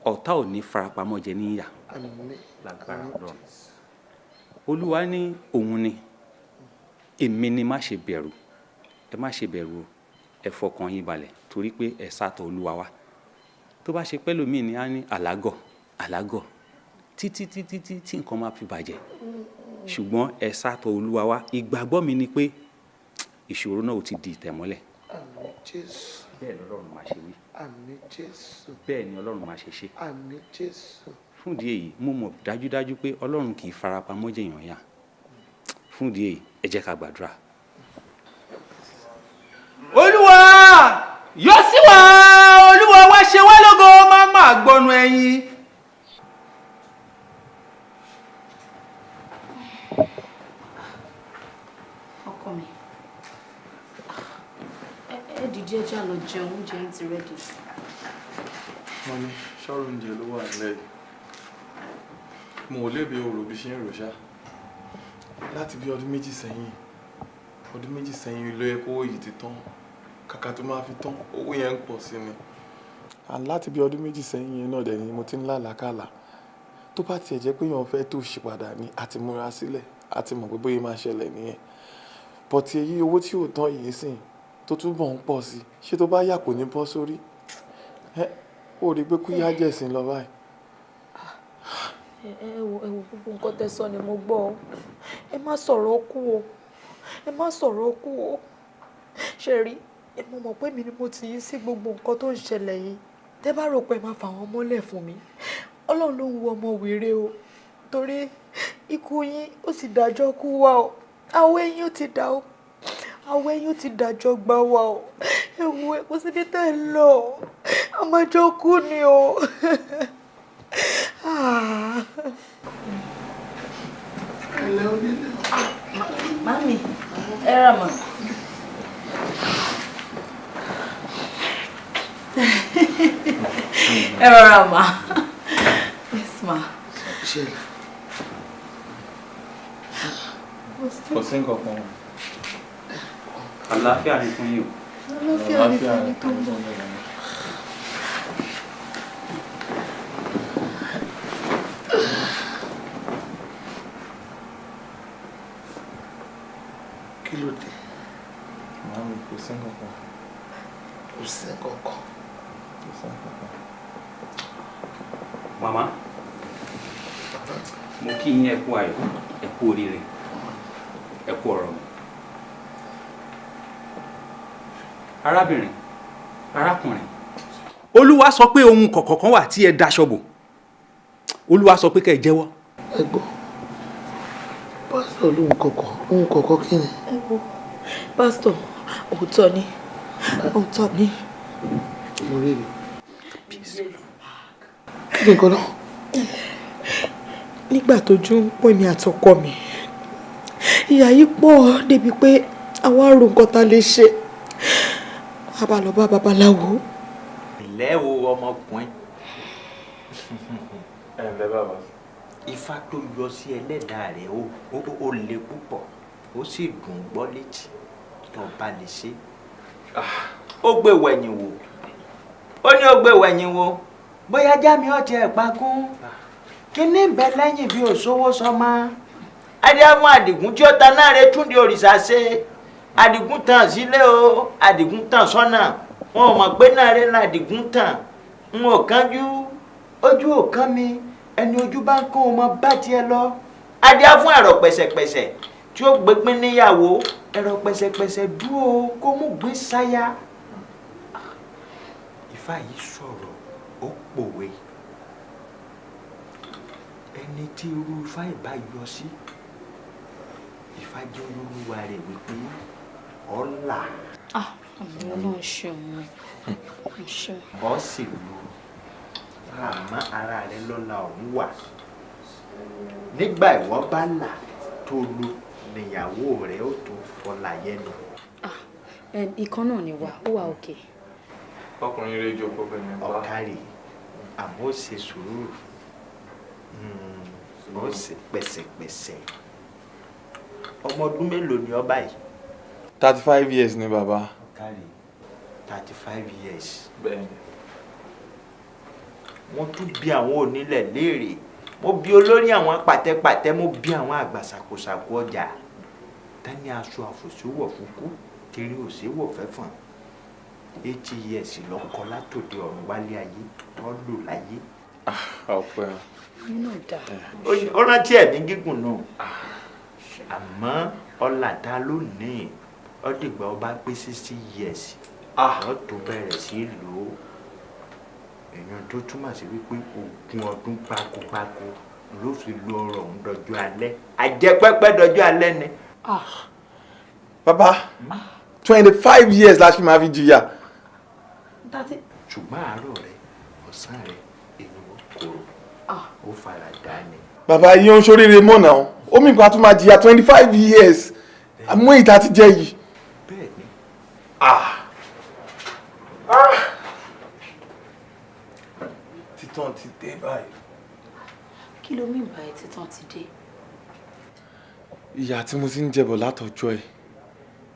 [SPEAKER 9] Ọ̀tá ò ní farapamọ́ jẹ níyà lágbára Ọlọ́run. Olúwa ní òun ni, èmi ni má ṣe bẹ̀rù. Ẹ má ṣe bẹ̀rù o, ẹ fọkàn yín balẹ̀ torí pé ẹ sá tọ̀ Olúwa wá. Tó bá ṣe pẹ́lú mi ni a ní àlágọ̀ títí tí nǹkan máa fi bàjẹ́. Ṣùgbọ́n ẹ sá tọ̀ Olúwa wá. Ìgbàgbọ́ mi ni pé ìṣòro náà ò ti di ìtẹ̀mọ́lẹ̀.
[SPEAKER 1] Àmín Jésù.
[SPEAKER 9] Bẹ́ẹ̀ ni Ọlọ́run máa ṣe wí.
[SPEAKER 1] Àmín Jésù.
[SPEAKER 9] Bẹ́ẹ̀ ni Ọlọ́run máa ṣe ṣe.
[SPEAKER 1] Àmín Jésù.
[SPEAKER 9] Fún ìdí èyí mo mọ̀ dájúdájú pé Ọlọ́run kì í farapamọ́ jẹ̀yàn yá. Fún ìdí èyí ẹ jẹ́ ká gbàdúrà.
[SPEAKER 15] Olúwa yóò sí wa, Olúwa wá ṣe wá lógo, máa gbọ́nu ẹyin.
[SPEAKER 6] Ọkọ mi, ẹ dìde ẹja lọ jẹun, oúnjẹ yín ti rẹ́dì.
[SPEAKER 12] Wọ́n ní ṣọ́rọ̀ oúnjẹ ló wà nílẹ̀ yìí. Mo ò lébi orò bí ṣe ń rò ṣá. Láti bí ọdún méjì sẹ́yìn ló yẹ kó yìí ti tán. Kàkà tó máa fi tán, owó yẹn ń pọ̀ sí ni. Láti bí ọdún méjì sẹ́yìn yẹn náà dẹ̀ ni mo ti ń lálàkàlà. Tó bá tiẹ̀ jẹ́ pé èèyàn fẹ́ tó ṣì padà ní àti múra sílẹ̀, àti mọ̀ pé bóyá máa ṣẹlẹ̀ nìyẹn. Bọ̀tì èyí owó tí ò tán yìí sìn tó túbọ̀ ń pọ̀ sí, ṣé tó bá yà kò ní bọ́ sórí? Ó rí pé kú yá jẹ̀sìn lọ báyìí.
[SPEAKER 6] Ẹ wo gbogbo nǹkan tẹ́ sọ ni mo gbọ́ ọ. Ẹ má sọ̀rọ̀ kú o. Ẹ má sọ̀rọ̀ kú o. Ṣé rí? Mo mọ̀ pé mi ni mo ti yí sí gbogbo nǹkan tó ń ṣẹlẹ̀ yìí. Tẹ́ bá rò pé máa fà wọ́n mọ́lẹ̀ fún mi. Ọlọ́run ló ń wo ọmọ wèrè o. Torí ikú yín ó sì dájọ́ kú wa o. Àwọ̀ ẹ̀yin ó ti dà o.
[SPEAKER 10] àwọn ẹ̀yin ti dájọ́ gbá wa o ẹ̀wọ̀ ẹ̀ kò síbi tẹ́ ẹ lọ a máa jọ kú ni o.
[SPEAKER 6] Mami, ẹ rà mà. Ẹ rọra mà. Yes ma.
[SPEAKER 9] Kò sí nǹkan kan. Àlàáfíà ni fún yín o.
[SPEAKER 10] Àlàáfíà ni fún mi tó ń bọ̀.
[SPEAKER 1] Kí ló dé?
[SPEAKER 12] Màámi, kò sí nǹkan kan.
[SPEAKER 1] Kò sí nǹkan kan.
[SPEAKER 12] Kò sí nǹkan kan.
[SPEAKER 9] Màmá, mo kí yín ẹ kú ayọ̀, ẹ kú oríire, ẹ kú ọ̀rọ̀ mi. Arábìnrin, arákùnrin.
[SPEAKER 15] Olúwa sọ pé ohun kọ̀ọ̀kan kan wà tí ẹ daṣọ bò. Olúwa sọ pé kẹ́ ẹ jẹ́wọ́.
[SPEAKER 1] Ẹ gbọ́, pásítọ̀ lóhun kọ̀ọ̀kan kí ni?
[SPEAKER 10] Ẹ gbọ́, pásítọ̀, òótọ́ ni, òótọ́ ni.
[SPEAKER 1] Mo rí rí. Kí ni nǹkan náà?
[SPEAKER 10] Nígbà tójú ń pọ́n mi àtọkọ mi, ìyà yìí pọ̀ débi pé àwa rò nǹkan tá lè ṣe. A bá lọ bá babaláwo.
[SPEAKER 15] Ilé wo ọmọkùnrin?
[SPEAKER 12] Ẹ ǹlẹ́ bàbá.
[SPEAKER 15] Ifá tó yọ sí ẹlẹ́dàá rẹ̀ ó le púpọ̀, ó sì dùn gbọ́ létí tó bá lè ṣe. Ó gbé wẹ̀yìn wò. Ó ní ó gbé wẹ̀yìn wò. Bóyá jámi ọ̀tí ẹ̀ pagún. Kí ní ń bẹ lẹ́yìn bí òṣòwò sọmọ? Adéhàmú Àdìgún tí ó ta náà rẹ̀ túndé òrìṣà ṣe. Àdìgún tàn sílé o, Àdìgún tàn sọ́nà. Wọn ò mọ̀ pé náà rẹ̀ l'Àdìgún tàn. N ò kánjú, ojú ò kán mi, ẹni ojú bá ń kó o mọ bá tiẹ̀ lọ. Adéhà fún ẹ̀rọ pẹ̀sẹ̀pẹ̀sẹ̀ tí ó gbé pín níyàwó, ẹ̀rọ pẹ̀sẹ̀pẹ̀sẹ̀ dúró kó mú gbé sáyà. Ifá yìí sọ̀rọ̀, ó pòwe. Ẹni tí irú Ifá ìbá yọ sí, Ifá jẹ́ olúwa rẹ̀ wípé ọ̀la.
[SPEAKER 6] Àmì Ọlọ́run ṣeun.
[SPEAKER 15] Ọ sì lu àmọ́ ara rẹ̀ lọ́la ọ̀hún wà. Nígbà ìwọ bá là tó lu níyàwó rẹ̀ ó tó fọlá yẹnu.
[SPEAKER 6] Ìkan náà ni wà, ó wà òkè.
[SPEAKER 12] Ọkùnrin rẹ̀ jókòó bẹ́ẹ̀ ni bá.
[SPEAKER 15] Ọ̀kárì, àmọ́ ó ṣe sùúrù. Ó ṣe pẹ̀sẹ̀pẹ̀sẹ̀. Ọmọ ọdún mélòó ni ọ báyìí?
[SPEAKER 12] 35 years ni bàbá.
[SPEAKER 15] Ọ̀kárì, 35 years.
[SPEAKER 12] Bẹ́ẹ̀ni.
[SPEAKER 15] Wọ́n tún bí àwọn onílẹ̀ léèrè. Mo bí olórí àwọn pàtẹ́pàtẹ́, mo bí àwọn àgbà ṣàkóṣàkó ọjà. Tání aṣọ àfòsíwọ̀ fúnkú, tèrè òṣèwọ̀ fẹ́fọ̀n. 80 years lọ́kọ látòdì ọ̀run wálé ayé, tó lò láyé.
[SPEAKER 12] Ọpẹ́.
[SPEAKER 6] Nínú ìdá.
[SPEAKER 15] Ó rántí ẹ̀mí gígùn náà. Àmọ́ ọlà dá lónìí, ó dìgbà ó bá pé 60 years. Ó tó bẹ̀rẹ̀ sí lò ó. Èèyàn tó túmọ̀ sí wípé ogún ọdún pákópákó ló fi lo ọrọ̀ òun dọjọ́ alẹ́. Àjẹpẹ́pẹ́ dọjọ́ alẹ́ ni.
[SPEAKER 12] Bàbá, 25 years la ṣe máa fi jìyà.
[SPEAKER 15] Ṣùgbọ́n àárọ̀ rẹ̀, ọ̀sán rẹ̀, inú kòrò. Ó fara dà ní.
[SPEAKER 12] Bàbá yìí ń ṣoríire mọ́ náà. Ó mì pa tún máa jìyà 25 years. Àmọ́ ìta ti jẹ́ yìí.
[SPEAKER 15] Bẹ́ẹ̀ni.
[SPEAKER 12] Títàn ti dé báyìí.
[SPEAKER 6] Kí ló mí báyìí títàn ti dé?
[SPEAKER 12] Ìyà tí mo ti ń jẹbọ̀ látọjọ́ ẹ̀.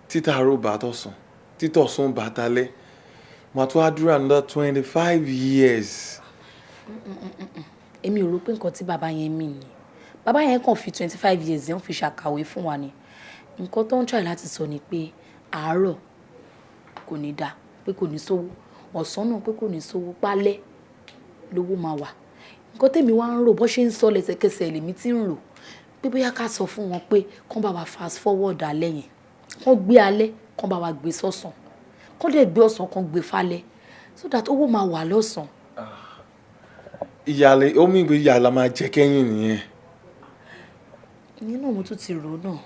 [SPEAKER 12] Títàárọ̀ bá tọ̀sán, títọ̀sán bá talẹ́. Màá tún àdúrà another 25 years.
[SPEAKER 6] Èmi ò rò pé nǹkan tí bàbá yẹn mí ni. Bàbá yẹn kàn fi 25 years yẹn fi ṣàkàwé fún wa ni. Nǹkan tó ń try láti sọ ni pé àárọ̀ kò ní dá, pé kò ní sówó. Ọ̀sán náà pé kò ní sówó, pálẹ́ lówó máa wà. Nǹkan tèmi wá ń rò bó ṣe ń sọ lẹ́sẹ̀kẹsẹ̀ lèmi tí ń rò. Pé bóyá ká sọ fún wọn pé kán bá wa fast forward alẹ́ yẹn. Kán gbé alẹ́, kán bá wa gbé sọ́sàn. Kán dẹ̀ gbé ọ̀sán, kán gbé fálẹ́. So that owó máa wà lọ́sàn.
[SPEAKER 12] Ìyàlẹ̀ ó mì pé ìyà la máa jẹ kẹ́yìn nìyẹn.
[SPEAKER 6] Ìyẹn náà mo tún ti rò náà.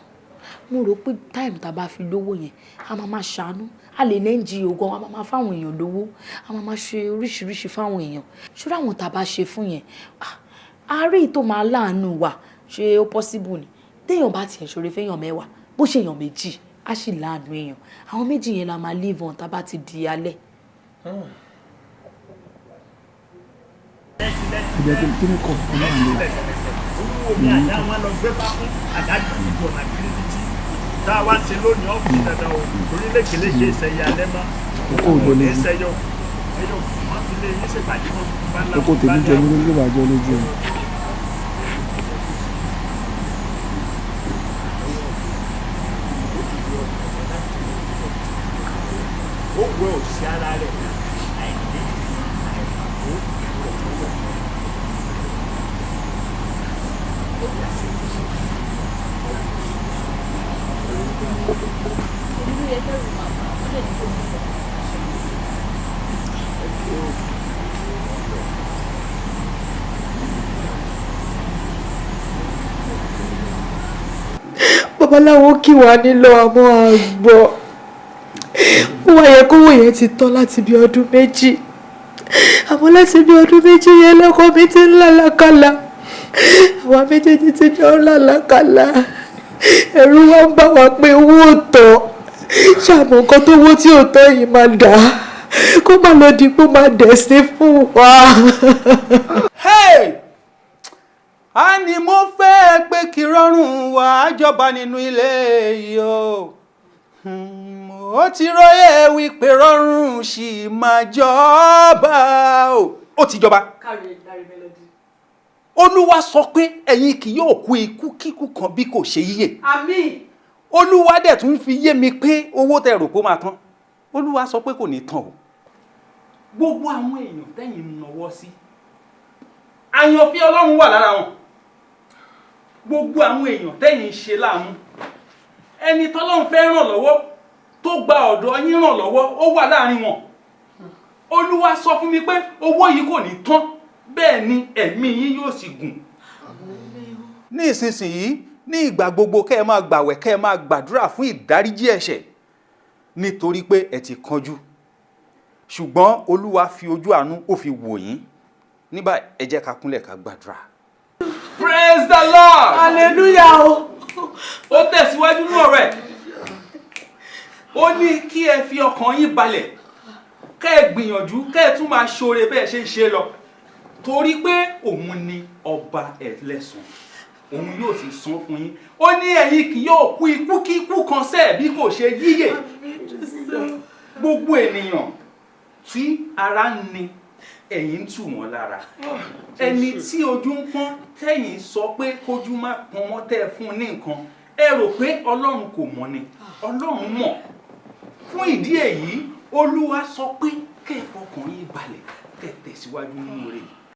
[SPEAKER 6] mo rò pé time tá a bá fi lówó yẹn a máa máa ṣàánú a lè ní NGO gan a máa máa fáwọn èèyàn lówó a máa máa ṣe oríṣiríṣi fáwọn èèyàn ṣúra àwọn tá a bá ṣe fún yẹn àárẹ̀ tó máa láàánú wa ṣé ó possible ni téèyàn bá tiẹ̀ ṣoore fẹ́yàn 10 bó ṣe èèyàn 2 á sì láàánú èèyàn àwọn 2 yẹn la máa live on tá a bá ti di alẹ́.
[SPEAKER 19] ìjẹ́ kí ni kọ̀ ọ̀hún náà lè.
[SPEAKER 16] omi àyà wọn lọ gbé bá fún àdájọ́ ìbò nàìjíríà tá a wá ṣe lónìí ọ̀fìn dandan o orílẹ̀-èdè ṣe ìṣẹ̀yẹ alẹ́ mọ́ òkò ní ìṣẹ̀yọ ẹ̀yọ wọ́n fi lé yín ṣèpàdé wọn bá láwọn bá
[SPEAKER 19] oko tèmi jẹ ní lójú ìwà jẹ lójú ẹ.
[SPEAKER 16] ó gbé òsì ara rẹ̀ àìní àìfàkó
[SPEAKER 10] babaláwo kí wà nílò àmọ́ àgbọ̀ ó wá yẹ kówó yẹn ti tán láti bí ọdún 2 àmọ́ láti bí ọdún 2 yẹn lọ́kọ mi ti ń lálàkàlà àwọn méjèèjì ti jọ ń lálàkàlà ẹ̀rù wa ń bá wa pé owó ò tọ́ ṣàmù nǹkan tó wó tí ò tọ́ yìí máa dà kó má lọ di pé ó máa dẹ̀ sí fún wa.
[SPEAKER 21] a ní mo fẹ́ pé kí rọrùn wá jọba nínú ilé yìí o ó ti róye wípé rọrùn sì máa jọba o ó ti jọba. Olúwa sọ pé ẹ̀yin kì yóò kú ikú kíkú kan bí kò ṣe yíyè.
[SPEAKER 20] Àmín.
[SPEAKER 21] Olúwa dẹ̀ tún fi yé mi pé owó tẹ́ rò pé ó máa tán Olúwa sọ pé kò ní tán o. Gbogbo àwọn èèyàn tẹ́yin ń nawọ́ sí àyànfẹ́ Ọlọ́run wà lára wọn. Gbogbo àwọn èèyàn tẹ́yin ń ṣe láàmú ẹni tọ́lọ́run fẹ́ ràn lọ́wọ́ tó gba ọ̀dọ̀ yín ràn lọ́wọ́ ó wà láàrin wọn. Olúwa sọ fún mi pé owó yìí kò ní tán bẹ́ẹ̀ ni ẹ̀mí yín yóò sì gùn. Ní ìsinsìnyí ní ìgbà gbogbo kẹ́ ẹ máa gbàwẹ̀ kẹ́ ẹ máa gbàdúrà fún ìdáríjì ẹ̀ṣẹ̀ nítorí pé ẹ ti kánjú ṣùgbọ́n Olúwa fi ojú àánú ó fi wò yín. Ní báyìí ẹ jẹ́ ká kúnlẹ̀ ká gbàdúrà. Praise the Lord.
[SPEAKER 10] Hallelujah o.
[SPEAKER 21] Ó tẹ̀síwájú ní ọ̀rọ̀ ẹ̀. Ó ní kí ẹ fi ọkàn yín balẹ̀ kẹ́ ẹ gbìyànjú kẹ́ ẹ tún máa ṣoore bẹ́ẹ̀ ṣe ń ṣe lọ torí pé òun ni ọba ẹlẹ́san òun yóò sì san fún yín. Ó ní ẹ̀yin kì yóò kú ikú kíkú kan sẹ́ẹ̀ bí kò ṣe yíyè. Gbogbo ènìyàn tí ara ń ni ẹ̀yin ń tù wọ́n lára. Ẹni tí ojú ń pọ́n tẹ̀yin sọ pé kójú má pọ́n mọ́ tẹ́ fún ní nǹkan ẹ rò pé Ọlọ́run kò mọ̀ ni Ọlọ́run mọ̀. Fún ìdí èyí Olúwa sọ pé kẹ́ ẹ fọkàn yín balẹ̀ kẹ́ ẹ tẹ̀síwájú nínú rẹ̀.